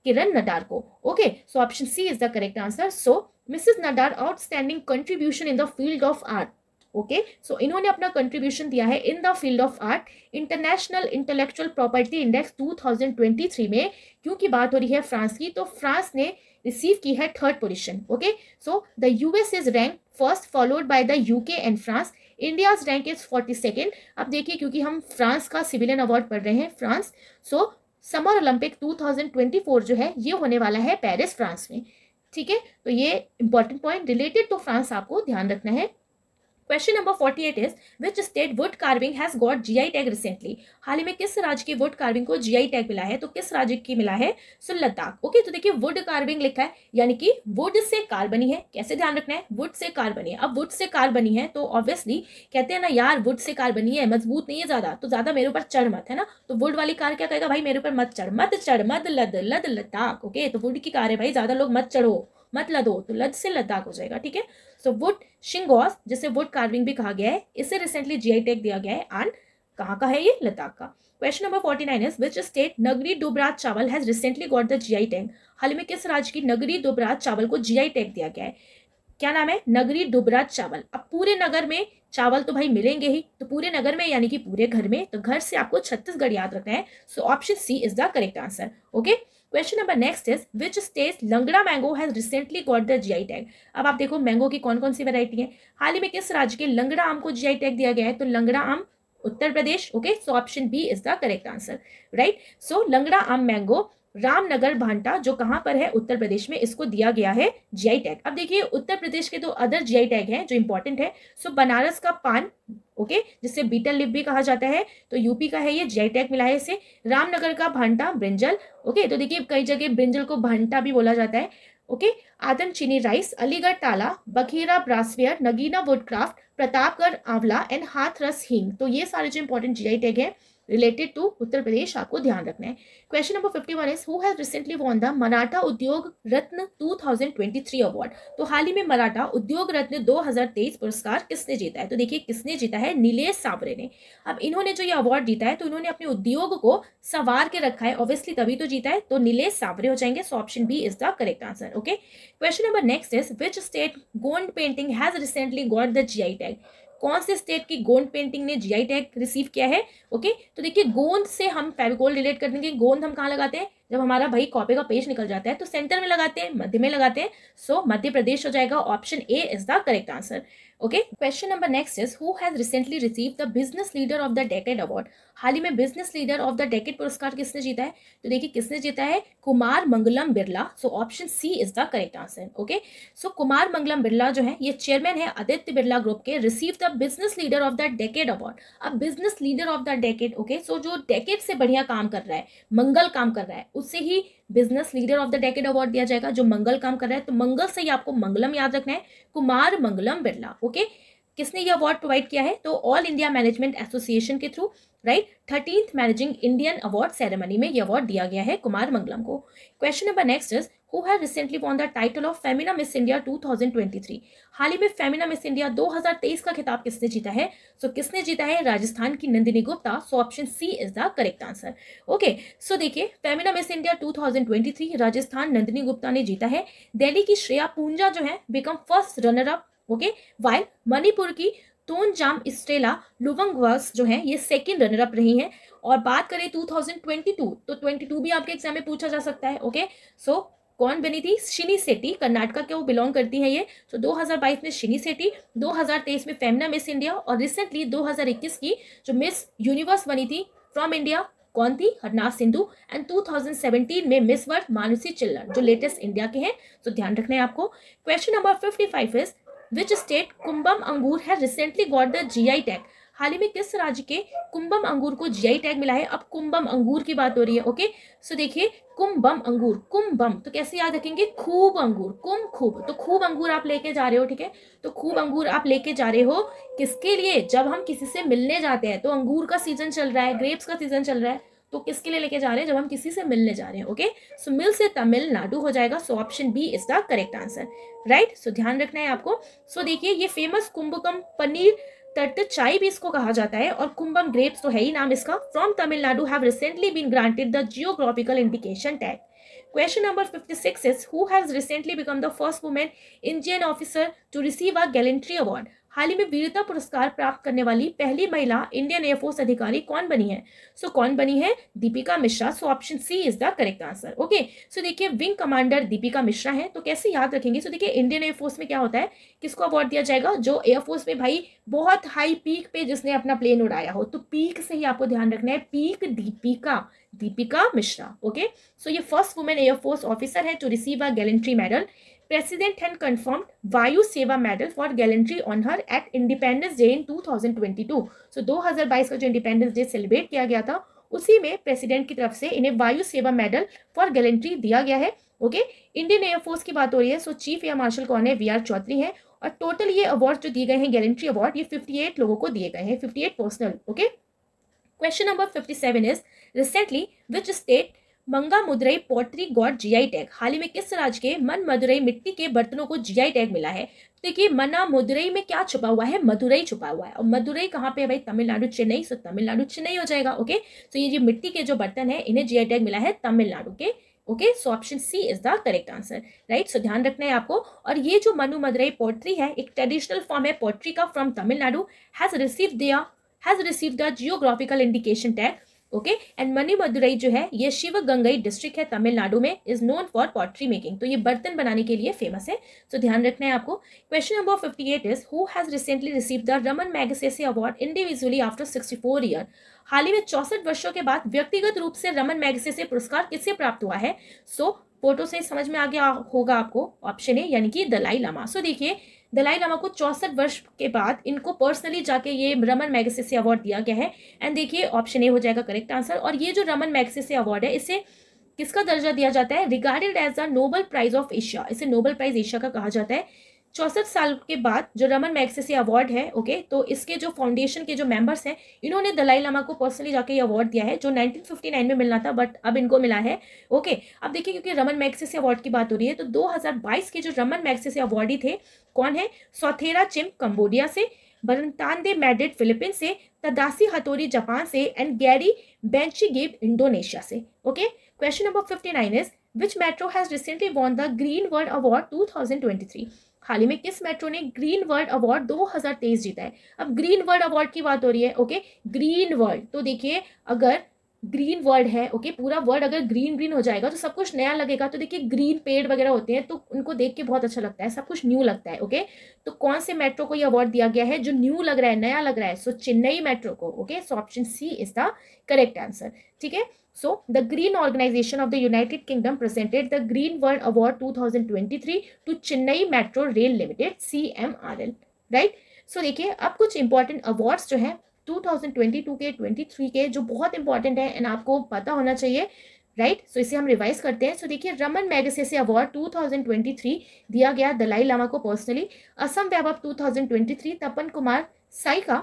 किरण नडार को। Okay, so option C is the correct answer. So Mrs Nadar outstanding contribution in the field of art. Okay, so इन्होंने अपना कंट्रीब्यूशन दिया है in the field of art international intellectual property index 2023 में। क्योंकि बात हो रही है फ्रांस की, तो फ्रांस ने रिसीव की है 3rd position. Okay, so the US is rank first followed by the UK and France. India's rank is 42nd। अब देखिए क्योंकि हम फ्रांस का सिविलियन अवार्ड पढ़ रहे हैं, फ्रांस, सो समर ओलंपिक 2024 जो है ये होने वाला है पेरिस फ्रांस में। ठीक है, तो ये important point related to France आपको ध्यान रखना है। Question number 48 is which state wood carving has got GI tag recently. हाल ही में किस राज्य की वुड कार्विंग को जीआई टैग मिला है, तो किस राज्य की मिला है, सो लद्दाख। ओके, तो देखिए वुड कार्विंग लिखा है यानी कि वुड से कार बनी है। कैसे ध्यान रखना है, वुड से कार बनी है। अब वुड से कार बनी है तो ऑब्वियसली कहते हैं ना यार वुड से कार बनी है, मजबूत नहीं है ज्यादा, तो ज्यादा मेरे ऊपर चढ़ मत, है ना। तो वुड वाली कार क्या कहेगा, भाई मेरे ऊपर मत चढ़, मत चढ़, मत लद, लद लद्दाख। ओके, तो वुड की कार है भाई, ज्यादा लोग मत चढ़ो, मत लदो, तो लद से लद्दाख हो जाएगा। ठीक है, सो वुड शिंगोस जिसे वुड कार्विंग भी कहा गया है, इसे रिसेंटली जीआई टैग दिया गया है। एंड कहाँ का है ये? लद्दाख का। Question number 49 is which state Nagri Dubraj chawal has recently got the GI tag? हाल में किस राज्य की नगरी दुबराज चावल को जीआई टैग दिया गया है? क्या नाम है? नगरी दुबराज चावल। अब पूरे नगर में चावल तो भाई मिलेंगे ही, तो पूरे नगर में यानी कि पूरे घर में, तो घर से आपको छत्तीसगढ़ याद रखना है। So option C is the correct answer. Okay, question number next is which state Langra mango has recently got the GI tag? अब आप देखो मैंगो की कौन कौन सी वैरायटी है। हाल ही में किस राज्य के लंगड़ा आम को जीआई टैग दिया गया है? तो लंगड़ा आम Uttar Pradesh. Okay, so option B is the correct answer, right. So Langra आम मैंगो रामनगर भांटा जो कहां पर है? उत्तर प्रदेश में, इसको दिया गया है जीआई टैग। अब देखिए उत्तर प्रदेश के दो अदर जीआई टैग हैं जो इंपॉर्टेंट है। सो बनारस का पान, ओके, जिसे बीटल लिप भी कहा जाता है, तो यूपी का है, ये जीआई टैग मिला है इसे। रामनगर का भांटा ब्रिंजल, ओके, तो देखिए कई जगह ब्रिंजल को भांटा भी बोला जाता है। ओके, आदम चीनी राइस, अलीगढ़ ताला, बखीरा ब्रासवेयर, नगीना वुडक्राफ्ट, प्रतापगढ़ आंवला एंड हाथरस हींग, तो ये सारे जो इंपॉर्टेंट जीआई टैग है रिलेटेड टू उत्तर प्रदेश, आपको ध्यान रखना है। Question number 51 is who has recently won the Maratha उद्योग रत्न 2023 अवार्ड? तो हाल ही में मराठा उद्योग रत्न 2023 पुरस्कार किसने जीता है? तो देखिए किसने जीता है? नीलेश सावरे ने। अब इन्होंने जो ये अवार्ड जीता है तो इन्होंने अपने उद्योग को संवार के रखा है, ऑब्वियसली तभी तो जीता है, तो नीलेश सावरे हो जाएंगे। So option B is the correct answer. Okay, question number next is which state Gond painting has recently got the GI tag? कौन से स्टेट की गोंद पेंटिंग ने जीआई टैग रिसीव किया है? ओके, तो देखिए गोंद से हम फेविकोल रिलेट कर देंगे। गोंद हम कहाँ लगाते हैं? जब हमारा भाई कॉपी का पेज निकल जाता है तो सेंटर में लगाते हैं, मध्य में लगाते हैं। सो मध्य प्रदेश हो जाएगा। Option A is the correct answer. Okay, question number next is who has recently receive the business leader of the decade award? हाल ही में business leader of the decade पुरस्कार किसने जीता है? तो देखिए किसने जीता है? Kumar Mangalam Birla. So option C is the correct answer. Okay, so Kumar Mangalam Birla जो है ये चेयरमैन है आदित्य बिरला ग्रुप के, receive the business leader of the decade award. अब business leader of the decade, okay, so जो डेकेड से बढ़िया काम कर रहा है, मंगल काम कर रहा है, उससे ही business leader of the decade award दिया जाएगा। जो मंगल काम कर रहा है, तो मंगल से ही आपको मंगलम याद रखना है, कुमार मंगलम बिरला। ओके, किसने ये अवार्ड प्रोवाइड किया है? तो ऑल इंडिया मैनेजमेंट एसोसिएशन के through, right. 13th managing Indian award ceremony में ये अवार्ड दिया गया है कुमार मंगलम को। Question number next is who has recently won the title of Femina miss India 2023? हाल ही में फेमिना मिस इंडिया 2023 का खिताब किसने जीता है? सो किसने जीता है? राजस्थान की Nandini Gupta. So option C is the correct answer. Okay, so देखिए Femina miss India 2023 Rajasthan Nandini Gupta ने जीता है। दिल्ली की श्रेया पूंजा जो है become first runner up. Okay, while Manipur की तोनजाम स्टेला लुवंगवास जो है ये सेकंड रनर अप रही हैं। और बात करें 2022, तो 22 भी आपके एग्जाम में पूछा जा सकता है। ओके, सो कौन बनी थी? शिनी सेठी, कर्नाटका के वो बिलोंग करती हैं ये। तो 2022 में शिनी सेठी, 2023 में फेमिना मिस इंडिया, और रिसेंटली 2021 की जो मिस यूनिवर्स बनी थी फ्रॉम इंडिया, कौन थी? हरनाथ सिंधु। एंड 2017 में मिस वर्ल्ड मानुषी चिल्लर जो लेटेस्ट इंडिया के हैं। तो ध्यान रखना है आपको। Question number 55 is which state Cumbum angoor has recently got the GI tag? हाल ही में किस राज्य के कुंभम अंगूर को जीआई टैग मिला है? अब कुंभम अंगूर की बात हो रही है। ओके, सो देखिए कुंभम अंगूर, कुंभम तो कैसे याद रखेंगे? खूब अंगूर, कुंभ खूब, तो खूब अंगूर आप लेके जा रहे हो, ठीक है। तो खूब अंगूर आप लेके जा रहे हो किसके लिए? जब हम किसी से मिलने जाते हैं, तो अंगूर का सीजन चल रहा है, ग्रेप्स का सीजन चल रहा है, तो किसके लिए लेके जा रहे हैं? जब हम किसी से मिलने जा रहे हैं। ओके, सो मिल से तमिलनाडु हो जाएगा। So option B is the correct answer, right. So ध्यान रखना है आपको। सो देखिए ये फेमस कुंभकम पनीर तट चाय भी इसको कहा जाता है, और कुंभम ग्रेप्स तो है ही नाम इसका, from Tamil Nadu have recently been granted the geographical indication tag. Question number 56 is who has recently become the first woman Indian officer to receive a gallantry award? हाल ही में वीरता पुरस्कार प्राप्त करने वाली पहली महिला इंडियन एयरफोर्स अधिकारी कौन बनी है? सो कौन बनी है? Deepika Mishra. So option C is the correct answer. Okay, so देखिए विंग कमांडर दीपिका मिश्रा है। तो कैसे याद रखेंगे? सो देखिए इंडियन एयरफोर्स में क्या होता है, किसको अवार्ड दिया जाएगा? जो एयरफोर्स में भाई बहुत हाई पीक पे जिसने अपना प्लेन उड़ाया हो, तो पीक से ही आपको ध्यान रखना है, पीक दीपिका मिश्रा। ओके, सो ये फर्स्ट वुमेन एयरफोर्स ऑफिसर है to receive a gallantry medal. President had confirmed Vayu Sena medal for gallantry on her at Independence Day in 2022। सो 2022 का जो इंडिपेंडेंस डे सेलिब्रेट किया गया था, उसी में प्रेसिडेंट की तरफ से इन्हें वायु सेवा मेडल फॉर गैलेंट्री दिया गया है। ओके, इंडियन एयरफोर्स की बात हो रही है। सो चीफ एयर मार्शल कौन है? वी.आर. चौधरी हैं। और टोटल ये अवार्ड जो दिए गए हैं गैलेंट्री अवार्ड, ये 58 लोगों को दिए गए हैं, 58 personal. Okay, question number 57 is recently which state मंगा मुदरई पॉटरी गॉट जीआई टैग। हाल ही में किस राज्य के मन मदुरई मिट्टी के बर्तनों को जीआई टैग मिला है? देखिए मना मुदुरई में क्या छुपा हुआ है? मदुरई छुपा हुआ है। और मदुरई कहाँ पे है भाई? तमिलनाडु, चेन्नई। सो तमिलनाडु चेन्नई हो जाएगा। ओके, तो ये जो मिट्टी के जो बर्तन है इन्हें जीआई टैग मिला है तमिलनाडु के। Okay, so option C is the correct answer, right. So ध्यान रखना है आपको। और ये जो मनु मदुरई पोट्री है एक ट्रेडिशनल फॉर्म है पोट्री का from Tamil Nadu, has received the geographical indication tag. Okay, and money Madurai जो है ये शिवगंगई डिस्ट्रिक्ट है तमिलनाडु में, is known for pottery making. तो ये बर्तन बनाने के लिए फेमस है। तो ध्यान रखना है आपको। Question number 58 is who has recently received the Raman Magsaysay award individually after 64 year. हाल ही में 64 वर्षों के बाद व्यक्तिगत रूप से रमन मैगसेसे पुरस्कार किससे प्राप्त हुआ है? सो फोटो से समझ में आ गया होगा आपको, ऑप्शन ए यानी कि दलाई लामा। सो देखिए दलाई लामा को 64 वर्ष के बाद इनको पर्सनली जाके ये रमन मैगसेसे अवार्ड दिया गया है। एंड देखिए ऑप्शन ए हो जाएगा करेक्ट आंसर। और ये जो रमन मैगसेसे अवार्ड है इसे किसका दर्जा दिया जाता है? Regarded as the Nobel prize of Asia. इसे नोबेल प्राइज एशिया का कहा जाता है। 64 साल के बाद जो रमन मैगसेसे अवार्ड है, ओके, तो इसके जो फाउंडेशन के जो मेंबर्स हैं इन्होंने दलाई लामा को पर्सनली जाके ये अवार्ड दिया है, जो 1959 में मिलना था बट अब इनको मिला है। ओके, अब देखिए क्योंकि रमन मैगसेसे अवार्ड की बात हो रही है तो 2022 के जो रमन मैगसेसे अवार्डी थे कौन है? सौथेरा चिम कंबोडिया से, बरंतांदे मैड्रिड फिलीपींस से, तदासी हथोरी जापान से एंड गैरी बेंचीगेब इंडोनेशिया से। Okay, question number 59 is which metro has recently won the green world award 2023। हाल ही में किस मेट्रो ने ग्रीन वर्ल्ड अवार्ड 2023 जीता है? अब ग्रीन वर्ल्ड अवार्ड की बात हो रही है। ओके, ग्रीन वर्ल्ड, तो देखिए अगर ग्रीन वर्ल्ड है, ओके, पूरा वर्ल्ड अगर ग्रीन ग्रीन हो जाएगा तो सब कुछ नया लगेगा। तो देखिए ग्रीन पेड़ वगैरह होते हैं तो उनको देख के बहुत अच्छा लगता है, सब कुछ न्यू लगता है। ओके, तो कौन से मेट्रो को ये अवार्ड दिया गया है जो न्यू लग रहा है, नया लग रहा है? सो चेन्नई मेट्रो को। Okay, so option C is the correct answer. ठीक है, so the Green Organization of the United Kingdom presented the Green World Award 2023 to Chennai Metro Rail Limited CMRL, right? so देखिए अब कुछ इंपॉर्टेंट अवार्ड्स जो हैं 2022 के 23 के जो बहुत इंपॉर्टेंट है एंड आपको पता होना चाहिए, राइट। सो इसे हम रिवाइज करते हैं। सो देखिए रमन मैगसेसे अवार्ड 2023 दिया गया दलाई लामा को personally. Assam Vaibhav 2023 Tapan Kumar Saikia.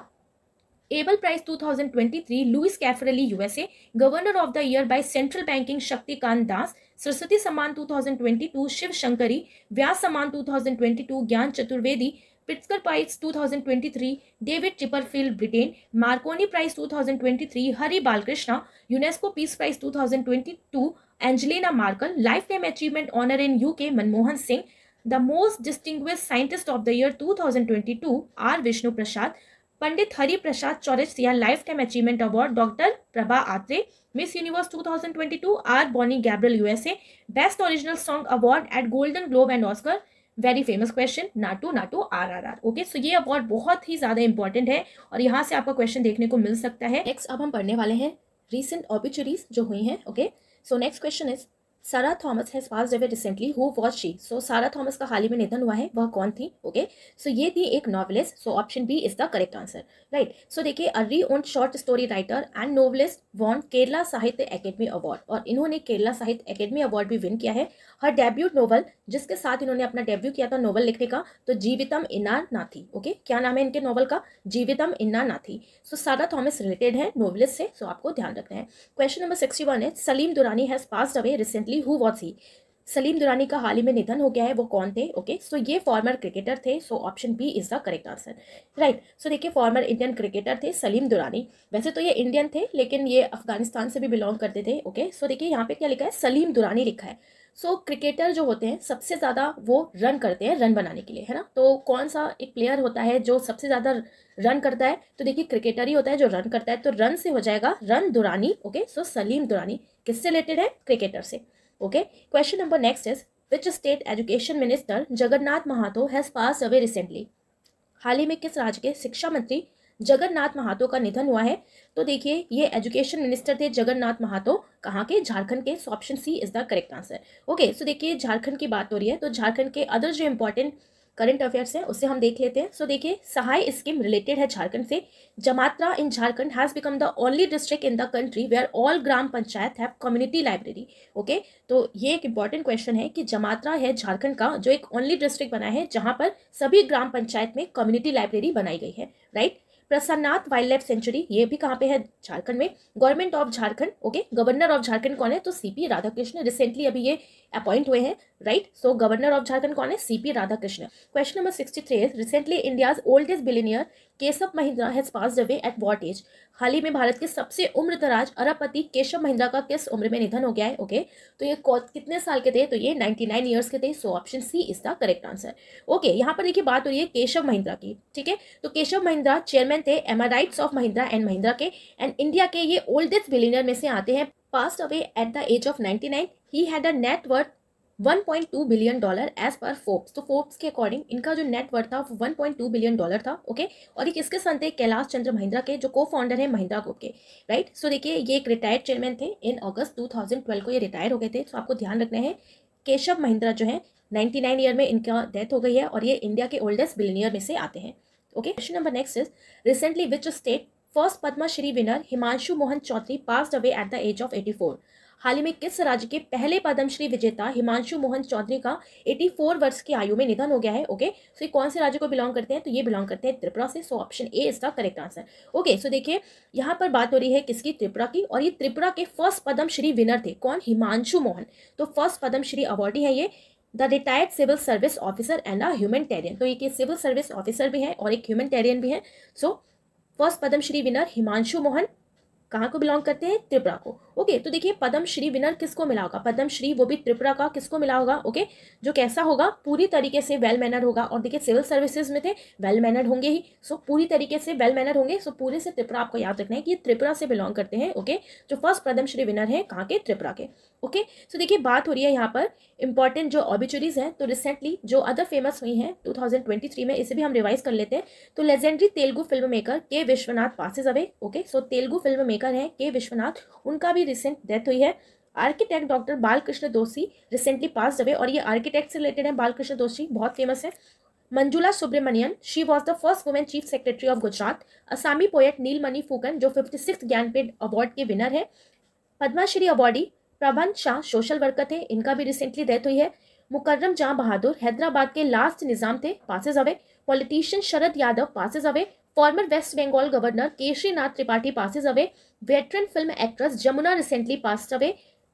Abel prize 2023 Luis Caffarelli USA. Governor of the year by central banking Shaktikanta Das. Saraswati Samman 2022 Shiv Shankari. Vyas Samman 2022 Gyan Chaturvedi. Pritzker prize 2023 David Chipperfield Britain. Marconi prize 2023 Hari Balakrishna. UNESCO peace prize 2022 Angelina Merkel. Life time achievement honour in UK Manmohan Singh. The most distinguished scientist of the year 2022 are Vishnu Prasad. Pandit Hari Prasad Chaurasia life time achievement award doctor Prabha Atre. Miss universe 2022 R Bonney Gabriel USA. Best original song award at golden globe and Oscar. Very famous question, Naatu Naatu RRR। Okay, so ये award बहुत ही ज्यादा important है और यहाँ से आपका question देखने को मिल सकता है। नेक्स्ट अब हम पढ़ने वाले हैं रीसेंट ऑबिचुरीज जो हुई हैं। Okay, so next question is Sara Thomas has passed away recently, who was she. So Sara Thomas का हाल ही में निधन हुआ है, वह कौन थी? ओके, सो ये थी एक novelist. So option B is the correct answer, right. So देखिए a renowned short story writer and novelist won Kerala Sahitya academy award, और इन्होंने केरला साहित्य एकेडमी अवार्ड भी विन किया है। हर डेब्यूट नोवेल जिसके साथ इन्होंने अपना डेब्यू किया था नोवेल लिखने का, तो जीवितम इन्ना नाथी। ओके, क्या नाम है इनके नोवेल का? जीवितम इन्ना नाथी। सो सारा थॉमस रिलेटेड है नोवेलिस्ट से, सो आपको ध्यान रखना है। क्वेश्चन नंबर 61 है Salim Durani has passed away recently, who was he. Salim Durani का हाल ही में निधन हो गया है, वो कौन थे? ओके, सो ये फॉर्मर क्रिकेटर थे। So option B is the correct answer, right. So देखिए फॉर्मर इंडियन क्रिकेटर थे सलीम दुरानी। वैसे तो ये इंडियन थे लेकिन ये अफगानिस्तान से भी बिलोंग करते थे। ओके, सो देखिए यहाँ पे क्या लिखा है? सलीम दुरानी लिखा है। सो क्रिकेटर जो होते हैं सबसे ज़्यादा वो रन करते हैं, रन बनाने के लिए, है ना। तो कौन सा एक प्लेयर होता है जो सबसे ज़्यादा रन करता है? तो देखिए क्रिकेटर ही होता है जो रन करता है, तो रन से हो जाएगा रन दुरानी। ओके, सो सलीम दुरानी किससे रिलेटेड है? क्रिकेटर से। Okay, question number next is which state education minister Jagarnath Mahto has passed away recently. हाल ही में किस राज्य के शिक्षा मंत्री जगन्नाथ महातो का निधन हुआ है? तो देखिए ये एजुकेशन मिनिस्टर थे जगन्नाथ महातो, कहाँ के? झारखंड के। So option C is the correct answer. Okay, so देखिए झारखंड की बात हो रही है तो झारखंड के अदर जो इंपॉर्टेंट करंट अफेयर्स है उससे हम देख लेते हैं। सो देखिए सहाय स्कीम रिलेटेड है झारखंड से। Jamtara in Jharkhand has become the only district in the country where all gram panchayat have community library. Okay, तो ये एक इंपॉर्टेंट क्वेश्चन है कि जमात्रा है झारखंड का जो एक ओनली डिस्ट्रिक्ट बना है जहां पर सभी ग्राम पंचायत में कम्युनिटी लाइब्रेरी बनाई गई है, राइट। प्रसन्नाथ वाइल्ड लाइफ सेंचुरी, ये भी कहाँ पे है, झारखंड में। Government of Jharkhand, okay, governor of Jharkhand कौन है, तो सीपी राधाकृष्ण, रिसेंटली अभी ये अपॉइंट हुए हैं, right. So governor of Jharkhand कौन है, CP Radhakrishnan. Question number 63 is recently India's oldest billionaire Keshub Mahindra has passed away at what age. हाल ही में भारत के सबसे उम्रदराज अरबपति केशव महिंद्रा का किस उम्र में निधन हो गया है, ओके। तो ये कितने साल के थे, तो ये 99 ईयर्स के थे। So option C is the correct answer, okay. यहाँ पर देखिए बात हो रही है केशव महिंद्रा की, ठीक है। तो केशव महिंद्रा चेयरमैन थे एमराइट्स ऑफ महिंद्रा एंड महिंद्रा के, एंड इंडिया के ये ओल्डेस्ट बिलियनियर में से आते हैं। Passed away at the age of 99। He had a net worth $1.2 billion as per Forbes. तो फोर्ब्स के अकॉर्डिंग इनका जो नेट वर्थ था वो $1.2 बिलियन था, ओके। और ये किसके सन थे, कैलाश चंद्र महिंद्रा के, जो को फाउंडर है महिंद्रा ग्रुप के, राइट। सो देखिए ये एक रिटायर्ड चेयरमैन थे, इन अगस्त 2012 को ये रिटायर हो गए थे। तो आपको ध्यान रखना है केशव महिंद्रा जो है 99 ईयर में इनका डेथ हो गई है, और ये इंडिया के ओल्डेस्ट बिलियनियर में से आते हैं, okay. Question number next is recently which state first Padma Shri winner Himanshu Mohan Chaudhary passed away at the age of 84। हाल ही में किस राज्य के पहले पद्मश्री विजेता हिमांशु मोहन चौधरी का 84 वर्ष की आयु में निधन हो गया है, ओके। सो ये कौन से राज्य को बिलोंग करते हैं, तो ये बिलोंग करते हैं त्रिपुरा से। So option A is the correct answer, okay. So देखिए यहाँ पर बात हो रही है किसकी, त्रिपुरा की, और ये त्रिपुरा के फर्स्ट पद्मश्री विनर थे, कौन, हिमांशु मोहन। तो फर्स्ट पद्मश्री अवार्डी है ये, the retired civil service officer and a humanitarian. तो ये सिविल सर्विस ऑफिसर भी है और एक ह्यूमैनिटेरियन भी है। So first Padma Shri winner Himanshu Mohan कहाँ को बिलोंग करते हैं, त्रिपुरा को, ओके। तो देखिए पद्मश्री विनर किसको मिला होगा, पद्मश्री वो भी त्रिपुरा का, किसको मिला होगा, ओके। जो कैसा होगा, पूरी तरीके से वेल मैनर होगा, और देखिए सिविल सर्विसेज में थे, वेल मैनर होंगे ही। सो पूरी तरीके से वेल मैनर होंगे। सो पूरे से त्रिपुरा आपको याद रखना है कि ये त्रिपुरा से बिलोंग करते हैं, ओके। जो फर्स्ट पद्मश्री विनर है कहाँ के, त्रिपुरा के, ओके। सो देखिए बात हो रही है यहाँ पर इंपॉर्टेंट जो ऑबिचुरीज हैं, तो रिसेंटली जो अदर फेमस हुई हैं 2023 में, इसे भी हम रिवाइज कर लेते हैं। तो लेजेंडरी तेलुगु फिल्म मेकर के विश्वनाथ पासेस अवे, ओके। सो तेलुगु फिल्म मेकर है के विश्वनाथ, उनका भी रिसेंट डेथ हुई है। आर्किटेक्ट डॉक्टर बालकृष्ण दोषी रिसेंटली पास्ड अवे, और ये आर्किटेक्ट से रिलेटेड है, बालकृष्ण दोषी बहुत फेमस है। Manjula Subramanian, she was the first women chief secretary of Gujarat. Asami poet Nilmani Phukan जो 56th ज्ञानपीठ अवार्ड के विनर है। पद्मश्री अवार्डी प्रबंध शाह सोशल वर्कर थे, इनका भी रिसेंटली डेथ हुई है। मुकर्रम जहां बहादुर हैदराबाद के लास्ट निजाम थे, passes away. Politician Sharad Yadav passes away. Former West Bengal governor Kesharinath Tripathi passes away. Veteran film actress Jamuna recently passed away.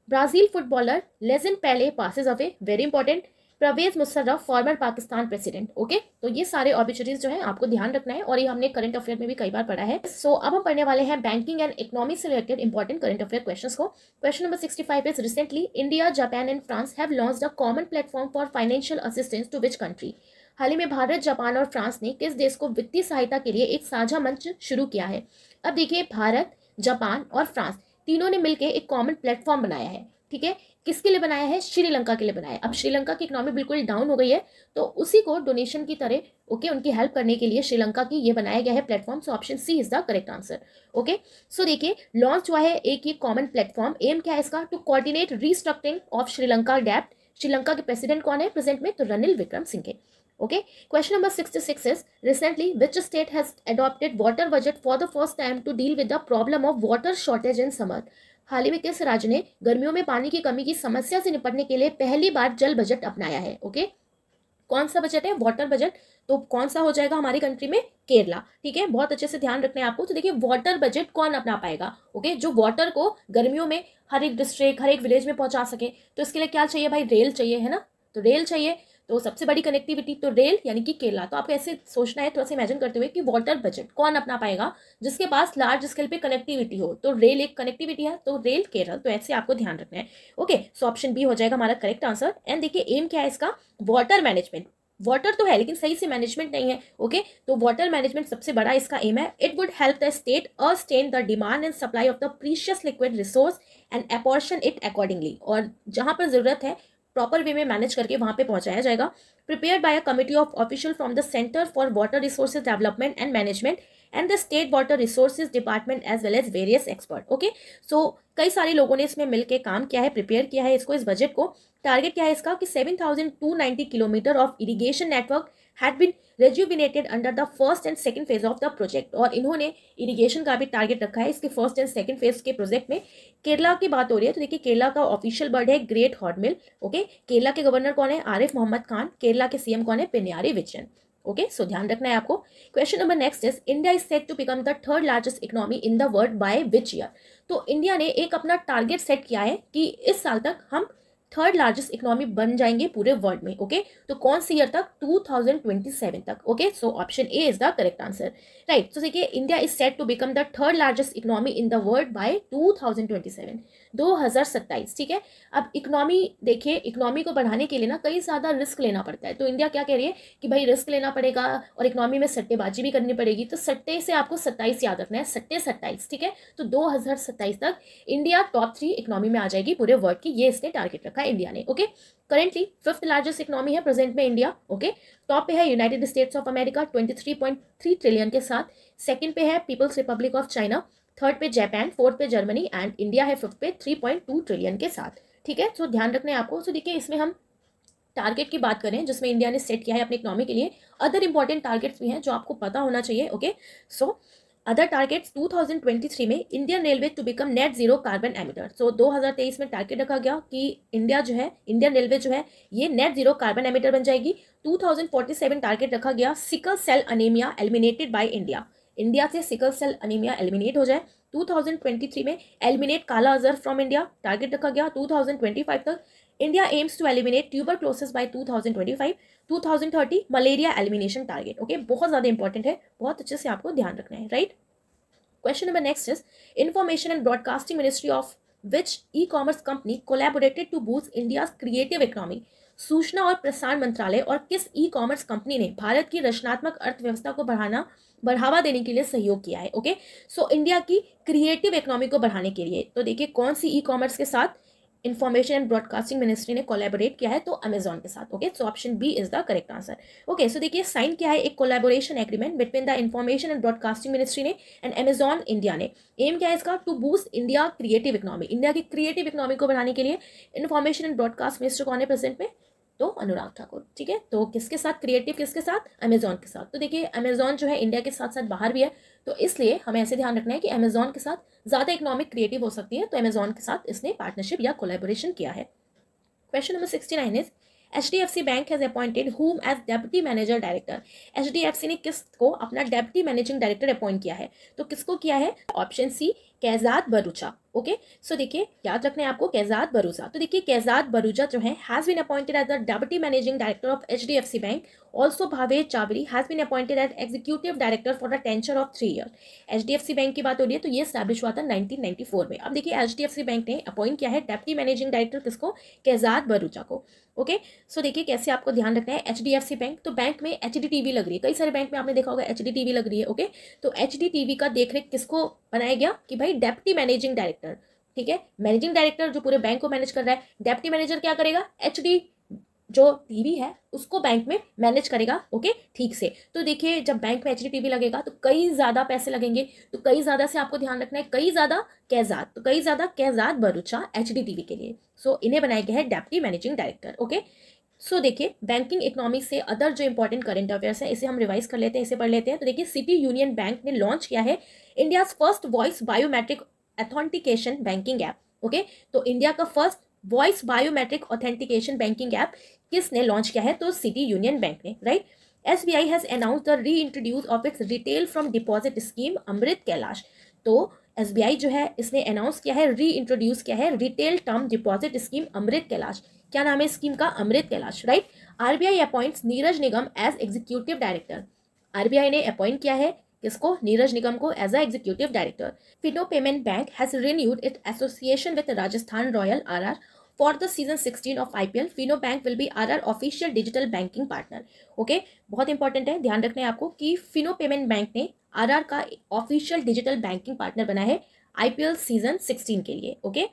Brazil footballer legend Pele passes away, very important. Pervez Musharraf former Pakistan president, okay. तो ये सारे ऑबिचुरीज जो है आपको ध्यान रखना है, और ये हमने करंट अफेयर में भी कई बार पढ़ा है। सो अब हम पढ़ने वाले हैं बैंकिंग एंड इकोनॉमी से related important current affair questions को। Question number 65 is recently India, Japan and France have launched a common platform for financial assistance to which country. हाल ही में भारत, जापान और फ्रांस ने किस देश को वित्तीय सहायता के लिए एक साझा मंच शुरू किया है। अब देखिए भारत, जापान और फ्रांस तीनों ने मिलकर एक कॉमन प्लेटफॉर्म बनाया है, ठीक है। किसके लिए बनाया है, श्रीलंका के लिए बनाया है। अब श्रीलंका की इकोनॉमी बिल्कुल डाउन हो गई है, तो उसी को डोनेशन की तरह, ओके, उनकी हेल्प करने के लिए श्रीलंका की ये बनाया गया है platform. So option C is the correct answer, okay. So देखिए लॉन्च हुआ है एक ये कॉमन प्लेटफॉर्म। एम क्या है इसका, to coordinate restructuring of Sri Lanka डेब्ट। श्रीलंका के प्रेसिडेंट कौन है प्रेजेंट में, तो Ranil Wickremesinghe, okay. Question number 66 is recently which state has adopted water budget for the first time to deal with the problem of water shortage in summer. हाल ही में किस राज्य ने गर्मियों में पानी की कमी की समस्या से निपटने के लिए पहली बार जल बजट अपनाया है, ओके। कौन सा बजट है, वाटर बजट। तो कौन सा हो जाएगा हमारी कंट्री में, केरला, ठीक है। बहुत अच्छे से ध्यान रखना है आपको। तो देखिए वाटर बजट कौन अपना पाएगा, ओके, जो वाटर को गर्मियों में हर एक डिस्ट्रिक्ट, हर एक विलेज में पहुंचा सके। तो इसके लिए क्या चाहिए भाई, रेल चाहिए, है ना। तो रेल चाहिए, तो सबसे बड़ी कनेक्टिविटी तो रेल यानी कि केरला। तो आपको ऐसे सोचना है, थोड़ा सा इमेजिन करते हुए कि वाटर बजट कौन अपना पाएगा, जिसके पास लार्ज स्केल पे कनेक्टिविटी हो। तो रेल एक कनेक्टिविटी है, तो रेल केरल। तो ऐसे आपको ध्यान रखना है, ओके। सो ऑप्शन बी हो जाएगा हमारा करेक्ट आंसर। एंड देखिए एम क्या है इसका, वाटर मैनेजमेंट। वाटर तो है लेकिन सही से मैनेजमेंट नहीं है, ओके। तो वाटर मैनेजमेंट सबसे बड़ा इसका एम है। It would help the state ascertain the demand and supply of the precious liquid resource and apportion it accordingly. और जहां पर जरूरत है प्रॉपर वे में मैनेज करके वहां पे पहुंचाया जाएगा। Prepared by a committee of official from the centre for water resources development and management and the state water resources department as well as various expert, okay. So कई सारे लोगों ने इसमें मिलकर काम किया है, प्रिपेयर किया है इसको, इस बजट को। टारगेट क्या है इसका कि 7,290 kilometre of irrigation network had been rejuvenated under the first and second phase of the project. और इन्होंने इरिगेशन का भी टारगेट रखा है इसके फर्स्ट एंड सेकंड फेज के प्रोजेक्ट में। केरला की बात हो रही है, तो देखिए केरला का ऑफिशियल बर्ड है ग्रेट हॉर्नबिल, ओके। केरला के गवर्नर कौन है, आरिफ मोहम्मद खान। केरला के सीएम कौन है, पिनाराई विजयन, ओके, सो ध्यान रखना है आपको। Question number next is India is set to become the third largest economy in the world by which year. तो इंडिया ने एक अपना टारगेट सेट किया है कि इस साल तक हम थर्ड लार्जेस्ट इकोनॉमी बन जाएंगे पूरे वर्ल्ड में। ओके, तो कौन सी ईयर तक? 2027 तक। Okay, so option A is the correct answer, right. तो देखिए India is set to become the third largest economy in the world by 2027, 2027, ठीक है। अब इकोनॉमी देखिए, इकोनॉमी को बढ़ाने के लिए ना कई ज्यादा रिस्क लेना पड़ता है, तो इंडिया क्या कह रही है कि भाई रिस्क लेना पड़ेगा और इकोनॉमी में सट्टेबाजी भी करनी पड़ेगी। तो सट्टे से आपको 27 याद रखना है, सट्टे 27, ठीक है। तो 2027 तक इंडिया टॉप 3 इकोनॉमी में आ जाएगी पूरे वर्ल्ड की, ये इसने टारगेट रखा है इंडिया ने। Okay, currently 5th largest economy है प्रेजेंट में इंडिया। ओके, टॉप पे है united states of America 23.3 trillion के साथ, सेकंड पे है people's republic of China, third पे जापान, फोर्थ पे जर्मनी एंड इंडिया है 5th पे 3.2 ट्रिलियन के साथ, ठीक है। तो ध्यान रखना है आपको। तो देखिए इसमें हम टारगेट की बात करें जिसमें इंडिया ने सेट किया है अपनी इकोनॉमी के लिए, अदर इंपॉर्टेंट टारगेट्स भी हैं जो आपको पता होना चाहिए। ओके, सो अदर टारगेट्स 2023 में Indian railway to become net zero carbon emitter. So 2023 में टारगेट रखा गया कि इंडिया जो है, इंडियन रेलवे जो है ये नेट जीरो कार्बन एमिटर बन जाएगी। 2047 टारगेट रखा गया sickle cell anaemia eliminated by India, India से सिकल सेल अनीमिया एलिमिनेट हो जाए। 2023 में एलिमिनेट काला अजहर फ्रॉम इंडिया टारगेट रखा गया। 2025 तक India aims to eliminate tuberculosis by 2025। 2030 malaria elimination target. Okay, बहुत ज्यादा इंपॉर्टेंट है, बहुत अच्छे से आपको ध्यान रखना है, right. Question number next is information and broadcasting ministry of which e commerce company collaborated to boost India's creative economy. सूचना और प्रसारण मंत्रालय और किस ई कॉमर्स कंपनी ने भारत की रचनात्मक अर्थव्यवस्था को बढ़ावा देने के लिए सहयोग किया है। ओके, सो इंडिया की क्रिएटिव इकोनॉमी को बढ़ाने के लिए, तो देखिए कौन सी ई कॉमर्स के साथ इंफॉर्मेशन एंड ब्रॉडकास्टिंग मिनिस्ट्री ने कोलैबोरेट किया है, तो अमेजॉन के साथ। Okay, so option B is the correct answer. Okay, so देखिए साइन किया है एक collaboration agreement between the information and broadcasting ministry ने एंड अमेजॉन इंडिया ने। एम क्या है इसका? To boost India creative economy, India की क्रिएटिव इकोनॉमी को बढ़ाने के लिए। इंफॉर्मेशन एंड ब्रॉडकास्ट मिनिस्टर कौन है प्रेजेंट में? तो अनुराग ठाकुर, ठीक है। तो किसके साथ क्रिएटिव, किसके साथ? अमेजॉन के साथ। तो देखिए अमेजॉन जो है इंडिया के साथ साथ बाहर भी है, तो इसलिए हमें ऐसे ध्यान रखना है कि अमेजॉन के साथ ज्यादा इकोनॉमिक क्रिएटिव हो सकती है, तो अमेजॉन के साथ इसने पार्टनरशिप या कोलैबोरेशन किया है। Question number 69 is HDFC bank has appointed whom as deputy manager director. HDFC ने किसको अपना डेप्यूटी मैनेजिंग डायरेक्टर अपॉइंट किया है? तो किसको किया है? Option C Kaizad Bharucha. Okay, so देखिए याद रखना है आपको कैजाद बरूचा। तो देखिए कैजाद बरूचा जो है has been appointed as the deputy managing director of HDFC bank. Also Bhavesh Chavari has been appointed as executive director for the tenure of 3 year. HDFC bank की बात हो रही है, तो ये स्टैब्लिश हुआ था 1994 में। अब देखिए HDFC बैंक ने अपॉइंट किया है डेप्यूटी मैनेजिंग डायरेक्टर किसको? कैजाद बरूचा को। ओके, सो देखिए कैसे आपको ध्यान रखना है। HDFC बैंक, तो बैंक में HDTV लग रही है, कई सारे बैंक में आपने देखा होगा HDTV लग रही है। ओके, तो HDTV का देखरेख किसको बनाया गया कि भाई डेप्यूटी मैनेजिंग डायरेक्टर, ठीक है। मैनेजिंग डायरेक्टर जो पूरे बैंक को मैनेज कर रहा है, डेप्यूटी मैनेजर क्या करेगा? HD जो टीवी है उसको बैंक में मैनेज करेगा। ओके, ठीक से। तो देखिए जब बैंक में HDTV लगेगा तो कई ज्यादा पैसे लगेंगे, तो कई ज्यादा से आपको ध्यान रखना है, कई ज्यादा कैजाद, तो कई ज्यादा कैजाद बरूचा HDTV के लिए। सो इन्हें बनाया गया है deputy managing director. Okay, so देखिए बैंकिंग इकोनॉमी से अदर जो इंपॉर्टेंट करंट अफेयर्स है इसे हम रिवाइज कर लेते हैं, इसे पढ़ लेते हैं। तो देखिए सिटी यूनियन बैंक ने लॉन्च किया है India first voice biometric authentication banking app. Okay, तो इंडिया का first voice biometric authentication banking app किसने लॉन्च किया है? तो सिटी यूनियन बैंक ने, right. SBI has announce the re introduce of its retail from deposit scheme Amrit Kalash. तो SBI जो है इसने अनाउंस किया है, री इंट्रोड्यूस किया है retail term deposit scheme Amrit Kalash. क्या नाम है स्कीम का? Amrit Kalash, right. RBI appoints Neeraj Nigam as executive director. RBI ने अपॉइंट किया है किसको? नीरज निगम को as a executive director. Fino payment bank has renewed its association with Rajasthan royal RR for the season 16 of IPL. Fino Bank will be RR official digital banking partner. Okay, बहुत important है, ध्यान रखना है आपको कि फिनो पेमेंट बैंक ने RR का official digital banking partner बना है IPL सीजन 16 के लिए। Okay,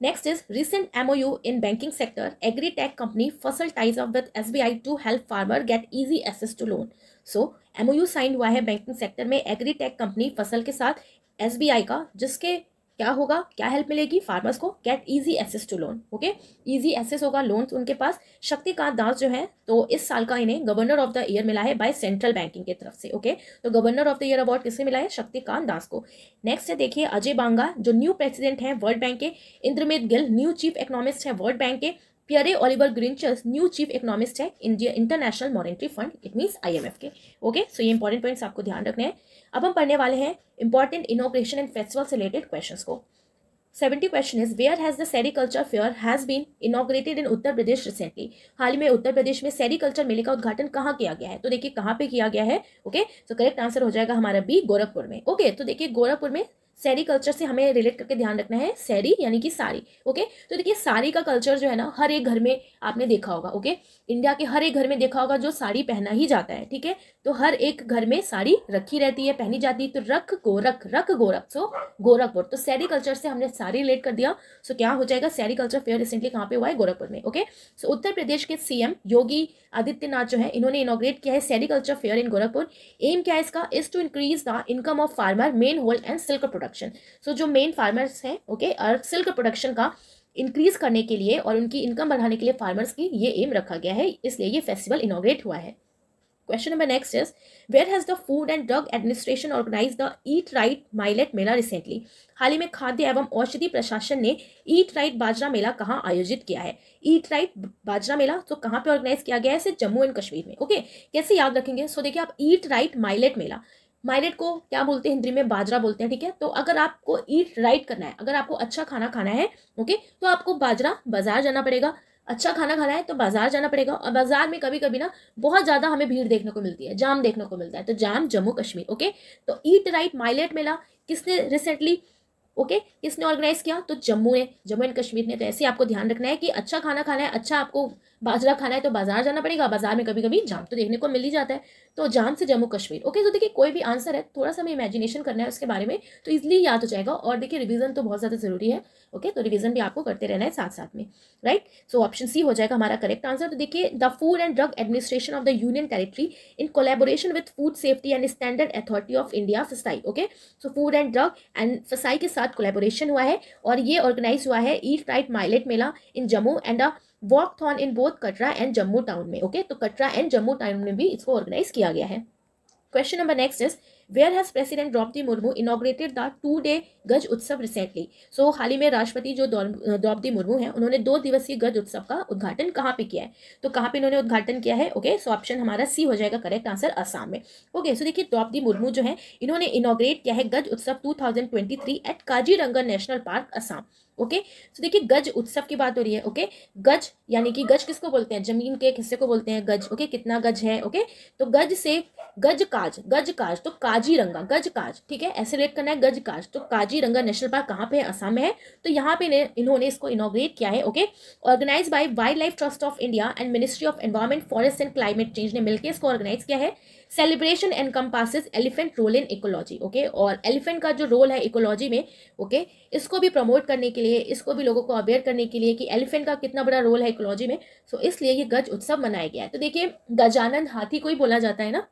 next is recent MOU in banking sector agri tech company Fasal ties up with SBI to help farmer get easy access to loan. So MOU sign हुआ है banking sector में agri tech company Fasal के साथ SBI का, जिसके क्या होगा, क्या हेल्प मिलेगी फार्मर्स को? Get easy access to loan. Okay, easy access होगा लोन उनके पास। शक्तिकांत दास जो है तो इस साल का इन्हें गवर्नर ऑफ द ईयर मिला है बाय सेंट्रल बैंकिंग की तरफ से। ओके, तो governor of the year award किससे मिला है? शक्तिकांत दास को। नेक्स्ट है देखिए अजय बांगा जो न्यू प्रेसिडेंट है वर्ल्ड बैंक के। Indermit Gill new chief economist है वर्ल्ड बैंक के। Pierre Olivier Gourinchas new chief economist है India international monetary fund, it means IMF के। ओके, सो ये इंपॉर्टेंट पॉइंट्स आपको ध्यान रखने हैं। अब हम पढ़ने वाले हैं इंपॉर्टेंट इनॉग्रेशन एंड फेस्टिवल से रिलेटेड क्वेश्चंस को। 70 question is where has the sericulture fair has been inaugurated in Uttar Pradesh recently. हाल ही में उत्तर प्रदेश में सेरिकल्चर मेले का उद्घाटन कहाँ किया गया है? तो देखिए कहाँ पे किया गया है। ओके, सो करेक्ट आंसर हो जाएगा हमारा बी, गोरखपुर में। ओके, तो देखिए गोरखपुर में सेरिकल्चर से हमें रिलेट करके ध्यान रखना है, सेरी यानी कि साड़ी। ओके, तो देखिए साड़ी का कल्चर जो है ना हर एक घर में आपने देखा होगा। ओके, इंडिया के हर एक घर में देखा होगा जो साड़ी पहना ही जाता है। ठीक है, तो हर एक घर में साड़ी रखी रहती है, पहनी जाती है। तो रख गोरख, रख गोरख, सो गोरखपुर। तो सेरिकल्चर से हमने साड़ी रिलेट कर दिया। सो क्या हो जाएगा, सेरिकल्चर फेयर रिसेंटली कहाँ पे हुआ है? गोरखपुर में। ओके, सो उत्तर प्रदेश के CM योगी आदित्यनाथ जो है इन्होंने इनॉग्रेट किया है sericulture fair in Gorakhpur. Aim क्या है इसका? Is to increase the income of farmer, main hold and silk production. So जो मेन फार्मर्स हैं, ओके, और सिल्क प्रोडक्शन का इंक्रीज करने के लिए और उनकी इनकम बढ़ाने के लिए फार्मर्स की ये एम रखा गया है, इसलिए ये फेस्टिवल इनॉग्रेट हुआ है। Question number next is where has the Food and Drug Administration organized the Eat Right Millet Mela recently? हाल ही में खाद्य एवं औषधि प्रशासन ने ईट राइट बाजरा मेला कहाँ आयोजित किया है? ईट राइट बाजरा मेला तो कहाँ पे ऑर्गेनाइज किया गया है? इसे जम्मू एंड कश्मीर में। ओके, कैसे याद रखेंगे? सो देखिए आप ईट राइट माइलेट मेला, माइलेट को क्या बोलते हैं हिंदी में? बाजरा बोलते हैं। ठीक है, तो अगर आपको ईट राइट करना है, अगर आपको अच्छा खाना खाना है, ओके, तो आपको बाजार जाना पड़ेगा। अच्छा खाना खाना है तो बाजार जाना पड़ेगा। और बाजार में कभी कभी ना बहुत ज़्यादा हमें भीड़ देखने को मिलती है, जाम देखने को मिलता है। तो जाम जम्मू कश्मीर। ओके, तो ईट राइट माइलेट मेला किसने रिसेंटली, ओके, किसने ऑर्गेनाइज किया? तो जम्मू एंड कश्मीर ने। तो ऐसे आपको ध्यान रखना है कि अच्छा खाना खाना है, अच्छा आपको बाजरा खाना है तो बाजार जाना पड़ेगा। बाजार में कभी कभी जाम तो देखने को मिल ही जाता है, तो जाम से जम्मू कश्मीर। ओके, तो देखिए कोई भी आंसर है थोड़ा सा हमें इमेजिनेशन करना है उसके बारे में, तो इजिली याद हो जाएगा। और देखिए रिवीजन तो बहुत ज़्यादा जरूरी है। ओके, तो रिवीजन भी आपको करते रहना है साथ साथ में, राइट। सो ऑप्शन सी हो जाएगा हमारा करेक्ट आंसर। तो देखिए the food and drug administration of the union territory in collaboration with food safety and standard authority of India FSSAI। Okay, so food and drug and FSSAI के साथ collaboration हुआ है और ये ऑर्गेनाइज हुआ है eat right millet mela in Jammu and a walkathon in both Katra and Jammu town में। Okay, तो कटरा एंड जम्मू टाउन में भी इसको ऑर्गेनाइज किया गया है। Question number next is where has President Draupadi Murmu inaugurated the 2-day गज उत्सव recently? So हाल ही में राष्ट्रपति जो द्रौपदी मुर्मू हैं उन्होंने 2 दिवसीय गज उत्सव का उद्घाटन कहाँ पे किया है? तो कहाँ पे इन्होंने उद्घाटन किया है? ओके, सो ऑप्शन हमारा सी हो जाएगा करेक्ट आंसर, असम में। ओके, सो देखिए द्रौपदी मुर्मू जो है इन्होंने इनॉग्रेट किया है Gaj Utsav 2023 at Kaziranga national park Assam. Okay, तो देखिए गज उत्सव की बात हो रही है। ओके, गज यानी कि गज किसको बोलते हैं? जमीन के एक हिस्से को बोलते हैं गज। ओके, कितना गज है? ओके, तो गज से गज काज तो काजीरंगा गज काज। ठीक है, ऐसे रिलेट करना है गज काज। तो काजीरंगा नेशनल पार्क कहाँ पे है? असम में है। तो यहाँ पे इन्होंने इसको इनॉग्रेट किया है। Okay, organise by wild life trust of India and ministry of environment forest and climate change ने मिलकर इसको ऑर्गेनाइज किया है। Celebration encompasses elephant role in ecology. Okay, और एलिफेंट का जो रोल है इकोलॉजी में, ओके, इसको भी प्रमोट करने के लिए, इसको भी लोगों को अवेयर करने के लिए कि एलिफेंट का कितना बड़ा रोल है इकोलॉजी में, सो इसलिए ये गज उत्सव मनाया गया है। तो देखिए गजानन हाथी को ही बोला जाता है ना।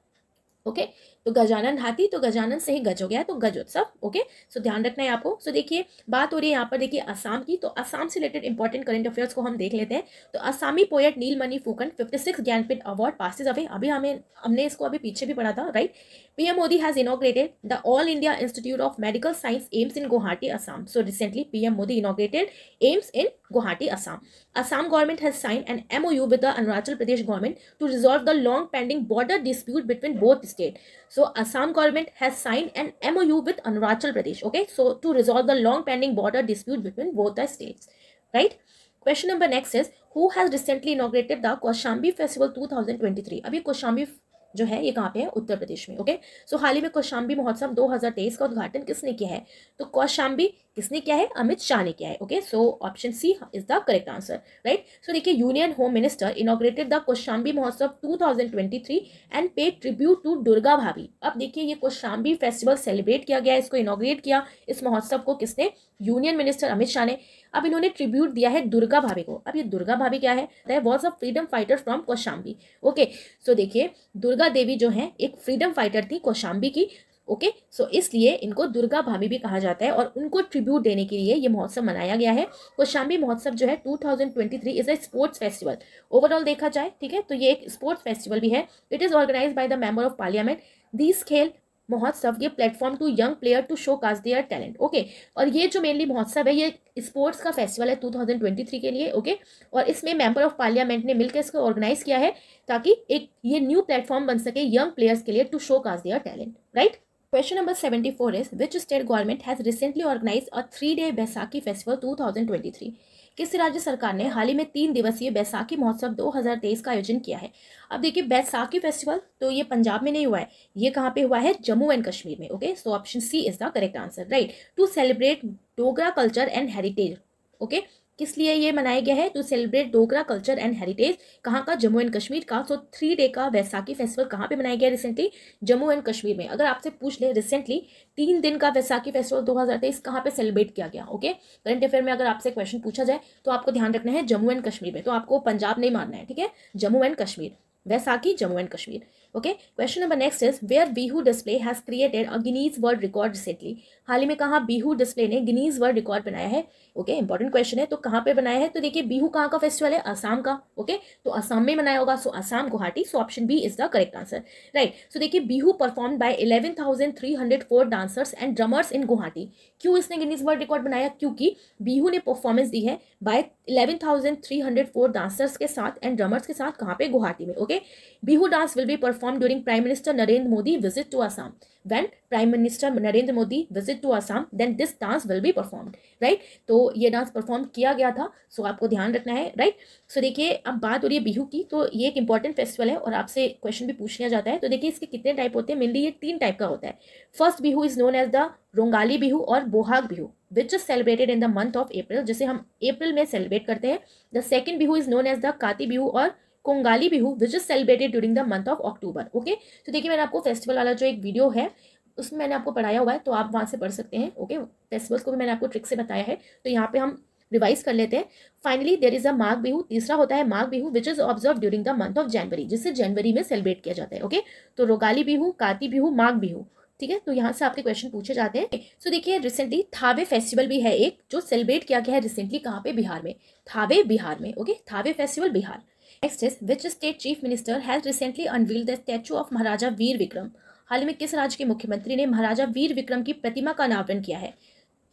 ओके, तो गजानन हाथी, तो गजानन से ही गज हो गया है, तो गज उत्सव। ओके, सो ध्यान रखना है आपको। सो देखिए बात हो रही है यहाँ पर देखिए असम की, तो असम से रिलेटेड इंपॉर्टेंट करंट अफेयर्स को हम देख लेते हैं। तो असमी poet Nilmani Phukan 56 Jnanpith award passes away. अभी हमने इसको अभी पीछे भी पढ़ा था, right. PM Modi has inaugurated the All India Institute of Medical Science AIMS in Guwahati, Assam. So recently PM Modi inaugurated AIMS in Guwahati, Assam. Assam government has signed an MOU with the Arunachal Pradesh government to resolve the long pending border dispute between both states. So Assam government has signed an MOU with Arunachal Pradesh, okay, so to resolve the long pending border dispute between both the states, right. Question number next is who has recently inaugurated the Kaushambi Festival 2023? अभी कौशाम्बी जो है ये कहाँ पे है? उत्तर प्रदेश में। Okay, so हाल ही में कौशाम्बी महोत्सव 2023 का उद्घाटन किसने किया है? तो कौशाम्बी किसने किया है? अमित शाह ने किया है। Okay, so option C is the correct answer, right. So देखिए union home minister inaugurated the Kaushambi Mahotsav 2023 and पे ट्रिब्यूट टू दुर्गा भाभी। अब देखिए ये कौशाम्बी फेस्टिवल सेलिब्रेट किया गया, इसको इनॉग्रेट किया इस महोत्सव को किसने? यूनियन मिनिस्टर अमित शाह ने। अब इन्होंने ट्रिब्यूट दिया है दुर्गा भाभी को। अब ये दुर्गा भाभी क्या है? That was a freedom fighter from Kaushambi. Okay, so देखिए दुर्गा देवी जो है एक फ्रीडम फाइटर थी कौशाम्बी की। ओके, सो इसलिए इनको दुर्गा भाभी भी कहा जाता है और उनको ट्रिब्यूट देने के लिए ये महोत्सव मनाया गया है। कौशाम्बी महोत्सव जो है 2023 is a sports festival. Overall देखा जाए, ठीक है, तो ये एक स्पोर्ट्स फेस्टिवल भी है। It is organise by the member of parliament. These Khel Mahotsav ये platform to young player to showcase their talent. Okay, और ये जो मेनली महोत्सव है ये स्पोर्ट्स का फेस्टिवल है 2023 के लिए। ओके, और इसमें मेंबर ऑफ पार्लियामेंट ने मिलकर इसको ऑर्गेनाइज किया है ताकि एक ये न्यू प्लेटफॉर्म बन सके यंग प्लेयर्स के लिए to showcase their talent, right. Question number 74 is which state government has recently organized a 3-day Baisakhi festival 2023? किस राज्य सरकार ने हाल ही में 3 दिवसीय बैसाखी महोत्सव 2023 का आयोजन किया है? अब देखिए बैसाखी फेस्टिवल तो ये पंजाब में नहीं हुआ है, ये कहाँ पे हुआ है? जम्मू एंड कश्मीर में। Okay, so option C is the correct answer, right. To celebrate Dogra culture and heritage. Okay, किस लिए ये मनाया गया है? To celebrate Dogra culture and heritage. कहाँ का? जम्मू एंड कश्मीर का। सो 3 डे का वैसाखी फेस्टिवल कहाँ पे मनाया गया रिसेंटली? जम्मू एंड कश्मीर में। अगर आपसे पूछ ले रिसेंटली 3 दिन का वैसाखी फेस्टिवल 2023 कहाँ पे सेलिब्रेट किया गया? ओके, करंट अफेयर में अगर आपसे क्वेश्चन पूछा जाए तो आपको ध्यान रखना है जम्मू एंड कश्मीर में, तो आपको पंजाब नहीं मानना है, ठीक है। Jammu and Kashmir, Vaisakhi Jammu and Kashmir. Okay, question number next is where Bihu display has created a Guinness world record recently. हाल ही में कहाँ बिहू डिस्प्ले ने गिनीज वर्ल्ड रिकॉर्ड बनाया है? ओके, इंपॉर्टेंट क्वेश्चन है, तो कहाँ पे बनाया है? तो देखिए बिहू कहाँ का फेस्टिवल है? असम का। ओके, तो असम में मनाया होगा, so Assam Guwahati. So option B is the correct answer, right. So देखिए Bihu perform by 11,304 dancers and drummers in Guwahati. क्यों इसने गिनीज वर्ल्ड रिकॉर्ड बनाया? क्योंकि बिहू ने परफॉर्मेंस दी है बाय 11,304 डांसर्स के साथ एंड ड्रमर्स के साथ, कहाँ पे? गुवाहाटी में। Okay, Bihu dance will be perform during prime minister Narendra Modi visit to Assam. When Prime Minister Narendra Modi visit to Assam, then this dance will be performed, right? तो ये डांस परफॉर्म किया गया था, सो आपको ध्यान रखना है, राइट। सो देखिए अब बात हो रही है बिहू की, तो ये एक इंपॉर्टेंट फेस्टिवल है और आपसे क्वेश्चन भी पूछ लिया जाता है। तो देखिए इसके कितने टाइप होते हैं? मेनली ये 3 टाइप का होता है। First Bihu is known as the Rongali Bihu और Bohag Bihu which is celebrated in the month of April, जिसे हम अप्रैल में सेलिब्रेट करते हैं। The second Bihu is known as the Kati Bihu और Kongali Bihu which is celebrated during the month of October. Okay, तो देखिए मैंने आपको फेस्टिवल वाला जो एक वीडियो है उसमें मैंने आपको पढ़ाया हुआ है, तो आप वहाँ से पढ़ सकते हैं। ओके, फेस्टिवल्स को भी मैंने आपको ट्रिक से बताया है, तो यहाँ पे हम रिवाइज कर लेते हैं। Finally there is a Magh Bihu, तीसरा होता है Magh Bihu which is observe during the month of January, जिसे जनवरी में सेलिब्रेट किया जाता है। ओके, तो रोगाली बिहू, काती बिहू, माघ बिहू, ठीक है। तो यहाँ से आपके क्वेश्चन पूछे जाते हैं। सो देखिए रिसेंटली थावे फेस्टिवल भी है एक जो सेलिब्रेट किया गया है रिसेंटली, कहाँ पे? बिहार में। थावे बिहार में। Okay, Thawe festival Bihar. Next is which state chief minister has recently unveiled the statue of Maharaja Vir Vikram. हाल ही में किस राज्य के मुख्यमंत्री ने महाराजा वीर विक्रम की प्रतिमा का अनावरण किया है?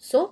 सो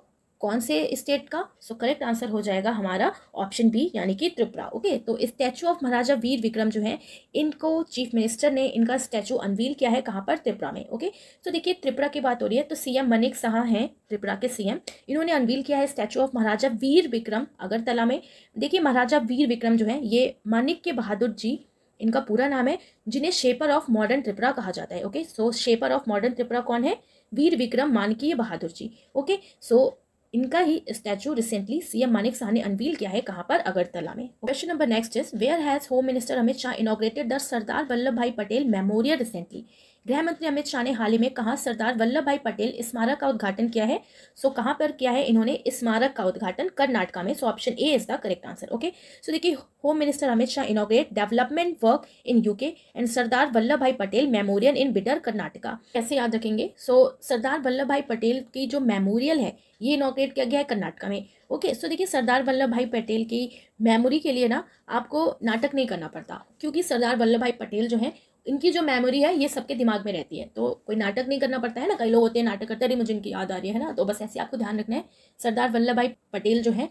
कौन से स्टेट का? सो करेक्ट आंसर हो जाएगा हमारा ऑप्शन बी, यानी कि त्रिपुरा। ओके, तो स्टैचू ऑफ महाराजा वीर विक्रम जो है इनको चीफ मिनिस्टर ने इनका स्टैचू अनवील किया है, कहाँ पर? त्रिपुरा में। ओके, तो देखिए त्रिपुरा की बात हो रही है, तो सीएम मनिक साहा हैं त्रिपुरा के सीएम, इन्होंने अनवील किया है स्टैचू ऑफ महाराजा वीर विक्रम अगरतला में। देखिए महाराजा वीर विक्रम जो है ये मानिक के बहादुर जी इनका पूरा नाम है, जिन्हें शेपर ऑफ मॉडर्न त्रिपुरा कहा जाता है। Okay, so shaper of modern Tripura कौन है? वीर विक्रम मानकीय बहादुर जी। ओके, सो इनका ही statue recently CM Manik Saha ने अनवील किया है, कहाँ पर? अगरतला में। Question number next is where has home minister Amit Shah inaugurated the Sardar Vallabhbhai Patel memorial recently. गृह मंत्री अमित शाह ने हाल ही में कहाँ सरदार वल्लभ भाई पटेल स्मारक का उद्घाटन किया है? सो कहाँ पर किया है इन्होंने स्मारक का उद्घाटन? कर्नाटका में। So option A is the correct answer. Okay, so देखिए home minister Amit Shah inaugurate development work in UK and Sardar Vallabhbhai Patel memorial in Bidar Karnataka. कैसे याद रखेंगे? सो सरदार वल्लभ भाई पटेल की जो मेमोरियल है ये इनॉग्रेट किया गया है कर्नाटका में। ओके, सो देखिए सरदार वल्लभ भाई पटेल की मेमोरी के लिए ना आपको नाटक नहीं करना पड़ता, क्योंकि सरदार वल्लभ भाई पटेल जो है इनकी जो मेमोरी है ये सबके दिमाग में रहती है, तो कोई नाटक नहीं करना पड़ता है ना। कई लोग होते हैं नाटक करते हैं, मुझे इनकी याद आ रही है ना, तो बस ऐसे आपको ध्यान रखना है। सरदार वल्लभ भाई पटेल जो है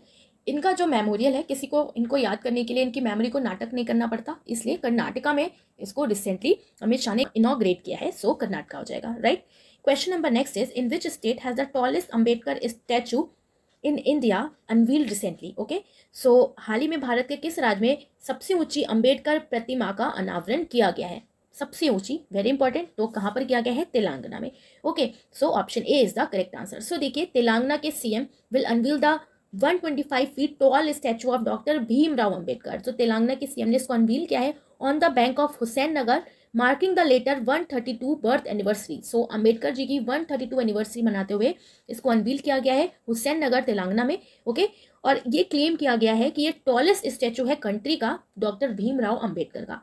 इनका जो मेमोरियल है, किसी को इनको याद करने के लिए इनकी मेमोरी को नाटक नहीं करना पड़ता, इसलिए कर्नाटका में इसको रिसेंटली अमित शाह ने इनॉग्रेट किया है। सो कर्नाटका हो जाएगा, right. Question number next is in which state has the tallest Ambedkar statue in India unveiled recently. Okay, so हाल ही में भारत के किस राज्य में सबसे ऊंची अम्बेडकर प्रतिमा का अनावरण किया गया है? सबसे ऊंची, वेरी इंपॉर्टेंट, तो कहाँ पर किया गया है? तेलंगाना में। Okay, so option A is the correct answer. So देखिए तेलंगाना के CM will unveil the 125 feet tall statue of doctor Bhimrao Ambedkar. तो तेलंगाना के सीएम ने इसको अनवील किया है on the bank of Hussain Nagar, marking the letter 132 birth anniversary. So Ambedkar ji की 132 एनिवर्सरी मनाते हुए इसको अनवील किया गया है हुसैन नगर तेलंगाना में। ओके, और ये क्लेम किया गया है कि ये टॉलेस्ट स्टैचू है कंट्री का डॉक्टर भीमराव अंबेडकर का।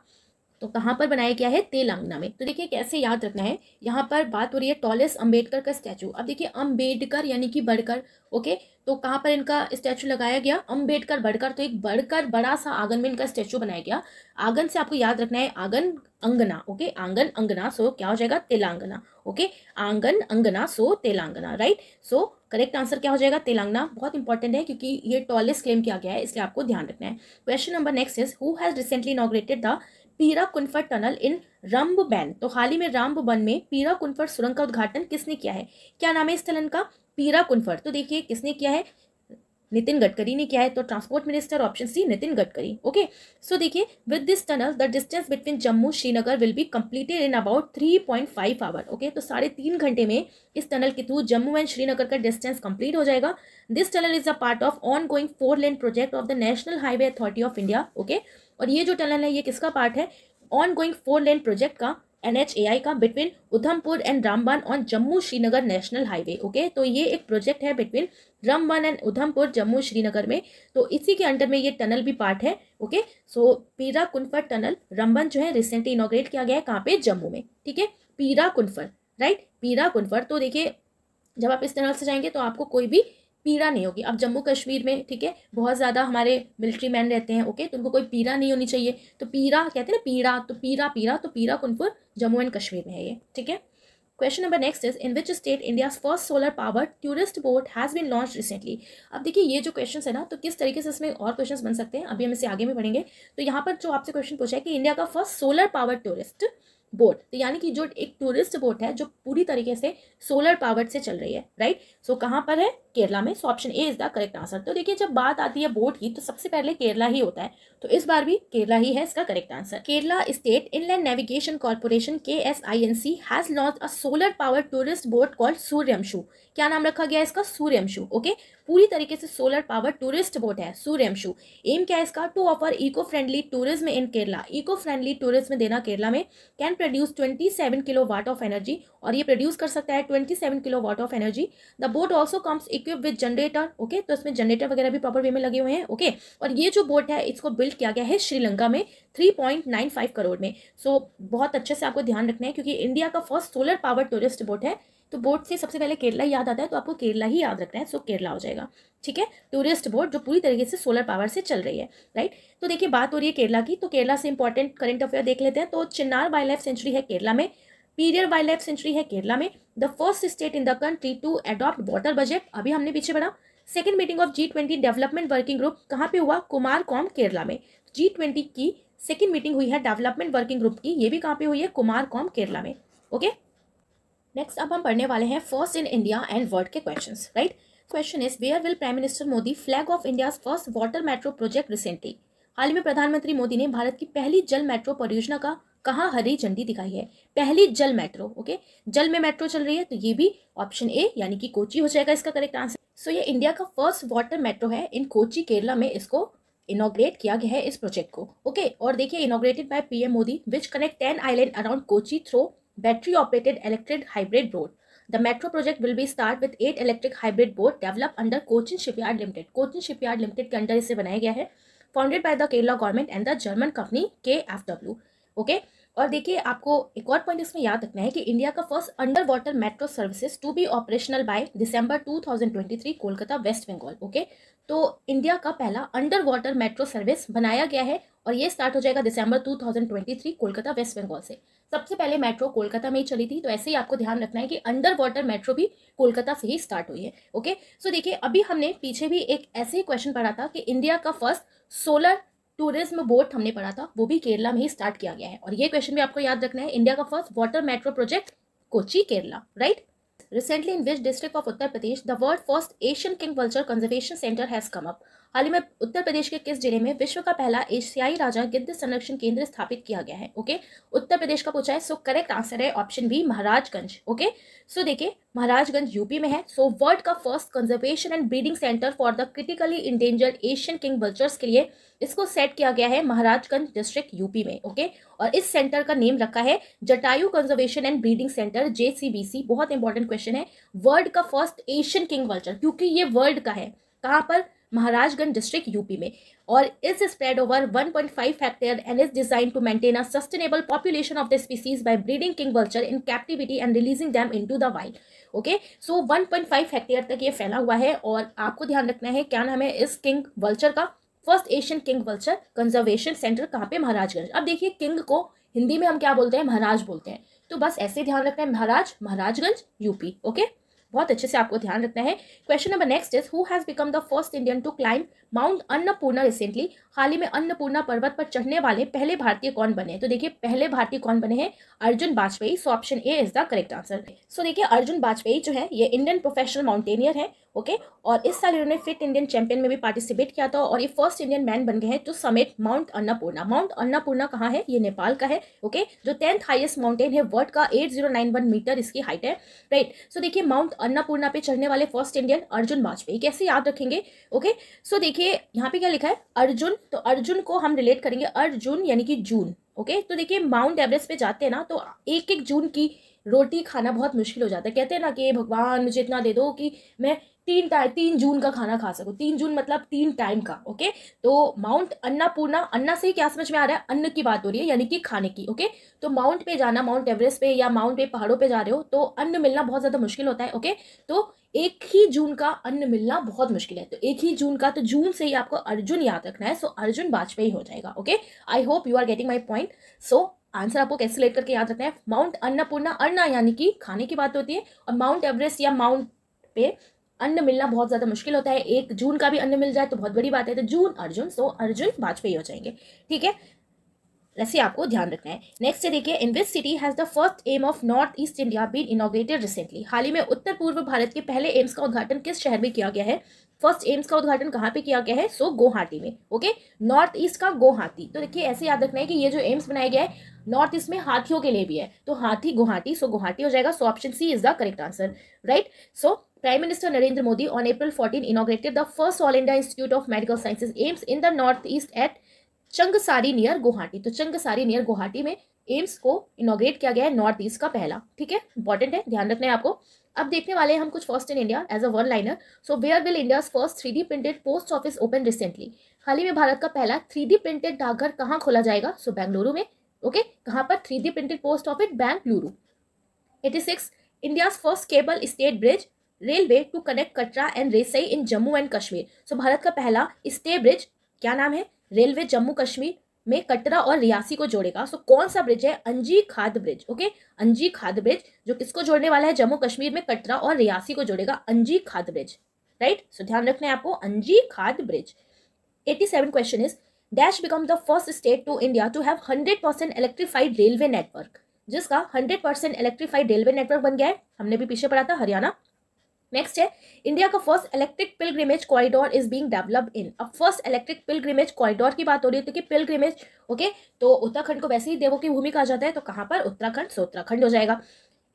तो कहाँ पर बनाया गया है? तेलंगाना में। तो देखिए कैसे याद रखना है, यहाँ पर बात हो रही है टॉलेस्ट अंबेडकर का स्टैचू। अब देखिए अंबेडकर यानी कि बढ़कर, ओके, तो कहाँ पर इनका स्टैचू लगाया गया? अंबेडकर बढ़कर, तो एक बढ़कर बड़ा सा आंगन में इनका स्टैचू बनाया गया। आंगन से आपको याद रखना है आंगन अंगना, ओके, आंगन अंगना, सो क्या हो जाएगा? तेलंगाना, ओके, आंगन अंगना so Telangana, right. So correct answer क्या हो जाएगा? तेलंगाना। बहुत इंपॉर्टेंट है क्योंकि ये टॉलेस्ट क्लेम किया गया है, इसलिए आपको ध्यान रखना है। Question number next is who has recently inaugurated the पीराकुंफर टनल इन रंबबैन। तो हाल ही में रामबन में पीराकुंफर सुरंग का उद्घाटन किसने किया है? क्या नाम है इस टनल का? पीराकुंफर। तो देखिए किसने किया है? नितिन गडकरी ने किया है। तो transport minister option C Nitin Gadkari, okay. So देखिए with this tunnel the distance between Jammu Srinagar will be completed in about 3.5 hour, okay. तो 3.5 घंटे में इस टनल के थ्रू जम्मू एंड श्रीनगर का डिस्टेंस कंप्लीट हो जाएगा। This tunnel is a part of on going 4 lane project of the national highway authority of India, okay. और ये जो टनल है ये किसका पार्ट है? ऑन गोइंग 4 लेन प्रोजेक्ट का, NHAI का, between Udhampur and Ramban on Jammu Srinagar national highway, okay. तो ये एक प्रोजेक्ट है बिटवीन रामबन एंड उधमपुर जम्मू श्रीनगर में, तो इसी के अंडर में ये टनल भी पार्ट है, ओके। सो पीराकुंफर टनल रामबन जो है रिसेंटली इनॉग्रेट किया गया है, कहाँ पे? जम्मू में, ठीक है। पीराकुंफर, राइट, पीराकुंफर। तो देखिए जब आप इस टनल से जाएंगे तो आपको कोई भी पीड़ा नहीं होगी। अब जम्मू कश्मीर में, ठीक है, बहुत ज़्यादा हमारे मिलिट्री मैन रहते हैं, ओके, तो उनको कोई पीड़ा नहीं होनी चाहिए। तो पीड़ा कहते हैं ना, पीड़ा, तो पीड़ा, तो पीराकुंफर जम्मू एंड कश्मीर में है ये, ठीक है। Question number next is in which state India first solar power tourist boat has been launch recently. अब देखिए ये जो क्वेश्चन है ना, तो किस तरीके से इसमें और क्वेश्चन बन सकते हैं, अभी हम इसे आगे में पढ़ेंगे। तो यहाँ पर जो आपसे क्वेश्चन पूछा है कि इंडिया का first solar power tourist boat, तो यानी कि जो एक टूरिस्ट बोट है जो पूरी तरीके से सोलर पावर्ड से चल रही है, राइट। सो कहाँ पर है? केरला में। So option A is the correct answer. तो देखिए जब बात आती है बोट की तो सबसे पहले केरला ही होता है, तो इस बार भी केरला ही है इसका correct answer. Kerala state inland navigation corporation KSINC has launch a solar power tourist boat called Suryavanshu. क्या नाम रखा गया है इसका? सूर्यवंशु, ओके। पूरी तरीके से सोलर पावर टूरिस्ट बोट है सूर्यवंशु। एम क्या है इसका? To offer eco friendly tourism in Kerala. Eco friendly tourism देना केरला में। Can produce 27 kilowatt of energy, और ये प्रोड्यूस कर सकता है 27 kilowatt of energy. The boat also comes equip with generator, okay, तो इसमें जनरेटर वगैरह भी प्रॉपर वे में लगे हुए हैं, ओके। और ये जो बोट है इसको बिल्ड किया गया है श्रीलंका में 3.95 करोड़ में। सो बहुत अच्छे से आपको ध्यान रखना है क्योंकि इंडिया का first solar power tourist boat है, तो बोट से सबसे पहले केरला याद आता है, तो आपको केरला ही याद रखना है। सो केरला हो जाएगा, ठीक है। टूरिस्ट बोट जो पूरी तरीके से सोलर पावर से चल रही है, राइट। तो देखिए बात हो रही है केरला की, तो केरला से इंपॉर्टेंट करंट अफेयर देख लेते हैं। तो चिन्नार वाइल्ड लाइफ सेंचुरी है केरला में, पीरियर वाइल्ड लाइफ सेंचुरी है केरला में। The first state in the country to adopt water budget, अभी हमने पीछे बढ़ा। Second meeting of G20 development working group कहाँ पे हुआ? कुमारकोम केरला में। G20 की सेकंड मीटिंग हुई है डेवलपमेंट वर्किंग ग्रुप की, ये भी कहाँ पे हुई है? कुमारकोम केरला में, ओके। नेक्स्ट अब हम पढ़ने वाले हैं first in India and world के questions, right. Question is where will prime minister Modi flag off India first water metro project recently. हाल ही में प्रधानमंत्री मोदी ने भारत की पहली जल मेट्रो परियोजना का कहाँ हरी झंडी दिखाई है? पहली जल मेट्रो, ओके, जल में मेट्रो चल रही है, तो ये भी ऑप्शन ए यानी कि कोची हो जाएगा इसका करेक्ट आंसर। सो ये इंडिया का फर्स्ट वाटर मेट्रो है इन कोची केरला में, इसको इनॉग्रेट किया गया है इस प्रोजेक्ट को, ओके। और देखिए inaugurated bye PM Modi which connect 10 island around Kochi through battery operated electric hybrid boat. The metro project will be start with 8 electric hybrid boat developed under Cochin Shipyard Limited. Cochin Shipyard Limited के under इसे बनाया गया है, founded by the Kerala government and the German company KfW, okay. और देखिए आपको एक और पॉइंट इसमें याद रखना है कि इंडिया का first under water metro services to be operational by December 2023 Kolkata west Bengal, okay. तो इंडिया का पहला अंडर वाटर मेट्रो सर्विस बनाया गया है और ये स्टार्ट हो जाएगा दिसंबर 2023 कोलकाता वेस्ट बंगाल से। सबसे पहले मेट्रो कोलकाता में ही चली थी, तो ऐसे ही आपको ध्यान रखना है कि अंडर वाटर मेट्रो भी कोलकाता से ही स्टार्ट हुई है, ओके। सो देखिए अभी हमने पीछे भी एक ऐसे ही क्वेश्चन पढ़ा था कि इंडिया का फर्स्ट सोलर टूरिज्म बोट हमने पढ़ा था, वो भी केरला में ही स्टार्ट किया गया है। और ये क्वेश्चन भी आपको याद रखना है, इंडिया का first water metro project Kochi Kerala, right. Recently in which district of Uttar Pradesh the world first Asian king vulture conservation center has come up? हाल ही में उत्तर प्रदेश के किस जिले में विश्व का पहला एशियाई राजा गिद्ध संरक्षण केंद्र स्थापित किया गया है? ओके, उत्तर प्रदेश का पूछा है, सो करेक्ट आंसर है option B Maharajganj, okay. So देखिए महाराजगंज यूपी में है। सो वर्ल्ड का first conservation and breeding centre for the critically endangered Asian king vultures के लिए इसको सेट किया गया है महाराजगंज डिस्ट्रिक्ट यूपी में, ओके। और इस सेंटर का नेम रखा है Jatayu conservation and breeding centre JCBC। बहुत इंपॉर्टेंट क्वेश्चन है, वर्ल्ड का फर्स्ट एशियन किंग वल्चर, क्योंकि ये वर्ल्ड का है, कहाँ पर? महाराजगंज डिस्ट्रिक्ट यूपी में, और is spread over 1.5 hectare and is design to maintain a sustainable population of the species by breeding king vulture in captivity and releasing them into the wild. Okay, so 1.5 hectare तक ये फैला हुआ है, और आपको ध्यान रखना है क्या नाम है इस किंग वल्चर का, first Asian king vulture conservation centre कहाँ पे, महाराजगंज। अब देखिए किंग को हिंदी में हम क्या बोलते हैं, महाराज बोलते हैं, तो बस ऐसे ध्यान रखना है, महाराज, महाराजगंज यूपी। ओके, बहुत अच्छे से आपको ध्यान रखना है। Question number next is who has become the first Indian to climb mount Annapurna recently. हाल ही में अन्नपूर्णा पर्वत पर चढ़ने वाले पहले भारतीय कौन बने। तो देखिए पहले भारतीय कौन बने हैं, Arjun Vajpayee. So option A is the correct answer. So देखिए अर्जुन वाजपेयी जो है ये इंडियन प्रोफेशनल माउंटेनियर है। ओके, और इस साल इन्होंने फिट इंडियन चैंपियन में भी पार्टिसिपेट किया था, और ये फर्स्ट इंडियन मैन बन गए हैं to summit mount Annapurna. Mount Annapurna कहाँ है, ये नेपाल का है। ओके, जो 10th हाईएस्ट माउंटेन है वर्ल्ड का, 8091 मीटर इसकी हाइट है। राइट, सो देखिए माउंट अन्नपूर्णा पे चढ़ने वाले फर्स्ट इंडियन अर्जुन वाजपेयी। कैसे याद रखेंगे। ओके, सो देखिए यहाँ पे क्या लिखा है, अर्जुन, तो अर्जुन को हम रिलेट करेंगे अर्जुन यानी कि जून। ओके, तो देखिए माउंट एवरेस्ट पे जाते हैं ना, तो एक एक जून की रोटी खाना बहुत मुश्किल हो जाता है। कहते हैं ना कि भगवान मुझे इतना दे दो कि मैं 3 जून का खाना खा सकूं। 3 जून मतलब 3 टाइम का। ओके, तो माउंट अन्नपूर्णा, अन्ना से ही क्या समझ में आ रहा है, अन्न की बात हो रही है यानी कि खाने की। ओके, तो माउंट पे जाना, माउंट एवरेस्ट पे या माउंट पे पहाड़ों पे जा रहे हो तो अन्न मिलना बहुत ज्यादा मुश्किल होता है। ओके, तो एक ही जून का अन्न मिलना बहुत मुश्किल है, तो एक ही जून का, तो जून से ही आपको अर्जुन याद रखना है। सो अर्जुन वाजपेयी हो जाएगा। Okay, I hope you are getting my point. So answer आपको कैसे लेट करके याद रखना है, माउंट अन्नपूर्णा, अन्ना यानी कि खाने की बात होती है, और माउंट एवरेस्ट या माउंट पे अन्न मिलना बहुत ज्यादा मुश्किल होता है। 1 जून का भी अन्न मिल जाए तो बहुत बड़ी बात है, तो जून अर्जुन, सो अर्जुन वाजपेयी हो जाएंगे। ठीक है, ऐसे आपको ध्यान रखना है। नेक्स्ट है देखिए, in which city has the first AIIMS of north east India been inaugurated recently. हाल ही में उत्तर पूर्व भारत के पहले एम्स का उद्घाटन किस शहर में किया गया है। फर्स्ट एम्स का उद्घाटन कहाँ पे किया गया है, सो गुवाहाटी में। ओके, नॉर्थ ईस्ट का गुवाहाटी। तो देखिए ऐसे याद रखना है कि ये जो एम्स बनाया गया है नॉर्थ ईस्ट में हाथियों के लिए भी है, तो हाथी गुवाहाटी, सो गुवाहाटी हो जाएगा। So option C is the correct answer. Right, so Prime Minister Narendra Modi on April 14 inaugurated the first All India Institute of Medical Sciences AIIMS in the Northeast at Changsari near Guwahati. तो चंगसारी नियर गुवाहाटी में AIIMS को inaugurate किया गया है, north east का पहला। ठीक है, इंपॉर्टेंट है, ध्यान रखना है आपको। अब देखने वाले हैं हम कुछ first in India as a one liner. So where will India's first 3D printed post office open recently. हाल ही में भारत का पहला 3D प्रिंटेड डाकघर कहाँ खोला जाएगा, सो बेंगलुरु में। ओके, कहाँ पर, 3D printed post office Bengaluru. 86 India's first cable stayed bridge railway to connect Katra and Reasi in Jammu and Kashmir. So Bharat का पहला स्टे ब्रिज क्या नाम है, रेलवे जम्मू कश्मीर में कटरा और रियासी को जोड़ेगा। सो कौन सा ब्रिज है, अंजी खाद ब्रिज। ओके, अंजी खाद ब्रिज जो किसको जोड़ने वाला है, जम्मू कश्मीर में कटरा और रियासी को जोड़ेगा, अंजी खाद ब्रिज। राइट, सो ध्यान रखना है आपको, Anji Khad bridge. 87 question is dash become the first state to India to have 100% electrified railway network. जिसका 100% इलेक्ट्रीफाइड रेलवे नेटवर्क बन गया है, हमने भी पीछे पढ़ा था, हरियाणा। नेक्स्ट है, इंडिया का first electric pilgrimage corridor is being developed in. अब फर्स्ट इलेक्ट्रिक पिलग्रिमेज कॉरिडोर की बात हो रही है, तो कि पिलग्रिमेज, ओके, तो उत्तराखंड को वैसे ही देवों की भूमि कहा जाता है, तो कहाँ पर, उत्तराखंड, सो उत्तराखंड हो जाएगा।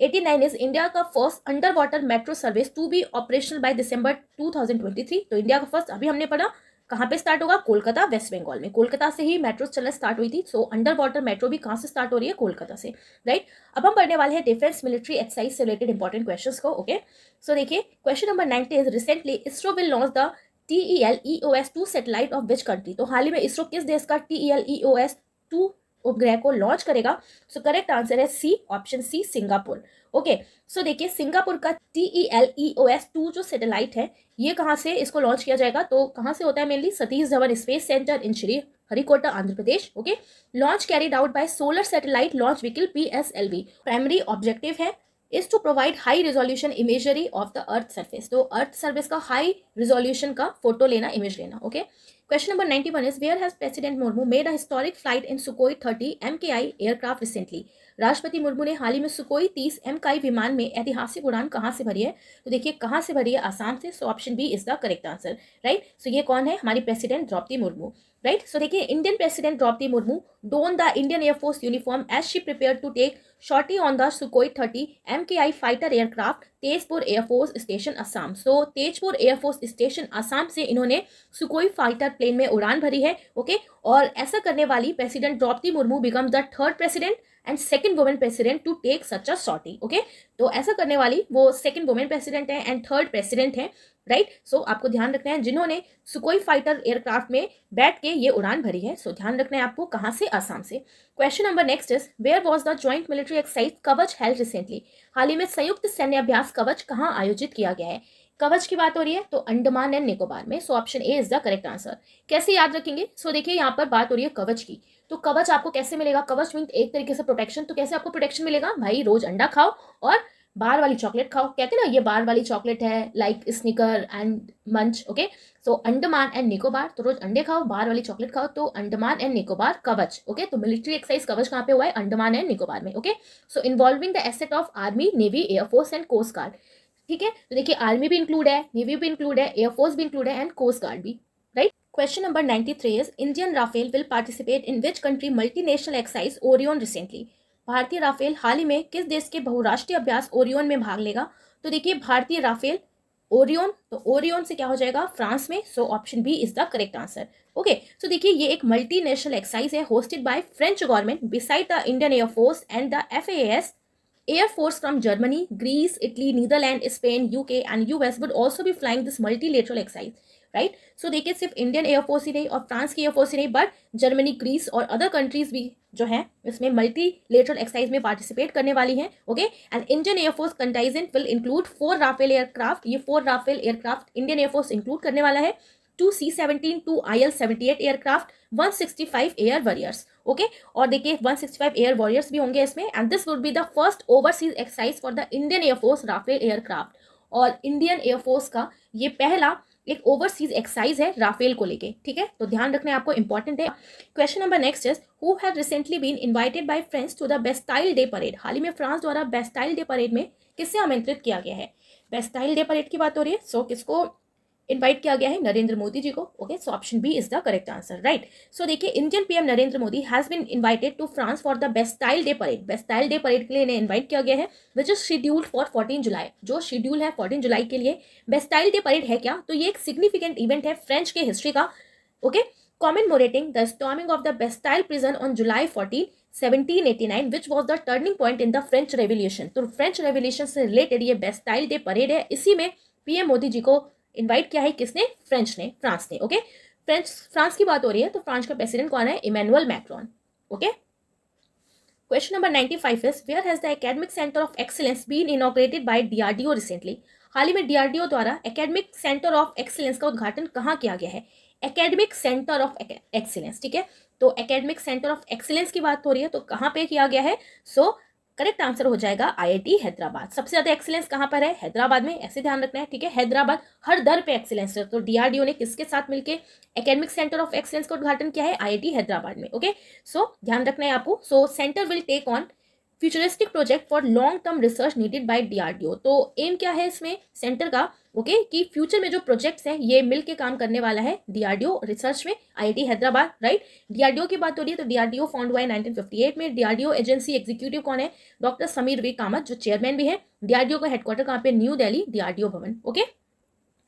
89 इज इंडिया का first under water metro service to be operational by December 2023। तो इंडिया का फर्स्ट, अभी हमने पढ़ा कहाँ पे स्टार्ट होगा, कोलकाता, वेस्ट बंगाल में। कोलकाता से ही मेट्रो चलना स्टार्ट हुई थी। सो अंडर वाटर मेट्रो भी कहाँ से स्टार्ट हो रही है, कोलकाता से। राइट, अब हम पढ़ने वाले हैं डिफेंस मिलिट्री एक्सरसाइज से रिलेटेड इंपॉर्टेंट क्वेश्चंस को। ओके, सो देखिए question number 90 is recently ISRO will launch the TEL-EOS-2 satellite of which country. तो हाल ही में इसरो किस देश का TEL-EOS-2 उपग्रह को लॉन्च करेगा। सो करेक्ट आंसर है सी, option C, Singapore. Okay, so देखिए सिंगापुर का TEL-EOS-2 जो सैटेलाइट है ये कहाँ से इसको लॉन्च किया जाएगा, तो कहाँ से होता है, mainly Satish Dhawan space centre in Sriharikota, Andhra Pradesh. Okay, launch carried out by solar satellite launch vehicle PSLV। Primary objective है is to provide high resolution imagery of the earth surface. तो अर्थ सर्फेस का हाई रिजोल्यूशन का photo लेना, image लेना। Okay, question number 91 is where has president Murmu made a historic flight in Sukhoi 30 MKI aircraft recently. राष्ट्रपति मुर्मू ने हाल ही में सुकोई 30 MKI विमान में ऐतिहासिक उड़ान कहाँ से भरी है। तो देखिए कहाँ से भरी है, आसाम से। So option B is the correct answer. Right, so ये कौन है, हमारी president Draupadi Murmu. Right, so देखिए Indian president Draupadi Murmu don the Indian air force uniform as she prepare to take sortie on the Sukhoi 30 MKI fighter aircraft Tezpur air force station Assam. So Tezpur air force station Assam से इन्होंने सुकोई fighter plane में उड़ान भरी है। ओके, और ऐसा करने वाली president Draupadi Murmu become the 3rd president and second women president to take such a sortie. Okay, तो ऐसा करने वाली वो सेकंड वुमेन प्रेसिडेंट है एंड थर्ड प्रेसिडेंट है, राइट। सो आपको ध्यान रखना है जिन्होंने सुकोई फाइटर एयरक्राफ्ट में बैठ के ये उड़ान भरी है। सो ध्यान रखना है आपको, कहाँ से, आसाम से। Question number next is where was the joint military exercise Kavach held recently. हाल ही में संयुक्त सैन्य अभ्यास कवच कहाँ आयोजित किया गया है। कवच की बात हो रही है तो अंडमान एंड निकोबार में। So option A is the correct answer. कैसे याद रखेंगे, सो देखिए यहाँ पर बात हो रही है कवच की, तो कवच आपको कैसे मिलेगा, कवच मीन एक तरीके से प्रोटेक्शन। तो कैसे आपको प्रोटेक्शन मिलेगा भाई, रोज अंडा खाओ और बार वाली चॉकलेट खाओ। कहते हैं ना ये बार वाली चॉकलेट है, लाइक स्निकर एंड मंच। Okay, so Andaman and Nicobar, तो रोज अंडे खाओ, बार वाली चॉकलेट खाओ, तो अंडमान एंड निकोबार कवच। ओके, तो मिलिट्री एक्सरसाइज कवच कहाँ पे हुआ है, अंडमान एंड निकोबार में। Okay, so involving the asset of army, navy, air force and coast guard. ठीक है, तो देखिए आर्मी भी इंक्लूड है, नेवी भी इंक्लूड है, एयरफोर्स भी इंक्लूड है एंड कोस्ट गार्ड भी, right. Question number 93 is Indian Rafale will participate in which country multinational exercise Orion recently. भारतीय राफेल हाल ही में किस देश के बहुराष्ट्रीय अभ्यास ओरियन में भाग लेगा। तो देखिए भारतीय राफेल ओरियन, तो ओरियन से क्या हो जाएगा, फ्रांस में। So option B is the correct answer. Okay, so देखिए ये एक मल्टीनेशनल एक्सरसाइज है hosted by French government beside the Indian air force and the FAAS. Air Force from Germany, Greece, Italy, Netherlands, Spain, UK and US would also be flying this multilateral exercise, right? So देखिए सिर्फ Indian air force ही नहीं और France की air force ही नहीं, but Germany, Greece और other countries भी जो है इसमें मल्टीलेटरल एक्सरसाइज में पार्टिसिपेट करने वाली हैं। Okay, and Indian air force contingent will include 4 Rafale aircraft. ये 4 Rafale aircraft Indian air force include करने वाला है। 2 C-17, 2 IL-78 aircraft, 165 air warriors. Okay, और देखिए 165 एयर वॉरियर्स भी होंगे इसमें, and this would be the first overseas exercise for the Indian air force Rafale aircraft. और इंडियन एयरफोर्स का ये पहला एक ओवरसीज एक्सरसाइज है राफेल को लेके। ठीक है, तो ध्यान रखना है आपको, इंपॉर्टेंट है। Question number next is who had recently been invited by France to the Bastille day parade. हाल ही में फ्रांस द्वारा बेस्टाइल डे परेड में किससे आमंत्रित किया गया है। बेस्टाइल डे परेड की बात हो रही है, सो किसको इनवाइट किया गया है, नरेंद्र मोदी जी को। Okay, so option B is the correct answer, right. So देखिए Indian PM Narendra Modi has been invited to France for the Bastille day parade. Bastille day parade के लिए इन्हें इनवाइट किया गया है which is scheduled for 14 July. जो schedule है 14 जुलाई के लिए। बेस्टाइल डे परेड है क्या, तो ये एक सिग्निफिकेंट इवेंट है फ्रेंच के हिस्ट्री का। Okay, commemorating the storming of the Bastille prison on July 14, 1789 which was the turning point in the French revolution. तो फ्रेंच रेवोल्यूशन से रिलेटेड ये बेस्टाइल डे परेड है। इसी में पीएम मोदी जी को इनवाइट किया है किसने, फ्रेंच ने, फ्रांस ने। ओके, फ्रांस की बात हो रही है तो फ्रांस का प्रेसिडेंट कौन है, Emmanuel Macron. Okay, question number 95 is where has the academic centre of excellence been inaugurated by DRDO recently. हाल ही में DRDO द्वारा एकेडमिक सेंटर ऑफ एक्सीलेंस का उद्घाटन कहाँ किया गया है। एकेडमिक सेंटर ऑफ एक्सीलेंस, ठीक है, तो एकेडमिक सेंटर ऑफ एक्सीलेंस की बात हो रही है तो कहाँ पे किया गया है। सो करेक्ट आंसर हो जाएगा IIT हैदराबाद। सबसे ज्यादा एक्सीलेंस कहाँ पर है, हैदराबाद में, ऐसे ध्यान रखना है। ठीक है, हैदराबाद हर दर पे एक्सीलेंस है, तो DRDO ने किसके साथ मिलकर एकेडमिक सेंटर ऑफ एक्सीलेंस का उद्घाटन किया है, IIT हैदराबाद में। ओके, सो ध्यान रखना है आपको। So centre will take on futuristic project for long term research needed by DRDO। तो एम क्या है इसमें सेंटर का, ओके, कि फ्यूचर में जो प्रोजेक्ट्स हैं ये मिल के काम करने वाला है DRDO रिसर्च में, IIT हैदराबाद, राइट। DRDO की बात हो रही है तो DRDO फाउंड हुआ है 1958 में। DRDO एजेंसी एग्जीक्यूटिव कौन है, डॉक्टर समीर वी कामत, जो चेयरमैन भी है। DRDO का हेडक्वार्टर कहाँ पे, new Delhi, DRDO Bhavan. Okay,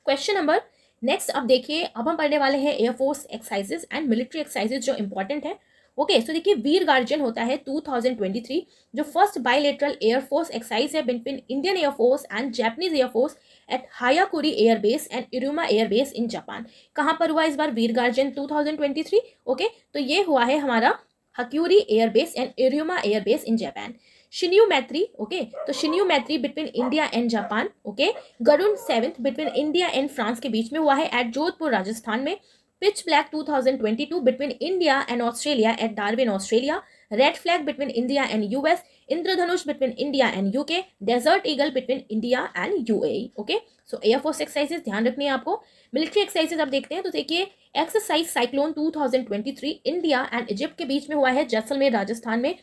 question number next अब देखिए, अब हम पढ़ने वाले हैं air force exercises and military exercises जो इंपॉर्टेंट है। ओके, सो देखिए वीर गार्जियन होता है 2023, जो फर्स्ट बायलेटरल एयरफोर्स एक्सरसाइज है between Indian air force and Japanese air force at Hyakuri airbase and Iruma airbase in Japan. कहाँ पर हुआ इस बार वीर गार्जियन 2023। ओके, तो ये हुआ है हमारा Hyakuri airbase and Iruma airbase in Japan. Shinyuu Maitri, okay, तो Shinyuu Maitri between India and Japan. Okay, Garuda 7 between India and France के बीच में हुआ है एट जोधपुर राजस्थान में। Pitch black 2022 between India and Australia at Darwin, Australia. Red flag between India and US. Indradhanush between India and UK. Desert Eagle between India and UAE. Okay, so Air Force exercises ध्यान रखनी है आपको। Military exercises अब देखते हैं तो देखिए exercise cyclone 2023 India and Egypt के बीच में हुआ है जैसलमेर राजस्थान में।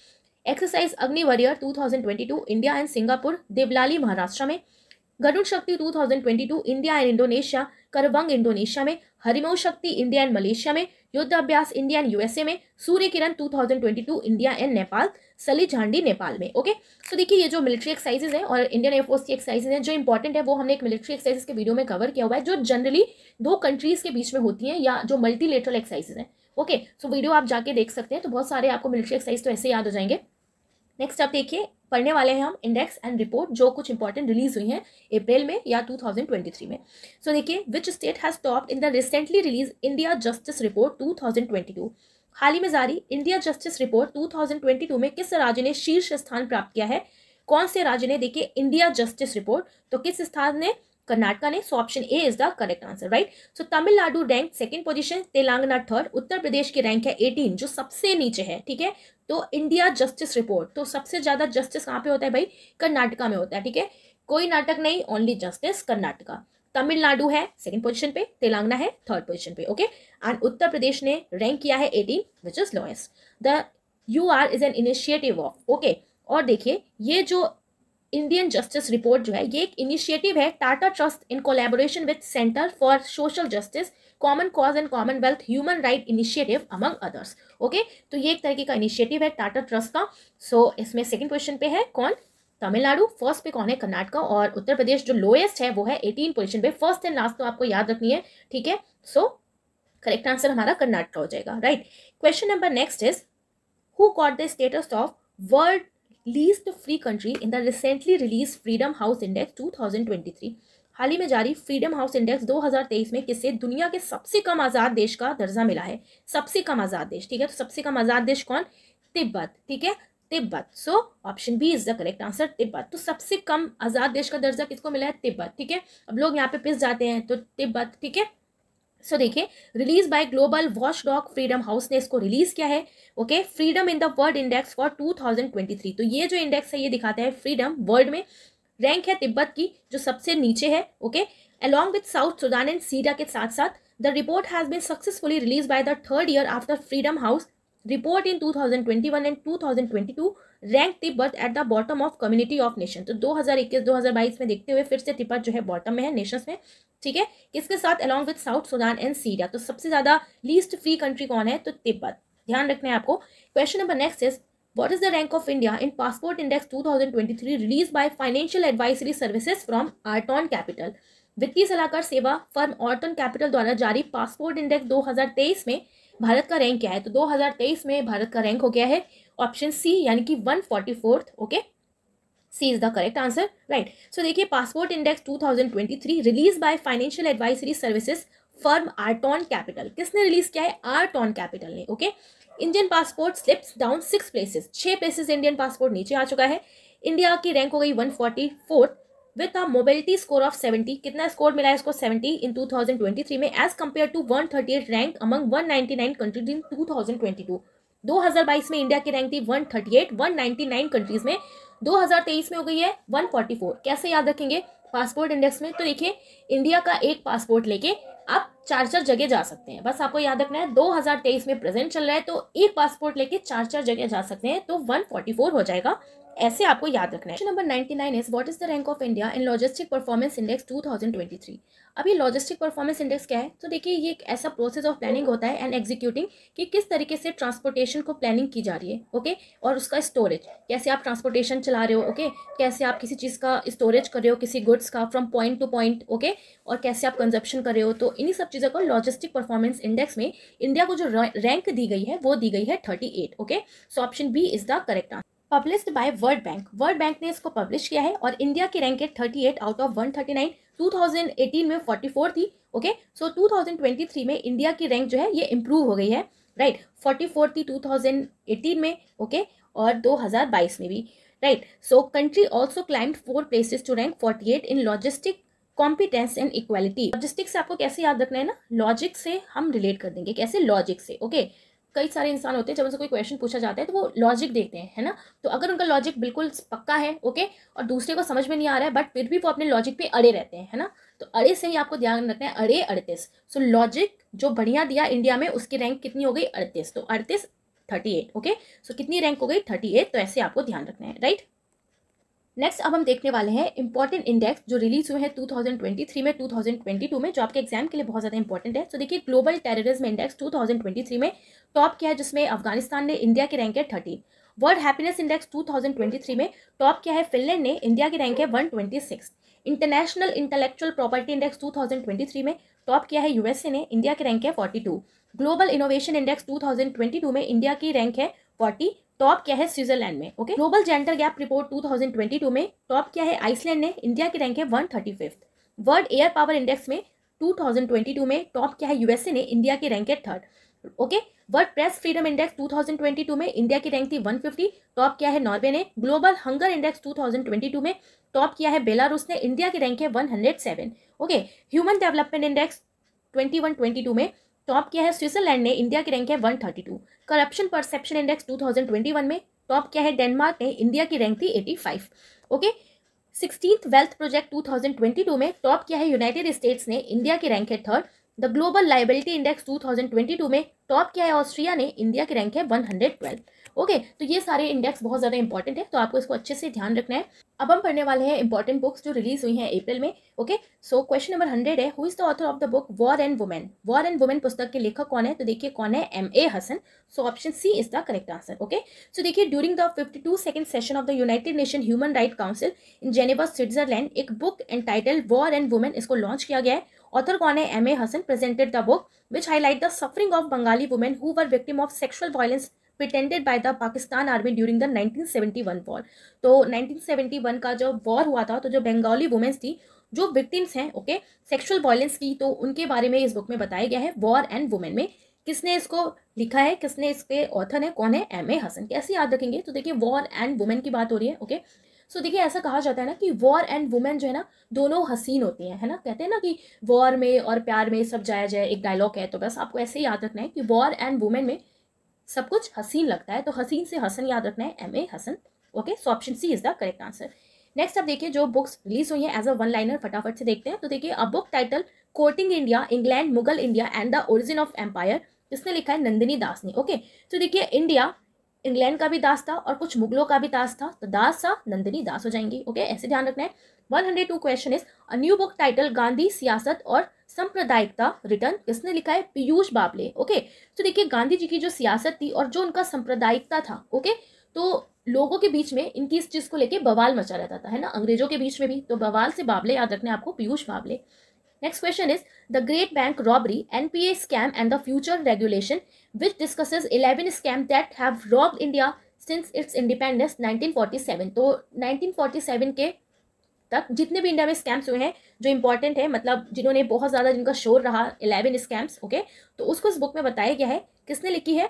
Exercise Agni warrior 2022 India and Singapore Devlali Maharashtra में। Garuda Shakti 2022 India and Indonesia Karawang Indonesia में। हरिमऊ शक्ति इंडिया एंड मलेशिया में। युद्ध अभ्यास इंडिया एंड USA में। सूर्य किरण 2022 इंडिया एंड नेपाल सली झांडी नेपाल में। ओके, तो देखिए ये जो मिलिट्री एक्सरसाइजेज हैं और इंडियन एयरफोर्स की एक्सरसाइजेज हैं जो इंपॉर्टेंट है वो हमने एक मिलिट्री एक्सरसाइजेज के वीडियो में कवर किया हुआ है, जो जनरली 2 कंट्रीज के बीच में होती हैं या जो मल्टीलेटरल एक्सरसाइजेज हैं। ओके, सो वीडियो आप जाके देख सकते हैं, तो बहुत सारे आपको मिलिट्री एक्सरसाइज तो ऐसे याद हो जाएंगे। नेक्स्ट अब देखिए पढ़ने वाले हैं हम इंडेक्स एंड रिपोर्ट जो कुछ इंपॉर्टेंट रिलीज हुई हैं अप्रैल में या 2023 में। सो देखिए विच state has topped in the recently release India justice report 2022। हाल ही में जारी इंडिया जस्टिस रिपोर्ट 2022 में किस राज्य ने शीर्ष स्थान प्राप्त किया है? कौन से राज्य ने? देखिए इंडिया जस्टिस रिपोर्ट, तो किस स्थान ने? कर्नाटका ने। So option A is the correct answer, right. So Tamil Nadu rank second position, Telangana third, Uttar Pradesh की रैंक है 18 जो सबसे नीचे है, ठीक है। तो इंडिया जस्टिस रिपोर्ट, तो सबसे ज्यादा जस्टिस कहाँ पे होता है भाई? कर्नाटका में होता है, ठीक है। कोई नाटक नहीं, ओनली जस्टिस कर्नाटका। तमिलनाडु है सेकंड पोजीशन पे, तेलंगाना है थर्ड पोजीशन पे, ओके। एंड उत्तर प्रदेश ने रैंक किया है 18 which is lowest. The UR is an initiative of, okay. और देखिए ये जो इंडियन जस्टिस रिपोर्ट जो है ये एक इनिशिएटिव है Tata trust in collaboration with centre for social justice, common cause and Commonwealth human right initiative among others, okay. तो ये एक तरीके का इनिशिएटिव है टाटा ट्रस्ट का। सो इसमें सेकंड पोजीशन पे है कौन? तमिलनाडु। फर्स्ट पे कौन है? कर्नाटका। और उत्तर प्रदेश जो लोएस्ट है वो है 18 पोजीशन पे। फर्स्ट एंड लास्ट तो आपको याद रखनी है, ठीक है। सो करेक्ट आंसर हमारा कर्नाटका हो जाएगा, right. Question number next is who got the status of world least free country in the recently release freedom house index 2023। हाल ही में जारी फ्रीडम हाउस इंडेक्स 2023 में किसे दुनिया के सबसे कम आजाद देश का दर्जा मिला है? सबसे कम आजाद देश, ठीक है। तो सबसे कम आजाद देश कौन? तिब्बत, ठीक है, Tibet. So option B is the correct answer, Tibet. तो सबसे कम आजाद देश का दर्जा किसको मिला है? तिब्बत, ठीक है। अब लोग यहाँ पे पिस जाते हैं, तो तिब्बत, ठीक है। सो देखिए release by global watchdog freedom house ने इसको रिलीज किया है, okay. Freedom in the world index for 2023। तो ये जो इंडेक्स है ये दिखाता है फ्रीडम वर्ल्ड में। रैंक है तिब्बत की जो सबसे नीचे है, okay. Along with South Sudan and Syria के साथ साथ the report has been successfully release by the third year after Freedom House report in 2021 and 2022 rank Tibet at the bottom of community of nation. तो 2021-2022 में देखते हुए फिर से तिब्बत जो है बॉटम में है नेशंस में, ठीक है। किसके साथ? Along with South Sudan and Syria. तो सबसे ज्यादा लीस्ट फ्री कंट्री कौन है? तो तिब्बत। ध्यान रखना है आपको। Question number next is what is the rank of India in passport index 2023 release by financial advisory services from Arton Capital. वित्तीय सलाहकार सेवा फर्म ऑर्टन कैपिटल द्वारा जारी पासपोर्ट इंडेक्स 2023 में भारत का रैंक क्या है? तो 2023 में भारत का रैंक हो गया है ऑप्शन सी यानी कि 144th, okay. C is the correct answer, right. So देखिए passport index 2023 release by financial advisory services firm Arton Capital. किसने रिलीज किया है? आर्टन कैपिटल ने, okay. Indian passport slips down 6 places, 6 places Indian passport नीचे आ चुका है। India की रैंक हो गई 144th with a mobility score of 70। कितना स्कोर मिला है इसको? 70 इन 2023 में as compare to 138 rank among 199 countries in 2022। 2022 में इंडिया की रैंक थी 138, 199 कंट्रीज में। 2023 में हो गई है 144। कैसे याद रखेंगे पासपोर्ट इंडेक्स में? तो देखिए इंडिया का एक पासपोर्ट लेके आप 4 जगह जा सकते हैं, बस आपको याद रखना है। 2023 में प्रेजेंट चल रहा है तो एक पासपोर्ट लेके 4 जगह जा सकते हैं, तो 144 हो जाएगा, ऐसे आपको याद रखना है। Question number 99 is what is the rank of India in logistic performance index 2023। अभी लॉजिस्टिक परफॉर्मेंस इंडेक्स क्या है? तो देखिए ये एक ऐसा प्रोसेस ऑफ प्लानिंग होता है एंड एग्जीक्यूटिंग कि किस तरीके से ट्रांसपोर्टेशन को प्लानिंग की जा रही है, ओके। और उसका स्टोरेज, कैसे आप ट्रांसपोर्टेशन चला रहे हो, ओके। कैसे आप किसी चीज़ का स्टोरेज कर रहे हो, किसी गुड्स का from point two point, okay. और कैसे आप कंजप्शन कर रहे हो, तो इन्हीं सब चीज़ों को लॉजिस्टिक परफॉर्मेंस इंडेक्स में इंडिया को जो रैंक दी गई है वो दी गई है 38, okay. So option B is the correct answer. Published by World Bank, World Bank ने इसको पब्लिश किया है और इंडिया की रैंक है 38 आउट ऑफ 139। 2018 में 44 थी, ओके। सो 2023 में इंडिया की रैंक जो है ये इंप्रूव हो गई है, राइट। 44 थी 2018 में, ओके, और 2022 में भी, right. So country also climbed 4 places to rank 48 in logistic competence and equality. Logistic से आपको कैसे याद रखना है ना, लॉजिक से हम रिलेट कर देंगे, कैसे? लॉजिक से, ओके। कई सारे इंसान होते हैं जब उनसे कोई क्वेश्चन पूछा जाता है तो वो लॉजिक देखते हैं, है ना। तो अगर उनका लॉजिक बिल्कुल पक्का है, ओके, और दूसरे को समझ में नहीं आ रहा है बट फिर भी वो अपने लॉजिक पे अड़े रहते हैं, है ना, तो अड़े से ही आपको ध्यान रखना है, अड़े 38। सो लॉजिक जो बढ़िया दिया इंडिया में उसकी रैंक कितनी हो गई? 38। तो 38 38, ओके। सो कितनी रैंक हो गई? 38। तो ऐसे आपको ध्यान रखना है, राइट। नेक्स्ट अब हम देखने वाले हैं इंपॉर्टेंट इंडेक्स जो रिलीज हुए हैं 2023 में, 2022 में, जो आपके एग्जाम के लिए बहुत ज़्यादा इंपॉर्टेंट है। तो देखिए ग्लोबल टेररिज्म इंडेक्स 2023 में टॉप किया है जिसमें अफगानिस्तान ने, इंडिया की रैंक है 13। वर्ल्ड हैप्पीनेस इंडेक्स 2023 में टॉप किया है फिनलैंड ने, इंडिया की रैंक है 126। इंटरनेशनल इंटेलेक्चुअल प्रॉपर्टी इंडेक्स 2023 में टॉप किया है यूएसए ने, इंडिया की रैंक है 42। ग्लोबल इनोवेशन इंडेक्स 2022 में इंडिया की रैंक है 42। टॉप क्या है स्विट्जरलैंड में। Okay, global gender gap report 2022 में टॉप क्या है आइसलैंड ने, इंडिया की रैंक है 135। वर्ल्ड एयर पावर इंडेक्स में 2022 में टॉप क्या है यूएसए ने, इंडिया की रैंक है 3rd। Okay, world press freedom index 2022 में इंडिया की रैंक थी 150, टॉप क्या है नॉर्वे ने। ग्लोबल हंगर इंडेक्स 2022 में टॉप किया है बेलारूस ने, इंडिया की रैंक है 107। ओके, ह्यूमन डेवलपमेंट इंडेक्स 2122 में टॉप किया है स्विट्जरलैंड ने, इंडिया की रैंक है 132। करप्शन परसेप्शन इंडेक्स 2021 में टॉप किया है डेनमार्क ने, इंडिया की रैंक थी 85। ओके, 16th वेल्थ प्रोजेक्ट 2022 में टॉप किया है यूनाइटेड स्टेट्स ने, इंडिया की रैंक है 3rd। The global liability index 2022 में टॉप किया है ऑस्ट्रिया ने, इंडिया की रैंक है 112। ओके, तो ये सारे इंडेक्स बहुत ज़्यादा इंपॉर्टेंट है, तो आपको इसको अच्छे से ध्यान रखना है। अब हम पढ़ने वाले हैं इंपॉर्टेंट बुक्स जो रिलीज हुई हैं अप्रैल में। ओके, सो क्वेश्चन नंबर 100 है, who is the author of the book war and women. War and women पुस्तक के लेखक कौन है, तो देखिए कौन है, M.A. Hasan. So option C is the correct answer. Okay, so देखिए during the 52nd session of the United Nation Human Right Council in Geneva Switzerland एक book entitled War and Women इसको लॉन्च किया गया है। ऑथर कौन है, M.A. Hasan presented the book which highlight the suffering of Bengali women who were victim of sexual violence pretended by the Pakistan army during the 1971 war। तो 1971 का जो war हुआ था, तो जो बंगाली वुमेन्स थी जो विक्टिम्स हैं ओके सेक्सुअल वायलेंस की, तो उनके बारे में इस बुक में बताया गया है। वॉर एंड वुमेन में किसने इसको लिखा है, किसने इसके ऑथर है, कौन है, M.A. हसन। कैसे याद रखेंगे, तो देखिए वॉर एंड वुमेन की बात हो रही है। ओके, सो देखिए ऐसा कहा जाता है ना कि वॉर एंड वुमेन जो है ना दोनों हसीन होती हैं, है ना। कहते हैं ना कि वॉर में और प्यार में सब जाया जाए, एक डायलॉग है। तो बस आपको ऐसे ही याद रखना है कि वॉर एंड वुमेन में सब कुछ हसीन लगता है, तो हसीन से हसन याद रखना है, M.A. Hasan. Okay, so option C is the correct answer. Next अब देखिए जो बुक्स रिलीज हुई है एज अ वन लाइनर, फटाफट से देखते हैं। तो देखिए a book title courting India, England, Mughal India and the origin of empire, जिसने लिखा है नंदिनी दास ने। ओके, तो देखिए इंडिया इंग्लैंड का भी दास था और कुछ मुगलों का भी दास था, तो दास था नंदिनी दास हो जाएंगी। ओके, ऐसे ध्यान रखना है। 102 question is a new book title Gandhi सियासत और सांप्रदायिकता रिटर्न, किसने लिखा है, पीयूष बाबले। ओके, तो देखिए गांधी जी की जो सियासत थी और जो उनका सांप्रदायिकता था, ओके, तो लोगों के बीच में इनकी इस चीज को लेके बवाल मचा रहता था, है ना, अंग्रेजों के बीच में भी, तो बवाल से बाबले याद रखना है आपको, Piyush बाबले। Next question is the Great Bank Robbery, NPA scam and the future regulation, which discusses 11 scams that have robbed India since its independence 1947। तो 1947 के तक जितने भी इंडिया में स्कैम्स हुए हैं जो इंपॉर्टेंट है, मतलब जिन्होंने बहुत ज़्यादा जिनका शोर रहा, 11 स्कैम्स। ओके, तो उसको इस बुक में बताया गया है। किसने लिखी है,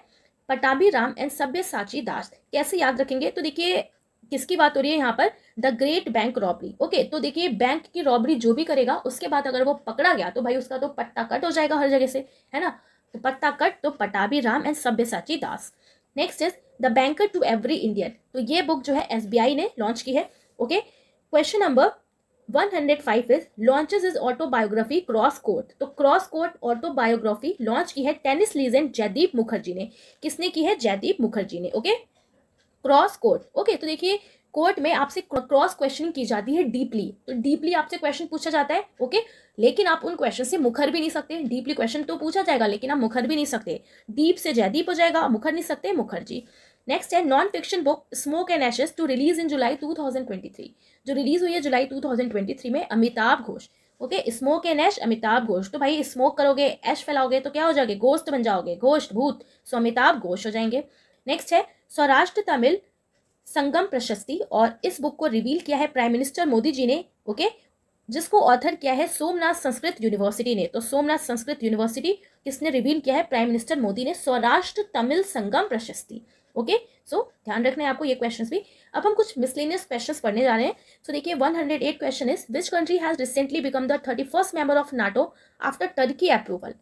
पटाभी राम एंड सब्यसाची दास। कैसे याद रखेंगे, तो देखिए किसकी बात हो रही है यहाँ पर, the great bank robbery. Okay, तो देखिए बैंक की रॉबरी जो भी करेगा उसके बाद अगर वो पकड़ा गया तो भाई उसका तो पट्टा कट हो जाएगा हर जगह से, है ना, तो पट्टा कट, तो Pattabhi Ram and Sabyasachi Das. Next is the banker to every Indian, तो ये बुक जो है SBI ने लॉन्च की है। Okay, question number 105 is launches is autobiography cross court, तो क्रॉस कोर्ट ऑटोबायोग्राफी लॉन्च की है टेनिस लीजेंड जयदीप मुखर्जी ने। किसने की है, जयदीप मुखर्जी ने। Okay, cross court. ओके, तो देखिए कोर्ट में आपसे क्रॉस क्वेश्चनिंग की जाती है डीपली, तो डीपली आपसे क्वेश्चन पूछा जाता है। ओके, लेकिन आप उन क्वेश्चन से मुखर भी नहीं सकते। डीपली क्वेश्चन तो पूछा जाएगा लेकिन आप मुखर भी नहीं सकते, डीप से जयदीप हो जाएगा, मुखर नहीं सकते, मुखर्जी। नेक्स्ट है non fiction book Smoke and Ashes to release in July 2023, जो रिलीज हुई है जुलाई 2023 में, Amitabh Ghosh. Okay, Smoke and Ash, Amitabh Ghosh. तो भाई स्मोक करोगे, ऐश फैलाओगे तो क्या हो जाओगे, गोश्त बन जाओगे, गोश्त भूत, सो अमिताभ घोष हो जाएंगे। नेक्स्ट है सौराष्ट्र तमिल संगम प्रशस्ति, और इस बुक को रिवील किया है प्राइम मिनिस्टर मोदी जी ने। ओके, जिसको ऑथर किया है सोमनाथ संस्कृत यूनिवर्सिटी ने। तो सोमनाथ संस्कृत यूनिवर्सिटी किसने रिवील किया है, प्राइम मिनिस्टर मोदी ने, सौराष्ट्र तमिल संगम प्रशस्ति। ओके, सो ध्यान रखना है आपको ये क्वेश्चंस भी। अब हम कुछ मिसलेनियस क्वेश्चंस पढ़ने जा रहे हैं। सो देखिए 108 question is which country has recently become the 31st member of NATO after Turkey approval,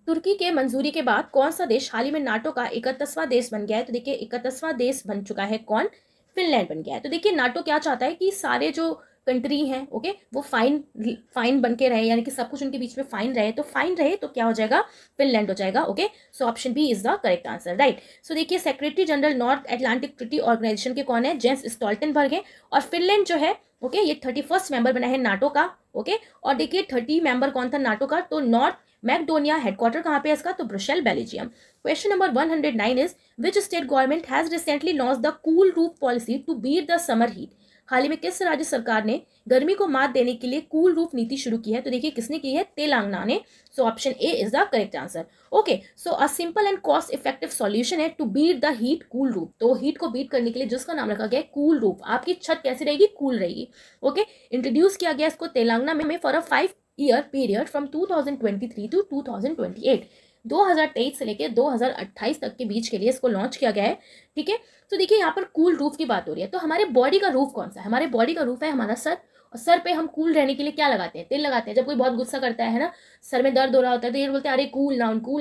तुर्की के मंजूरी के बाद कौन सा देश हाल ही में नाटो का 31वां देश बन गया है, तो देखिए 31वां देश बन चुका है कौन, फिनलैंड बन गया है। तो देखिए नाटो क्या चाहता है कि सारे जो कंट्री हैं ओके वो फाइन बन के रहे, यानी कि सब कुछ उनके बीच में फाइन रहे, तो फाइन रहे तो क्या हो जाएगा, फिनलैंड हो जाएगा। Okay, so option B is the correct answer, right. So देखिए secretary general North Atlantic Treaty Organization के कौन है, जेंस स्टोल्टनबर्ग है, और फिनलैंड जो है ओके ये 31st मेंबर बना है नाटो का। ओके, और देखिए 30 मेंबर कौन था नाटो का, तो नॉर्थ मैकडोनिया, हेडक्वार्टर कहाँ पे है इसका, तो Brussels Belgium. Question number 109 is which state government has recently launch the cool roof policy to beat the summer heat, हाल ही में किस राज्य सरकार ने गर्मी को मात देने के लिए कूल रूफ नीति शुरू की है? तो देखिए किसने की है? तेलंगाना ने। So option A is the correct answer. Okay, so a simple and cost effective solution है to beat the heat, cool roof. तो हीट को बीट करने के लिए जिसका नाम रखा गया है कूल रूफ। आपकी छत कैसी रहेगी? कूल रहेगी। ओके, इंट्रोड्यूस किया गया इसको तेलंगाना में for a 5-year period from 2023 to 2028। 2023 से लेकर 2028 तक के बीच के लिए इसको लॉन्च किया गया है। ठीक है, तो देखिए यहाँ पर कूल रूफ की बात हो रही है। तो हमारे बॉडी का रूफ कौन सा है? हमारे बॉडी का रूफ है हमारा सर। और सर पे हम कूल रहने के लिए क्या लगाते हैं? तेल लगाते हैं। जब कोई बहुत गुस्सा करता है ना, सर में दर्द हो रहा होता है, तो ये बोलते हैं अरे कूल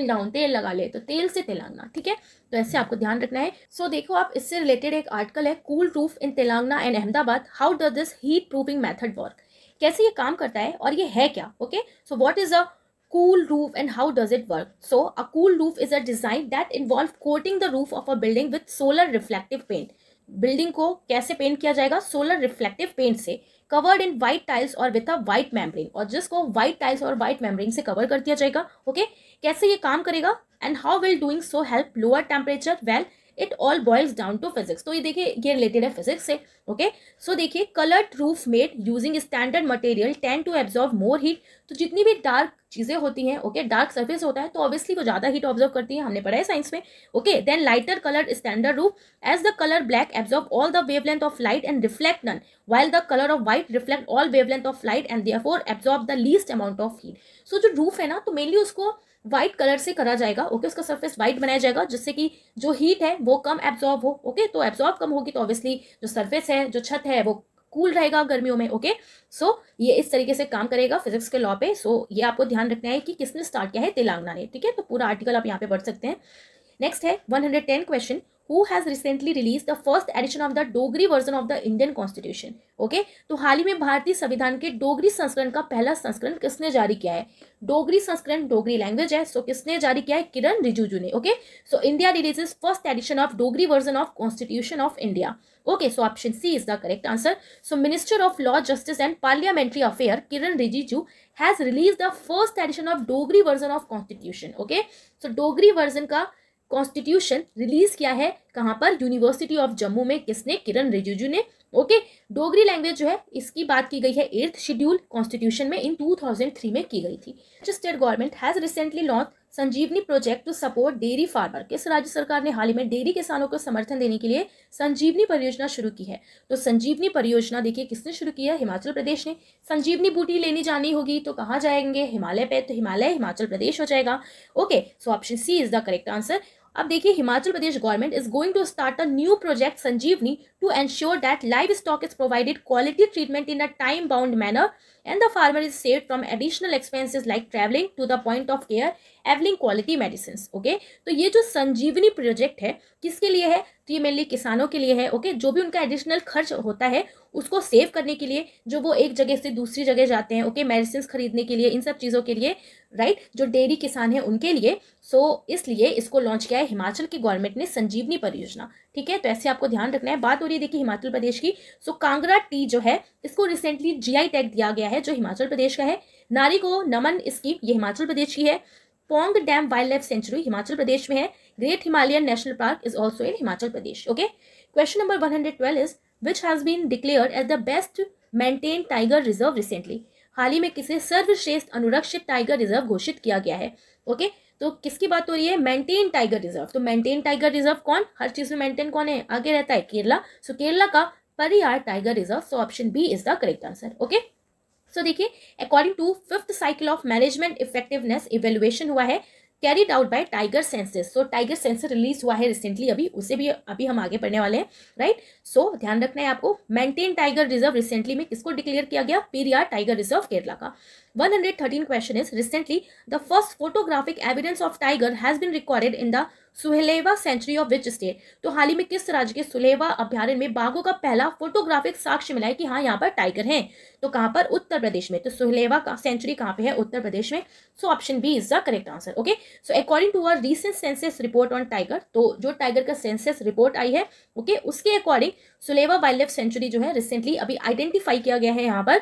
डाउन तेल लगा ले। तो तेल से तेलंगाना। ठीक है, तो ऐसे आपको ध्यान रखना है। सो देखो आप, इससे रिलेटेड एक आर्टिकल है, cool roof in Telangana and Ahmedabad, how does this heat proofing method work. कैसे ये काम करता है और ये है क्या? Okay, so what is a cool roof and how does it work? So a cool roof is a design that involves coating the roof of a building with solar reflective paint. Building को कैसे paint किया जाएगा? Solar reflective paint से, covered in white tiles और with a white membrane, और जिसको white tiles और white membrane से कवर कर दिया जाएगा। ओके, कैसे ये काम करेगा and how will doing so help lower temperature? Well it all boils down to physics. तो ये देखिए ये रिलेटेड है फिजिक्स से। ओके, सो देखिए coloured roof made using standard material tend to absorb more heat. तो जितनी भी डार्क चीजें होती हैं, ओके, डार्क सरफेस होता है तो ऑब्वियसली वो ज्यादा हीट ऑब्जर्व करती है, हमने पढ़ा है साइंस में। Okay, then lighter coloured standard roof as the colour black absorb all the wavelength of light and reflect none, while the color of white reflect all wavelength of light and therefore absorb the least amount of heat. So जो roof है ना, तो mainly उसको white colour से करा जाएगा। Okay, उसका surface white बनाया जाएगा जिससे कि जो हीट है वो कम एब्जॉर्ब हो। ओके, तो एब्जॉर्ब कम होगी तो ऑब्वियसली जो सरफेस है, जो छत है, वो कूल रहेगा गर्मियों में। ओके, सो ये इस तरीके से काम करेगा फिजिक्स के लॉ पे। सो ये आपको ध्यान रखना है कि किसने स्टार्ट किया है? तेलंगाना ने। ठीक है, तो पूरा आर्टिकल आप यहाँ पे पढ़ सकते हैं। नेक्स्ट है 110 question, who has recently released the first edition of the Dogri version of the Indian Constitution. Okay, तो हाल ही में भारतीय संविधान के डोगरी संस्करण का पहला संस्करण किसने जारी किया है? डोगरी संस्करण डोगरी लैंग्वेज है, सो किसने जारी किया है? किरण रिजिजू ने। Okay, so India releases first edition of Dogri version of constitution of India. Okay, so option C is the correct answer. So minister of law, justice and parliamentary affair Kiren Rijiju has release the first edition of Dogri version of constitution. Okay, so Dogri version का constitution release किया है कहां पर? University of Jammu में। किसने? किरण रिजिजू ने। Okay, Dogri language जो है इसकी बात की गई है 8th शेड्यूल कॉन्स्टिट्यूशन में इन 2003 में की गई थी। State government has recently launch Sanjeevani project to support dairy farmer. किस राज्य सरकार ने हाल ही में डेयरी किसानों को समर्थन देने के लिए संजीवनी परियोजना शुरू की है? तो संजीवनी परियोजना देखिए किसने शुरू की है? हिमाचल प्रदेश ने। संजीवनी बूटी लेनी जानी होगी तो कहाँ जाएंगे? हिमालय पे, तो हिमालय हिमाचल प्रदेश हो जाएगा। Okay, so option C is the correct answer. अब देखिए Himachal Pradesh government is going to start a new project Sanjeevani to ensure that livestock is provided quality treatment in a time bound manner and the farmer is saved from additional expenses like traveling to the point of care, having quality medicines. Okay, तो ये जो संजीवनी project है किसके लिए है? तो ये mainly किसानों के लिए है। ओके, जो भी उनका एडिशनल खर्च होता है उसको सेव करने के लिए, जो वो एक जगह से दूसरी जगह जाते हैं, ओके, मेडिसिन खरीदने के लिए, इन सब चीज़ों के लिए, राइट, जो डेयरी किसान है उनके लिए। सो इसलिए इसको लॉन्च किया है हिमाचल की गवर्नमेंट ने, संजीवनी परियोजना। ठीक है, तो ऐसे आपको ध्यान रखना है। बात हो रही है देखिए हिमाचल प्रदेश की। सो कांगड़ा टी जो है इसको रिसेंटली जीआई टैग दिया गया है, जो हिमाचल प्रदेश का है। नारी को नमन स्कीम ये हिमाचल प्रदेश की है। Pong Dam Wildlife Sanctuary Himachal Pradesh में है। Great Himalayan National Park is also in Himachal Pradesh. Okay, question number 112 is which has been declared as the best maintain tiger reserve recently. हाल ही में किसे सर्वश्रेष्ठ अनुरक्षित टाइगर रिजर्व घोषित किया गया है? ओके, तो किसकी बात हो रही है? Maintain tiger reserve. तो मेंटेन टाइगर रिजर्व कौन? हर चीज में मेंटेन कौन है? आगे रहता है केरला। सो केरला का Periyar tiger reserve. So option B is the correct answer. Okay, so देखिए according to 5th cycle of management effectiveness evaluation हुआ है carried out by tiger census. So tiger census release हुआ है रिसेंटली, अभी उसे भी अभी हम आगे पढ़ने वाले हैं, राइट। सो ध्यान रखना है आपको। मेंटेन टाइगर रिजर्व रिसेंटली में किसको डिक्लेयर किया गया? पेरियार टाइगर रिजर्व केरला का। 113 question is recently the first photographic evidence of tiger has been recorded in the Suhelwa sanctuary of which state. तो हाल ही में किस राज्य के सुलेवा अभ्यारण्य में बाघों का पहला फोटोग्राफिक साक्ष्य मिला है कि हाँ यहाँ पर टाइगर हैं? तो कहाँ पर? उत्तर प्रदेश में। तो सुहेलेवा का सेंचुरी कहाँ पे है? उत्तर प्रदेश में। So option B is the correct answer. Okay, so according to a recent census report on tiger, तो जो टाइगर का सेंसस रिपोर्ट आई है, ओके, उसके अकॉर्डिंग सुलेवा वाइल्ड लाइफ सेंचुरी जो है रिसेंटली अभी आइडेंटिफाई किया गया है यहाँ पर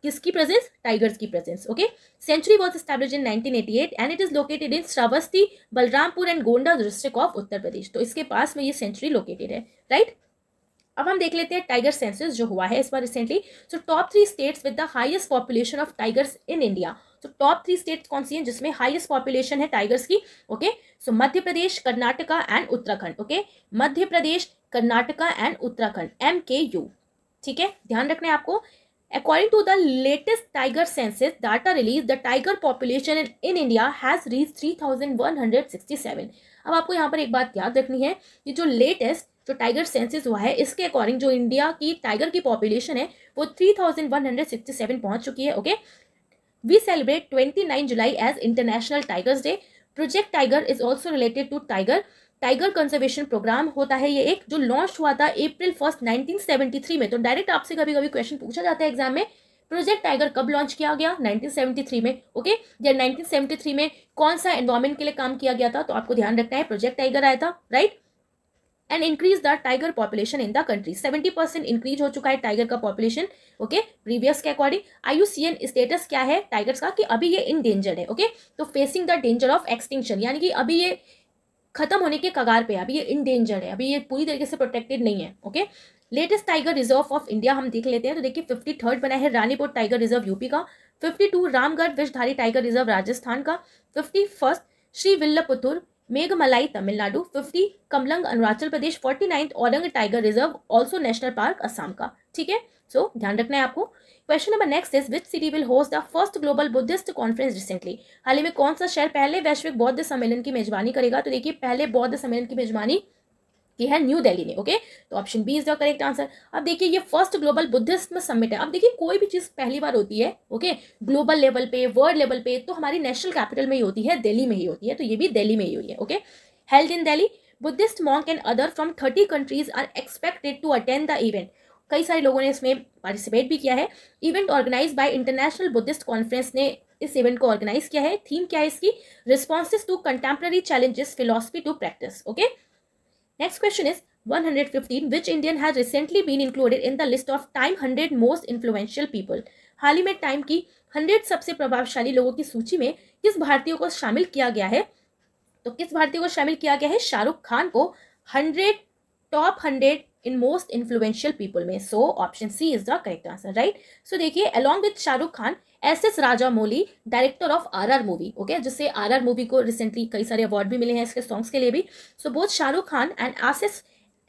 किसकी प्रेजेंस? टाइगर्स की presence. Okay, sanctuary was established in 1988 and it is located in Shravasti, Balrampur and Gonda district of Uttar Pradesh. तो इसके पास में ये सेंचुरी लोकेटेड है, राइट। अब हम देख लेते हैं टाइगर सेंसस जो हुआ है इस बार recently. So top 3 states with the highest population of tigers in India. तो टॉप 3 स्टेट्स कौन सी हैं जिसमें हाईएस्ट पॉपुलेशन है टाइगर्स की? Okay, so Madhya Pradesh, Karnataka and Uttarakhand. Okay, Madhya Pradesh, Karnataka and Uttarakhand, MKU। ठीक है, ध्यान रखना है आपको। According to the latest tiger census data released, the tiger population in India has reached 3,167। अब आपको यहाँ पर एक बात याद रखनी है कि जो लेटेस्ट जो टाइगर सेंसस हुआ है इसके अकॉर्डिंग जो इंडिया की टाइगर की पॉपुलेशन है वो 3,167 पहुंच चुकी है। Okay, we celebrate 29 July as international tigers day. Project tiger is also related to tiger conservation programme होता है ये एक, जो लॉन्च हुआ था April 1, 1973 में। तो डायरेक्ट आपसे कभी कभी क्वेश्चन पूछा जाता है एग्जाम में, प्रोजेक्ट टाइगर कब लॉन्च किया गया? 1973 में। ओके, या 1973 में कौन सा एनवायरमेंट के लिए काम किया गया था? तो आपको ध्यान रखना है प्रोजेक्ट टाइगर आया था, right. And increase the tiger population in the country. 70% increase हो चुका है टाइगर का पॉपुलेशन। ओके, प्रीवियस के अकॉर्डिंग। IUCN स्टेटस क्या है टाइगर्स का कि अभी ये इंडेंजर्ड है। ओके, तो facing the danger of extinction, यानी कि अभी ये खत्म होने के कगार पे है, अभी ये इंडेंजर्ड है, अभी ये पूरी तरीके से प्रोटेक्टेड नहीं है। Okay, latest tiger reserve of India हम देख लेते हैं। तो देखिए 53rd बना है रानीपुर टाइगर रिजर्व यूपी का, 52 रामगढ़ विषधारी टाइगर रिजर्व राजस्थान का, 51 Shri Villiputhur Meghamalai Tamil Nadu, 50 Kamlang Arunachal Pradesh, 49 Orang tiger reserve also national park Assam का। ठीक है, सो ध्यान रखना है आपको। Question number next is which city will host the first global Buddhist conference recently. हाल ही में कौन सा शहर पहले वैश्विक बौद्ध सम्मेलन की मेजबानी करेगा? तो देखिए पहले बौद्ध सम्मेलन की मेजबानी की है न्यू दिल्ली ने। ओके, तो option B is the correct answer. अब देखिए ये फर्स्ट ग्लोबल बुद्धिज्म समिट है। अब देखिए कोई भी चीज पहली बार होती है ओके ग्लोबल लेवल पे, वर्ल्ड लेवल पे, तो हमारी नेशनल कैपिटल में ही होती है, दिल्ली में ही होती है। तो ये भी दिल्ली में ही हुई है। Okay, held in Delhi, Buddhist monk and other from 30 countries are expected to attend the event. कई सारे लोगों ने इसमें पार्टिसिपेट भी किया है। Event organise by international Buddhist conference ने इस इवेंट को ऑर्गेनाइज किया है। थीम क्या है इसकी? Responses to contemporary challenges, philosophy to practice. Okay, next question is 115 which Indian has recently been included in the list of Time 100 most influential people। हाल ही में टाइम की 100 सबसे प्रभावशाली लोगों की सूची में किस भारतीय को शामिल किया गया है? तो किस भारतीय को शामिल किया गया है? शाहरुख खान को 100 top 100 in most influential people में। So option C is the correct answer, right. So देखिए along with Shahrukh Khan SS Rajamouli director of RR movie, okay, जिससे RR मूवी को रिसेंटली कई सारे अवार्ड भी मिले हैं इसके सॉन्ग्स के लिए भी। So both Shahrukh Khan and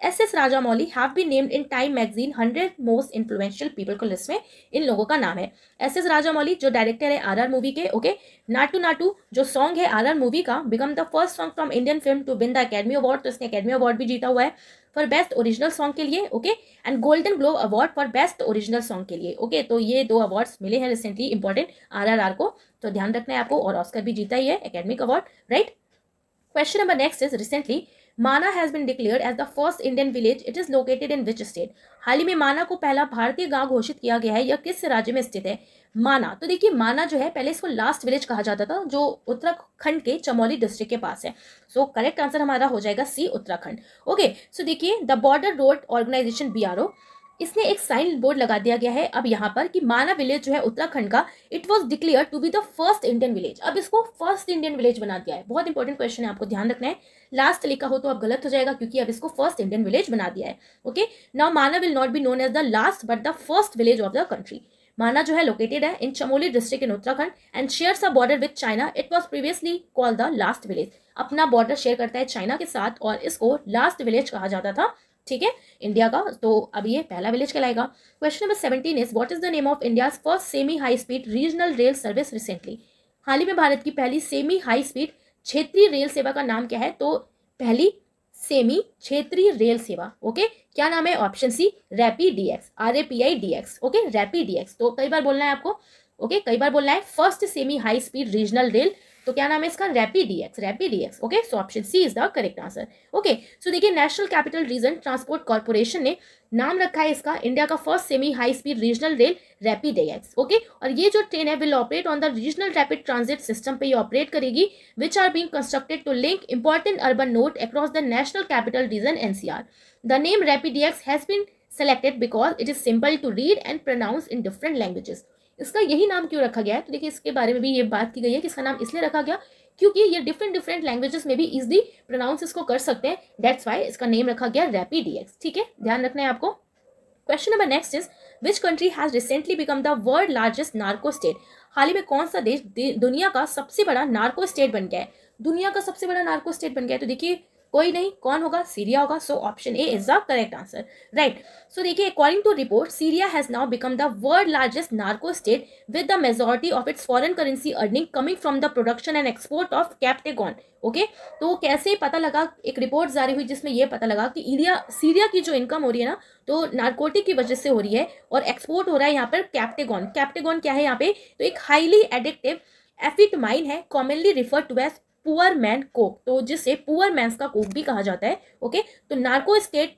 SS Rajamouli have been named in Time magazine 100 most influential people को लिस्ट में इन लोगों का नाम है। SS राजामौली जो डायरेक्टर है RR मूवी के, ओके, नाटू नाटू जो सॉन्ग है RR मूवी का, become the first song from Indian film to win the Academy Award, तो इसने अकेडमी अवार्ड भी जीता हुआ है फॉर बेस्ट ओरिजिनल सॉन्ग के लिए, okay, and golden globe award for best original song के लिए। ओके, तो ये 2 अवार्ड्स मिले हैं रिसेंटली इंपॉर्टेंट RRR को, तो ध्यान रखना है आपको। और ऑस्कर भी जीता ही है, academic award, right. Question number next is recently Mana has been declared as the first Indian village, it is located in which state. हाल ही में माना को पहला भारतीय गांव घोषित किया गया है, यह किस राज्य में स्थित है? माना, तो देखिए माना जो है पहले इसको लास्ट विलेज कहा जाता था, जो उत्तराखंड के चमोली डिस्ट्रिक्ट के पास है। सो करेक्ट आंसर हमारा हो जाएगा सी, उत्तराखंड। ओके, सो देखिए the Border Road Organisation BRO, इसने एक साइन बोर्ड लगा दिया गया है अब यहाँ पर कि माना विलेज जो है उत्तराखंड का, it was declare to be the first Indian village. अब इसको फर्स्ट इंडियन विलेज बना दिया है। बहुत इंपॉर्टेंट क्वेश्चन है, आपको ध्यान रखना है। लास्ट लिखा हो तो अब गलत हो जाएगा क्योंकि अब इसको फर्स्ट इंडियन विलेज बना दिया है। Okay, now Mana will not be known as the last but the first village of the country. Mana जो है लोकेटेड है in Chamoli district in Uttarakhand and shares a border with China. It was previously called the last village. अपना border share करता है China के साथ और इसको लास्ट विलेज कहा जाता था, ठीक है, इंडिया का। तो अब ये पहला विलेज कहलाएगा। Question number 17 is what is the name of India's first semi high speed regional rail service recently. हाल ही में भारत की पहली सेमी हाई स्पीड क्षेत्रीय रेल सेवा का नाम क्या है? तो पहली सेमी क्षेत्रीय रेल सेवा, ओके, क्या नाम है? Option C, RAPIDX, RAPIDX, okay, RAPIDX। तो कई बार बोलना है आपको, ओके, कई बार बोलना है first semi high speed regional rail, तो क्या नाम है इसका? RAPIDX, okay. So option C is the correct answer. Okay, so देखिए National capital Region Transport Corporation ने नाम रखा है इसका इंडिया का first semi high speed regional rail RAPIDX, okay. और ये जो ट्रेन है will operate on the regional rapid transit system पे ये ऑपरेट करेगी, which are being constructed to link important urban node across the national capital region NCR। The name RAPIDX has been selected because it is simple to read and pronounce in different languages. इसका यही नाम क्यों रखा गया है? तो देखिए इसके बारे में भी ये बात की गई है कि इसका नाम इसलिए रखा गया क्योंकि ये डिफरेंट डिफरेंट लैंग्वेजेस में भी इजीली प्रोनाउंस इसको कर सकते हैं, दैट्स वाई इसका नेम रखा गया रैपिडेक्स। ठीक है, ध्यान रखना है आपको। Question number next is which country has recently become the world largest narco state. हाल ही में कौन सा देश दुनिया का सबसे बड़ा नार्को स्टेट बन गया है? दुनिया का सबसे बड़ा नार्को स्टेट बन गया है, तो देखिए कोई नहीं, कौन होगा? सीरिया होगा। So option A is the correct answer, right. So देखिए according to report Syria has now become the world largest narco state with the majority of its foreign currency earning coming from the production and export of captagon. Okay, तो कैसे पता लगा? एक report जारी हुई जिसमें यह पता लगा कि सीरिया की जो इनकम हो रही है ना, तो नार्कोटिक की वजह से हो रही है और एक्सपोर्ट हो रहा है यहाँ पर कैप्टेगॉन। कैप्टेगॉन क्या है यहाँ पे? तो एक हाईली एडिक्टिव एफिटमाइन है, commonly refer to as poor man coke, तो जिसे पुअर मैंस का कोक भी कहा जाता है। ओके, तो नार्को स्टेट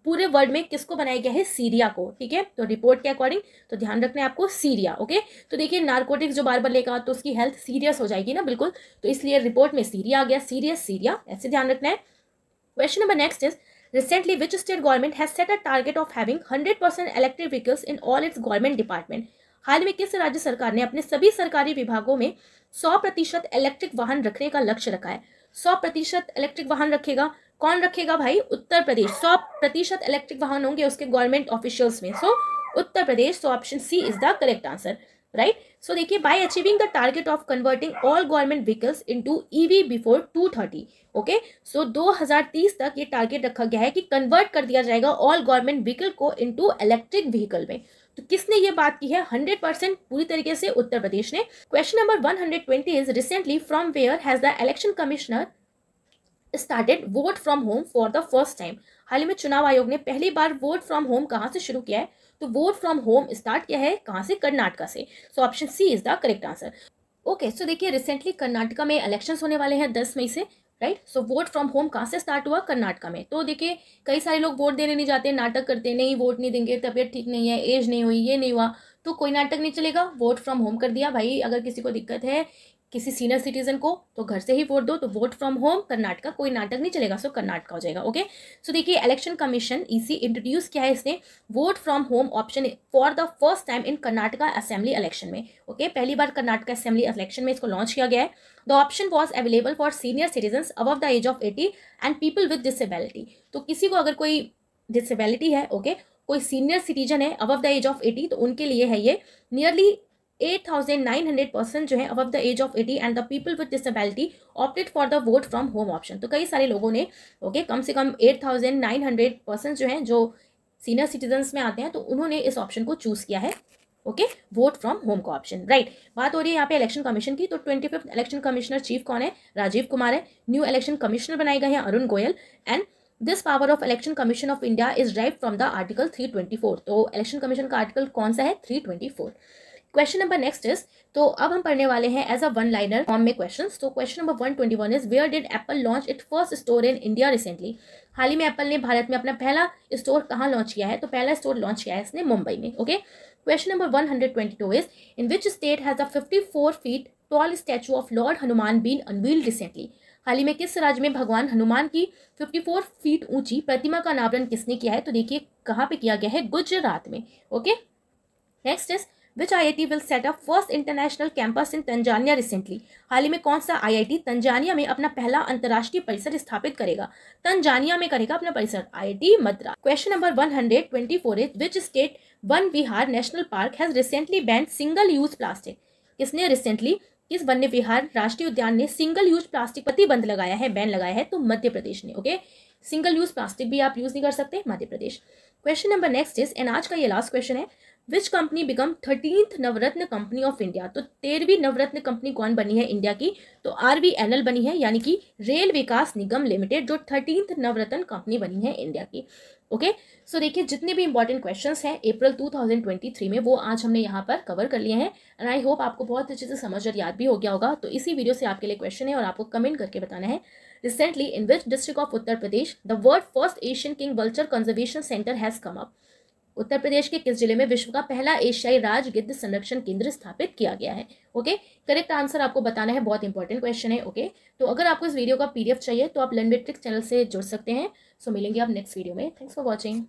पूरे वर्ल्ड में किसको बनाया गया है? सीरिया को। ठीक है, तो रिपोर्ट के अकॉर्डिंग तो ध्यान रखना है आपको सीरिया। ओके, तो देखिए नार्कोटिक्स जो बार बार लेगा तो उसकी हेल्थ सीरियस हो जाएगी ना, बिल्कुल, तो इसलिए रिपोर्ट में सीरिया आ गया, सीरियस सीरिया, ऐसे ध्यान रखना है। Question number next is recently which state government has set a target of having 100% electric vehicles in all its government department। हाल में किस राज्य सरकार ने अपने सभी सरकारी विभागों में 100% इलेक्ट्रिक वाहन रखने का लक्ष्य रखा है? 100% इलेक्ट्रिक वाहन रखेगा कौन? रखेगा भाई उत्तर प्रदेश। 100% इलेक्ट्रिक वाहन होंगे उसके गवर्नमेंट ऑफिशियल्स में, so Uttar Pradesh. So option C is the correct answer, right. So देखिए by achieving the target of converting all government vehicles into EV before 2030। Okay, so 2030 तक ये टारगेट रखा गया है कि कन्वर्ट कर दिया जाएगा ऑल गवर्नमेंट व्हीकल को इनटू इलेक्ट्रिक व्हीकल में। तो किसने ये बात की है? 100% पूरी तरीके से उत्तर प्रदेश ने। Question number 120 is recently from where has the election commissioner started vote from home for the first time. हाल ही में चुनाव आयोग ने पहली बार वोट फ्रॉम होम कहां से शुरू किया है? तो वोट फ्रॉम होम स्टार्ट किया है कहां से? कर्नाटका से। So option C is the correct answer. Okay, so देखिए रिसेंटली कर्नाटका में इलेक्शंस होने वाले हैं 10 मई से, right. So vote from home कहाँ से स्टार्ट हुआ? कर्नाटका में। तो देखिए कई सारे लोग वोट देने नहीं जाते, नाटक करते, नहीं वोट नहीं देंगे, तबीयत ठीक नहीं है, एज नहीं हुई, ये नहीं हुआ, तो कोई नाटक नहीं चलेगा, वोट फ्रॉम होम कर दिया भाई। अगर किसी को दिक्कत है किसी सीनियर सिटीजन को तो घर से ही वोट दो, तो वोट फ्रॉम होम कर्नाटका, कोई नाटक नहीं चलेगा, सो कर्नाटका हो जाएगा। ओके, सो देखिए इलेक्शन कमीशन ईसी इंट्रोड्यूस किया है इसने vote from home option for the first time in Karnataka assembly election में। ओके, पहली बार कर्नाटका असेंबली इलेक्शन में इसको लॉन्च किया गया है। The option was available for senior citizen above the age of 80 and people with disability. तो किसी को अगर कोई डिसेबिलिटी है, ओके, कोई सीनियर सिटीजन है अबव द एज ऑफ 80, तो उनके लिए है ये। नियरली 8,900 पर्सन जो है above the age of 80 and the people with disability opted for the vote from home option. तो कई सारे लोगों ने ओके कम से कम 8,900 पर्सन जो हैं जो सीनियर सिटीजन्स में आते हैं, तो उन्होंने इस ऑप्शन को चूज किया है। ओके, वोट फ्रॉम होम का ऑप्शन, राइट। बात हो रही है यहाँ पे इलेक्शन कमीशन की, तो 25th इलेक्शन कमिश्नर चीफ कौन है? राजीव कुमार है। न्यू इलेक्शन कमिश्नर बनाए गए हैं Arun Goyal and this power of election commission of India is drive from the article 324। तो इलेक्शन कमीशन का आर्टिकल कौन सा है? 324। क्वेश्चन नंबर नेक्स्ट इज, तो अब हम पढ़ने वाले हैं as a one liner form में क्वेश्चंस। तो question number 121 is where did Apple launch it first store in India recently. हाल ही में एप्पल ने भारत में अपना पहला स्टोर कहाँ लॉन्च किया है? तो पहला स्टोर लॉन्च किया है इसने मुंबई में। Okay, question number 122 is in which state has a 54 feet tall statue of lord Hanuman been unveiled recently. हाल ही में किस राज्य में भगवान हनुमान की 54 फीट ऊंची प्रतिमा का अनावरण किसने किया है? तो देखिए कहाँ पे किया गया है? गुजरात में। Okay, next is Which IIT will set up first international campus in Tanzania recently? हाल ही में कौन सा IIT तंजानिया में अपना पहला अंतर्राष्ट्रीय परिसर स्थापित करेगा? तंजानिया में करेगा अपना परिसर, IIT Madras. Question number 124 is which state one Vihar national park has recently band single use plastic. किसने रिसेंटली, किस वन्य विहार राष्ट्रीय उद्यान ने सिंगल यूज प्लास्टिक प्रतिबंध लगाया है, बैन लगाया है? तो मध्य प्रदेश ने। ओके, सिंगल यूज प्लास्टिक भी आप यूज नहीं कर सकते, Madhya Pradesh. Question number next is, and आज का ये लास्ट क्वेश्चन है, which company become 13th Navratna company of India. तो 13वीं नवरत्न कंपनी कौन बनी है इंडिया की? तो RVNL बनी है, यानी कि रेल विकास निगम लिमिटेड, जो 13th नवरत्न कंपनी बनी है इंडिया की। ओके, सो देखिए जितने भी इंपॉर्टेंट क्वेश्चंस हैं अप्रैल 2023 में वो आज हमने यहाँ पर कवर कर लिए हैं एंड आई होप आपको बहुत अच्छे से समझ और याद भी हो गया होगा। तो इसी वीडियो से आपके लिए क्वेश्चन है और आपको कमेंट करके बताना है, recently in which district of Uttar Pradesh the world first Asian king vulture conservation centre has come up. उत्तर प्रदेश के किस जिले में विश्व का पहला एशियाई राज गिद्ध संरक्षण केंद्र स्थापित किया गया है? ओके, करेक्ट आंसर आपको बताना है, बहुत इंपॉर्टेंट क्वेश्चन है। ओके, तो अगर आपको इस वीडियो का PDF चाहिए तो आप लर्न विद ट्रिक्स चैनल से जुड़ सकते हैं। सो मिलेंगे आप नेक्स्ट वीडियो में। Thanks for watching.